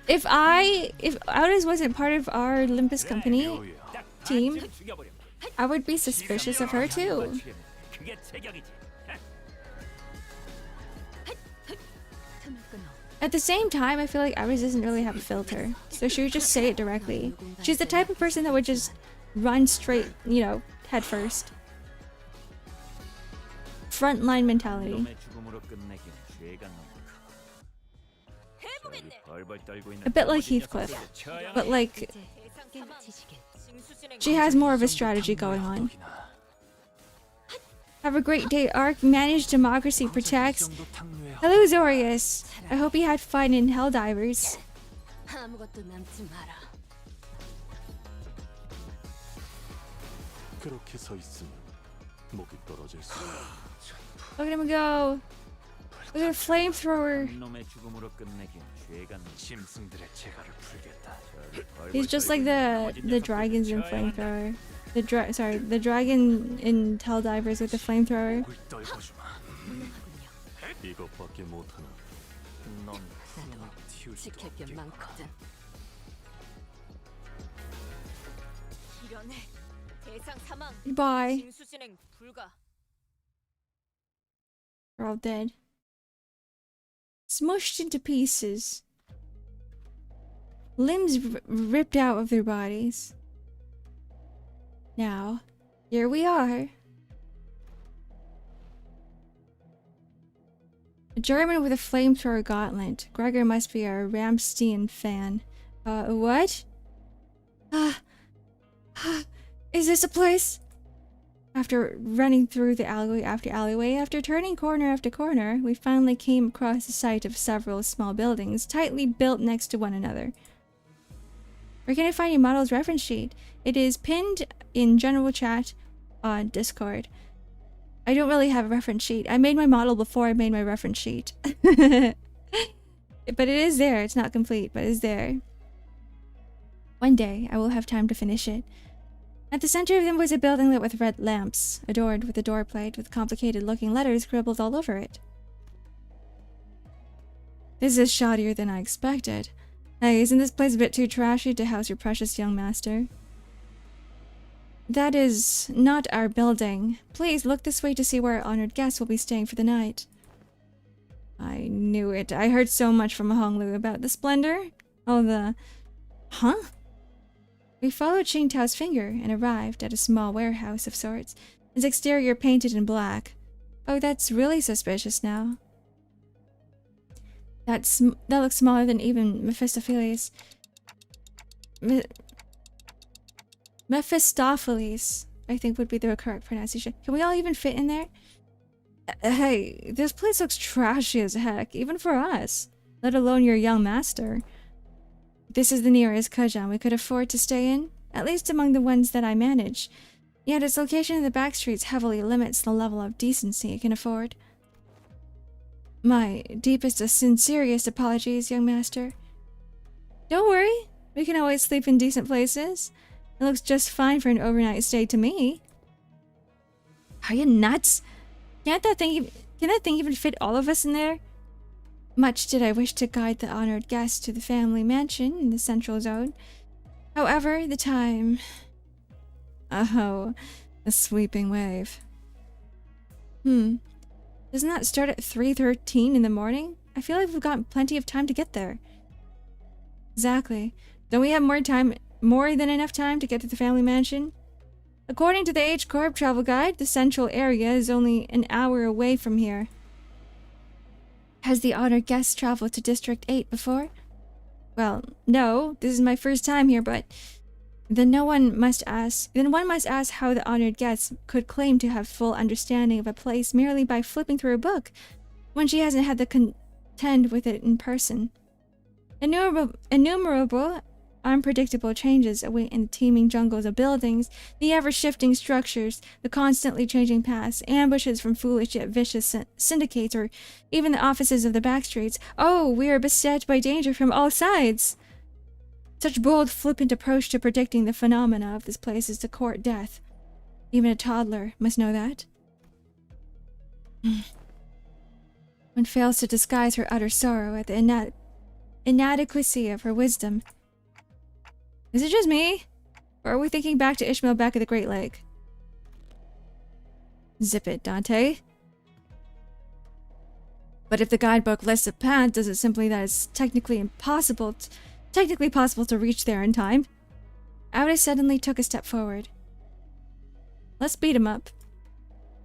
If Otis wasn't part of our Limbus company team, I would be suspicious of her too. 그게 제격이지. 틈을 끊어. At the same time, I feel like Otis doesn't really have a filter, so she would just say it directly. She's the type of person that would just run straight, head first. Frontline mentality. 놈의 죽음으로 끝내긴 죄가 너무 커. 해보겠네. 벌벌 떨고 있는 A bit like 나머지 Heathcliff, 녀석들을 처형해. but like 이제 대상 사망. 깨우치시게. 징수 진행. she has more of a strategy going on. Have a great day, Ark. Manage democracy protects. Hello, Zorius. I hope you had fun in Helldivers. 아무것도 남지 마라. 그렇게 서 있으면 목이 떨어질 수. Look at him go. Look at a flamethrower. 놈의 죽음으로 끝내긴 죄가 너무 짐승들의 재갈을 풀겠다. He's just like the dragons in flamethrower. The dragon in Helldivers with the flamethrower. 목을 떨궈주마. 이것밖에 못하나. 넌 푸름을 틔울 수도 지킬 게 없겠구나. 많거든. 이러네. 대상 사망. Goodbye. 징수 진행 불가. They're all dead. Smushed into pieces. Limbs ripped out of their bodies. Now, here we are. A German with a flamethrower gauntlet. Gregor must be a Ramstein fan. What? Is this a place? After running through the alleyway after alleyway, after turning corner after corner, we finally came across the sight of several small buildings, tightly built next to one another. Where can I find your model's reference sheet? It is pinned in general chat on Discord. I don't really have a reference sheet. I made my model before I made my reference sheet. But it is there. It's not complete, but it's there. One day, I will have time to finish it. At the center of them was a building lit with red lamps, adorned with a door plate with complicated-looking letters scribbled all over it. This is shoddier than I expected. Hey, isn't this place a bit too trashy to house your precious young master? That is not our building. Please look this way to see where our honored guests will be staying for the night. I knew it. I heard so much from Honglu about the splendor. Oh, the... Huh? We followed Qingtao's finger and arrived at a small warehouse of sorts, its exterior painted in black. Oh, that's really suspicious now. That looks smaller than even Mephistopheles. Mephistopheles, I think would be the correct pronunciation. Can we all even fit in there? Hey, this place looks trashy as heck, even for us, let alone your young master. This is the nearest Kajan we could afford to stay in, at least among the ones that I manage. Yet its location in the back streets heavily limits the level of decency it can afford. My deepest and sincerest apologies, young master. Don't worry, we can always sleep in decent places. It looks just fine for an overnight stay to me. Are you nuts? Can that thing even fit all of us in there? Much did I wish to guide the honored guests to the family mansion in the central zone. However, the time... Oh, a sweeping wave. Doesn't that start at 3:13 in the morning? I feel like we've got plenty of time to get there. Exactly. Don't we have more than enough time to get to the family mansion? According to the H-Corp travel guide, the central area is only an hour away from here. Has the honored guest traveled to District 8 before? Well, no. This is my first time here, but Then one must ask how the honored guest could claim to have full understanding of a place merely by flipping through a book, when she hasn't had to contend with it in person. Innumerable unpredictable changes await in the teeming jungles of buildings, the ever-shifting structures, the constantly changing paths, ambushes from foolish yet vicious syndicates, or even the offices of the backstreets. Oh, we are beset by danger from all sides! Such bold, flippant approach to predicting the phenomena of this place is to court death. Even a toddler must know that. One fails to disguise her utter sorrow at the inadequacy of her wisdom. Is it just me? Or are we thinking back to Ishmael back at the Great Lake? Zip it, Dante. But if the guidebook lists a path, does it simply that it's technically possible to reach there in time? Auda suddenly took a step forward. Let's beat him up.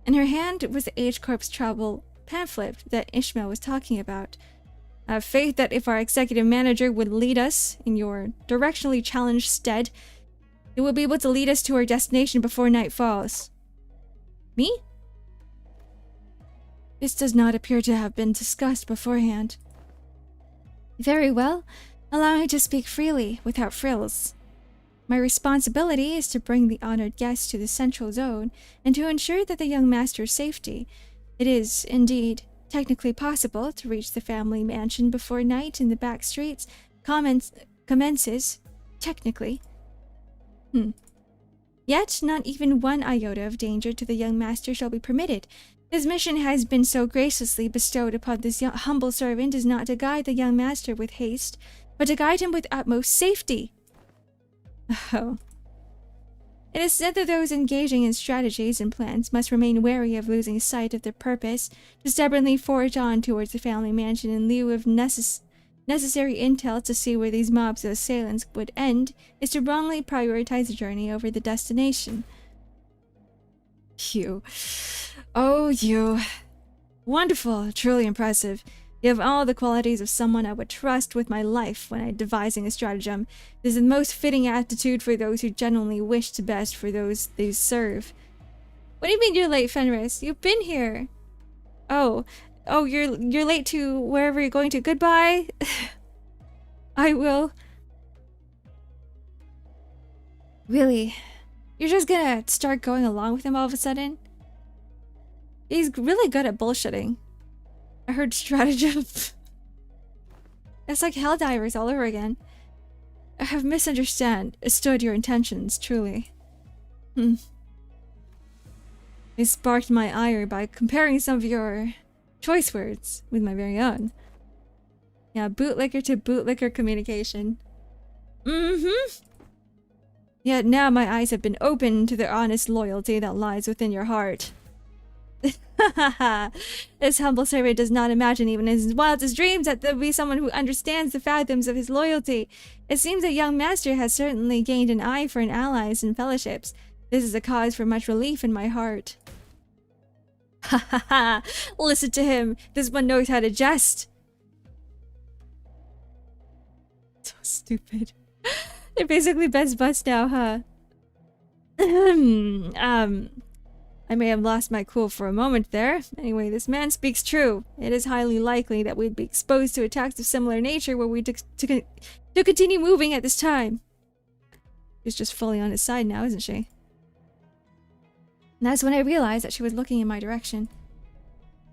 In her hand was the H-Corp's travel pamphlet that Ishmael was talking about. I have faith that if our executive manager would lead us in your directionally challenged stead, it will be able to lead us to our destination before night falls. Me? This does not appear to have been discussed beforehand. Very well. Allow me to speak freely, without frills. My responsibility is to bring the honored guest to the central zone and to ensure that the young master's safety. It is, indeed, technically possible to reach the family mansion before night in the back streets commences, technically. Yet, not even one iota of danger to the young master shall be permitted. His mission has been so graciously bestowed upon this humble servant is not to guide the young master with haste, but to guide him with utmost safety. Oh. It is said that those engaging in strategies and plans must remain wary of losing sight of their purpose. To stubbornly forge on towards the family mansion in lieu of necessary intel to see where these mobs of assailants would end is to wrongly prioritize the journey over the destination. You. Oh, you. Wonderful, truly impressive. You have all the qualities of someone I would trust with my life when I'm devising a stratagem. This is the most fitting attitude for those who genuinely wish the best for those they serve. What do you mean you're late, Fenris? You've been here. Oh, you're late to wherever you're going to. Goodbye. I will. Really? You're just gonna start going along with him all of a sudden? He's really good at bullshitting. I heard stratagem. It's like Helldivers all over again. I have misunderstood your intentions, truly. It sparked my ire by comparing some of your choice words with my very own. Yeah, bootlicker to bootlicker communication. Yet now my eyes have been opened to the honest loyalty that lies within your heart. This humble servant does not imagine even in his wildest dreams that there will be someone who understands the fathoms of his loyalty. It seems that young master has certainly gained an eye for allies and fellowships. This is a cause for much relief in my heart. Ha ha ha! Listen to him! This one knows how to jest! So stupid. They're basically best buds now, huh? I may have lost my cool for a moment there. Anyway, this man speaks true. It is highly likely that we'd be exposed to attacks of similar nature were we to continue moving at this time. She's just fully on his side now, isn't she? And that's when I realized that she was looking in my direction.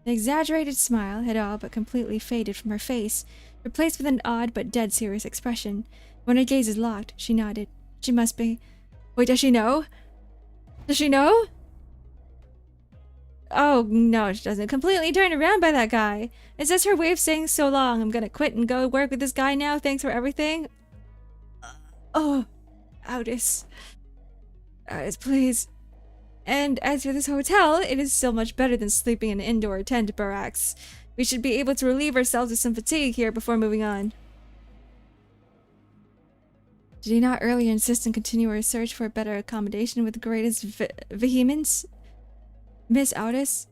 The exaggerated smile had all but completely faded from her face, replaced with an odd but dead serious expression. When her gaze is locked, she nodded. She must be... Wait, does she know? Does she know? Oh, no, she doesn't. Completely turned around by that guy. Is this her way of saying so long? I'm gonna quit and go work with this guy now. Thanks for everything. Oh, Aldous. Aldous, please. And as for this hotel, it is still much better than sleeping in an indoor tent barracks. We should be able to relieve ourselves of some fatigue here before moving on. Did he not earlier insist on continue our search for a better accommodation with the greatest vehemence? Miss Aldous?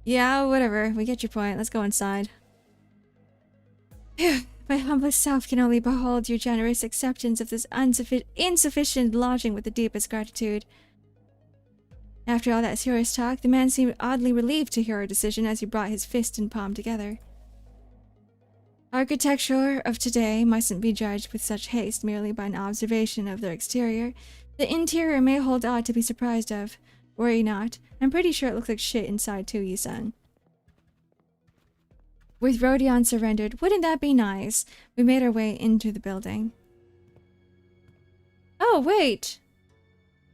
Yeah, whatever. We get your point. Let's go inside. Phew. If My humblest self can only behold your generous acceptance of this insufficient lodging with the deepest gratitude. After all that serious talk, the man seemed oddly relieved to hear our decision as he brought his fist and palm together. Architecture of today mustn't be judged with such haste merely by an observation of their exterior. The interior may hold aught to be surprised of. Worry not. I'm pretty sure it looks like shit inside too, Yi-san. With Rodion surrendered, wouldn't that be nice? We made our way into the building. Oh, wait!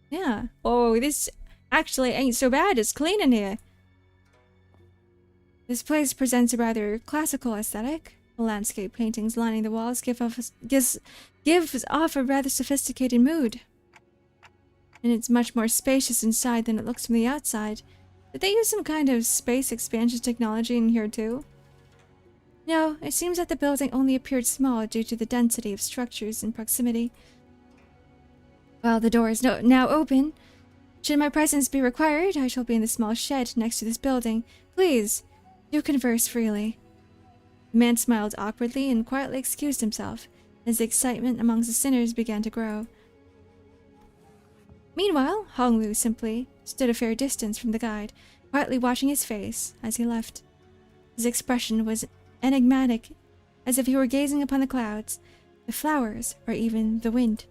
Yeah. Oh, this actually ain't so bad. It's clean in here. This place presents a rather classical aesthetic. The landscape paintings lining the walls give off a rather sophisticated mood. And it's much more spacious inside than it looks from the outside. Did they use some kind of space expansion technology in here too? No, it seems that the building only appeared small due to the density of structures in proximity. Well, the door is now open. Should my presence be required, I shall be in the small shed next to this building. Please, do converse freely. The man smiled awkwardly and quietly excused himself, as the excitement amongst the sinners began to grow. Meanwhile, Honglu simply stood a fair distance from the guide, quietly watching his face as he left. His expression was enigmatic, as if he were gazing upon the clouds, the flowers, or even the wind.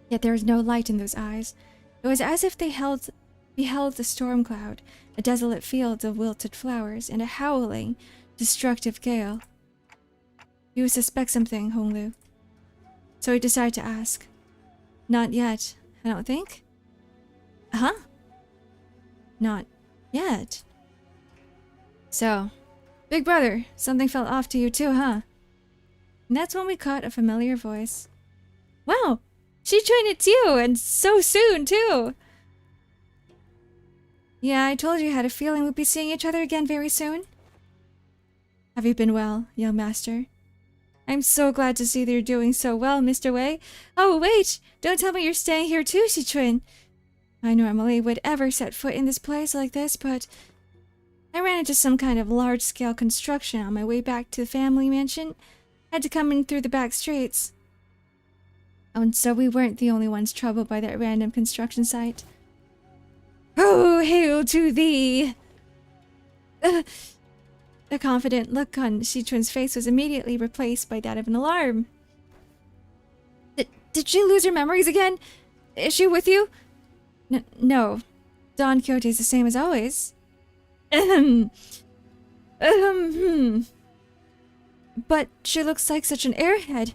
Yet there was no light in those eyes. It was as if they beheld a storm cloud, a desolate field of wilted flowers, and a howling, destructive gale. You would suspect something, Honglu. So he decided to ask. Not yet, I don't think. Huh? Not yet. So, big brother, something felt off to you too, huh? And that's when we caught a familiar voice. Wow! Shi-chun, it's you! And so soon, too! Yeah, I told you I had a feeling we'd be seeing each other again very soon. Have you been well, young master? I'm so glad to see that you're doing so well, Mr. Wei. Oh, wait! Don't tell me you're staying here too, Shi-chun! I normally would ever set foot in this place like this, but I ran into some kind of large-scale construction on my way back to the family mansion. Had to come in through the back streets. Oh, and so we weren't the only ones troubled by that random construction site. Oh, hail to thee! The confident look on Shi-chun's face was immediately replaced by that of an alarm. Did she lose her memories again? Is she with you? No. Don Quixote's the same as always. But she looks like such an airhead.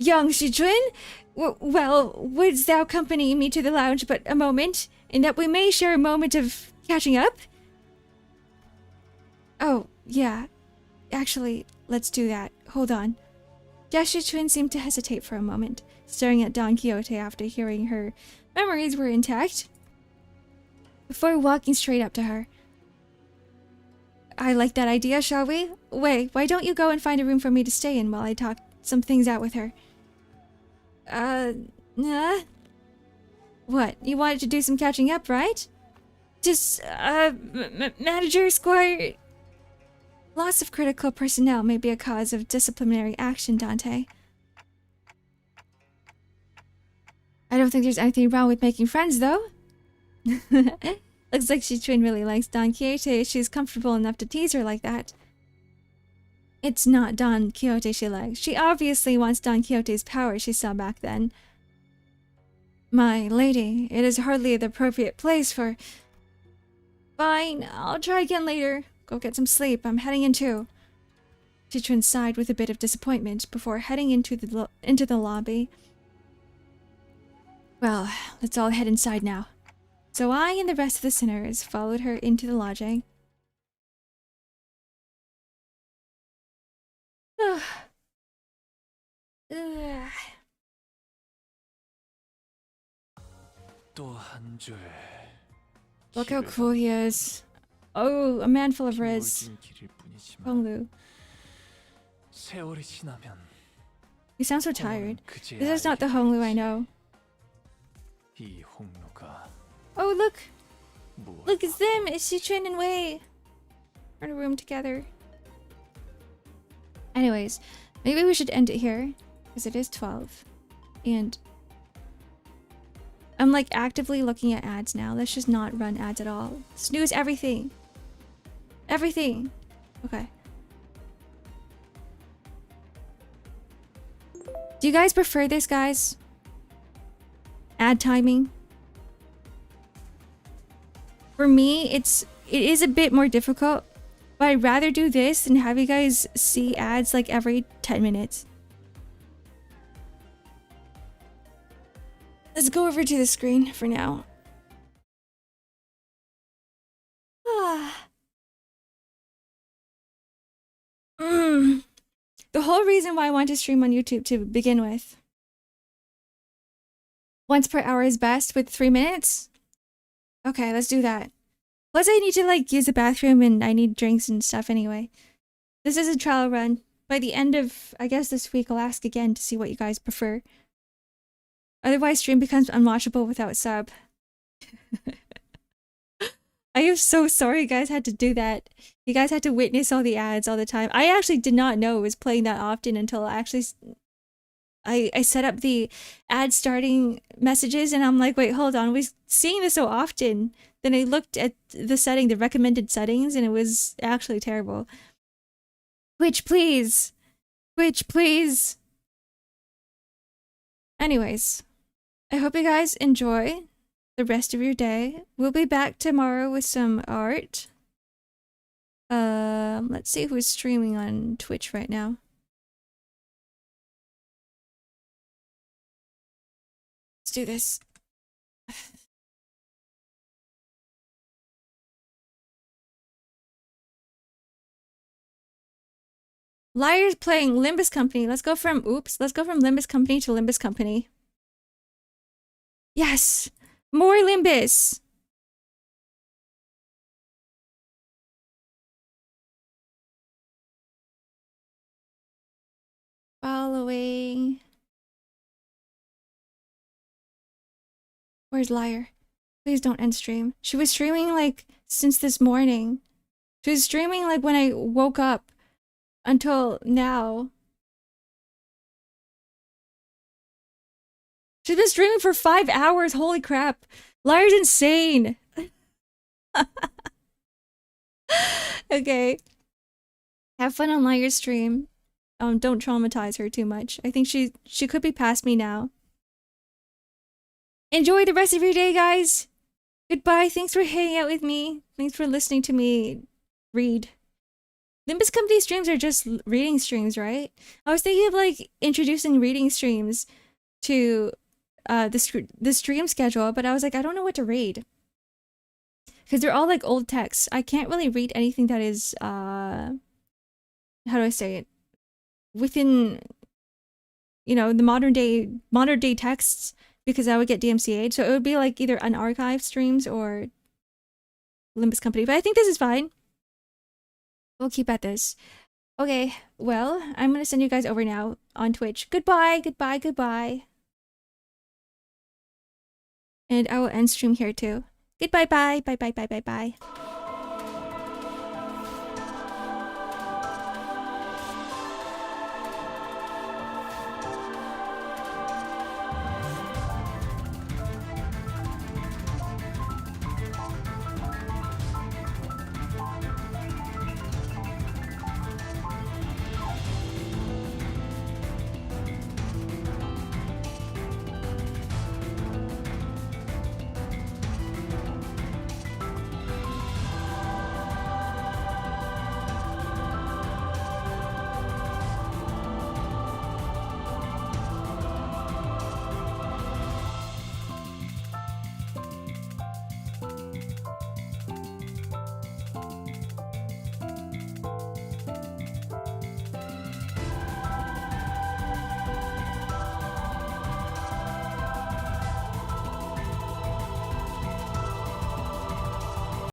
Young Shi-chun? Well, wouldst thou accompany me to the lounge but a moment, in that we may share a moment of catching up? Oh, yeah. Actually, let's do that. Hold on. Shi-chun seemed to hesitate for a moment, staring at Don Quixote after hearing her memories were intact, before walking straight up to her. I like that idea, shall we? Wait, why don't you go and find a room for me to stay in while I talk some things out with her? What? You wanted to do some catching up, right? Just, Manager Squire... Loss of critical personnel may be a cause of disciplinary action, Dante. I don't think there's anything wrong with making friends, though. Looks like Shi-chun really likes Don Quixote. She's comfortable enough to tease her like that. It's not Don Quixote she likes. She obviously wants Don Quixote's power she saw back then. My lady, it is hardly the appropriate place for... Fine, I'll try again later. Go get some sleep. I'm heading in too. Shi-chun sighed with a bit of disappointment before heading into the lobby. Well, let's all head inside now. So I and the rest of the sinners followed her into the lodging. Look how cool he is. Oh, a man full of riz. Honglu. You sound so tired. This is not the Honglu I know. Oh, look! Look, it's them! It's Shi-chun and Wei! We're in a room together. Anyways, maybe we should end it here because it is 12. And I'm like actively looking at ads now. Let's just not run ads at all. Snooze everything. Everything. Okay. Do you guys prefer this, guys? Ad timing? For me, it is a bit more difficult, but I'd rather do this than have you guys see ads like every 10 minutes. Let's go over to the screen for now. The whole reason why I want to stream on YouTube to begin with. Once per hour is best with 3 minutes? Okay, let's do that. Plus I need to like use the bathroom and I need drinks and stuff anyway. This is a trial run. By the end of, I guess this week, I'll ask again to see what you guys prefer. Otherwise, stream becomes unwatchable without sub. I am so sorry you guys had to do that. You guys had to witness all the ads all the time. I actually did not know it was playing that often until actually I set up the ad starting messages and I'm like, wait, hold on, we're seeing this so often. Then I looked at the setting, the recommended settings, and it was actually terrible. Twitch, please. Twitch, please. Anyways, I hope you guys enjoy the rest of your day. We'll be back tomorrow with some art. Let's see who's streaming on Twitch right now. Let's do this. Liar's playing Limbus Company. Let's go from Limbus Company to Limbus Company. Yes! More Limbus! Following. Where's Liar? Please don't end stream. She was streaming like since this morning. She was streaming like when I woke up until now. She's been streaming for 5 hours. Holy crap. Liar's insane. Okay. Have fun on Liar's stream. Don't traumatize her too much. I think she could be past me now. Enjoy the rest of your day, guys. Goodbye. Thanks for hanging out with me. Thanks for listening to me read. Limbus Company streams are just reading streams, right? I was thinking of like introducing reading streams to the stream schedule, but I was like, I don't know what to read. Because they're all like old texts. I can't really read anything that is, how do I say it? Within, you know, the modern day texts, because I would get DMCA'd. So it would be like either unarchived streams or Limbus Company. But I think this is fine. We'll keep at this. Okay, well, I'm gonna send you guys over now on Twitch. Goodbye, goodbye, goodbye. And I will end stream here too. Goodbye, bye, bye, bye, bye, bye, bye.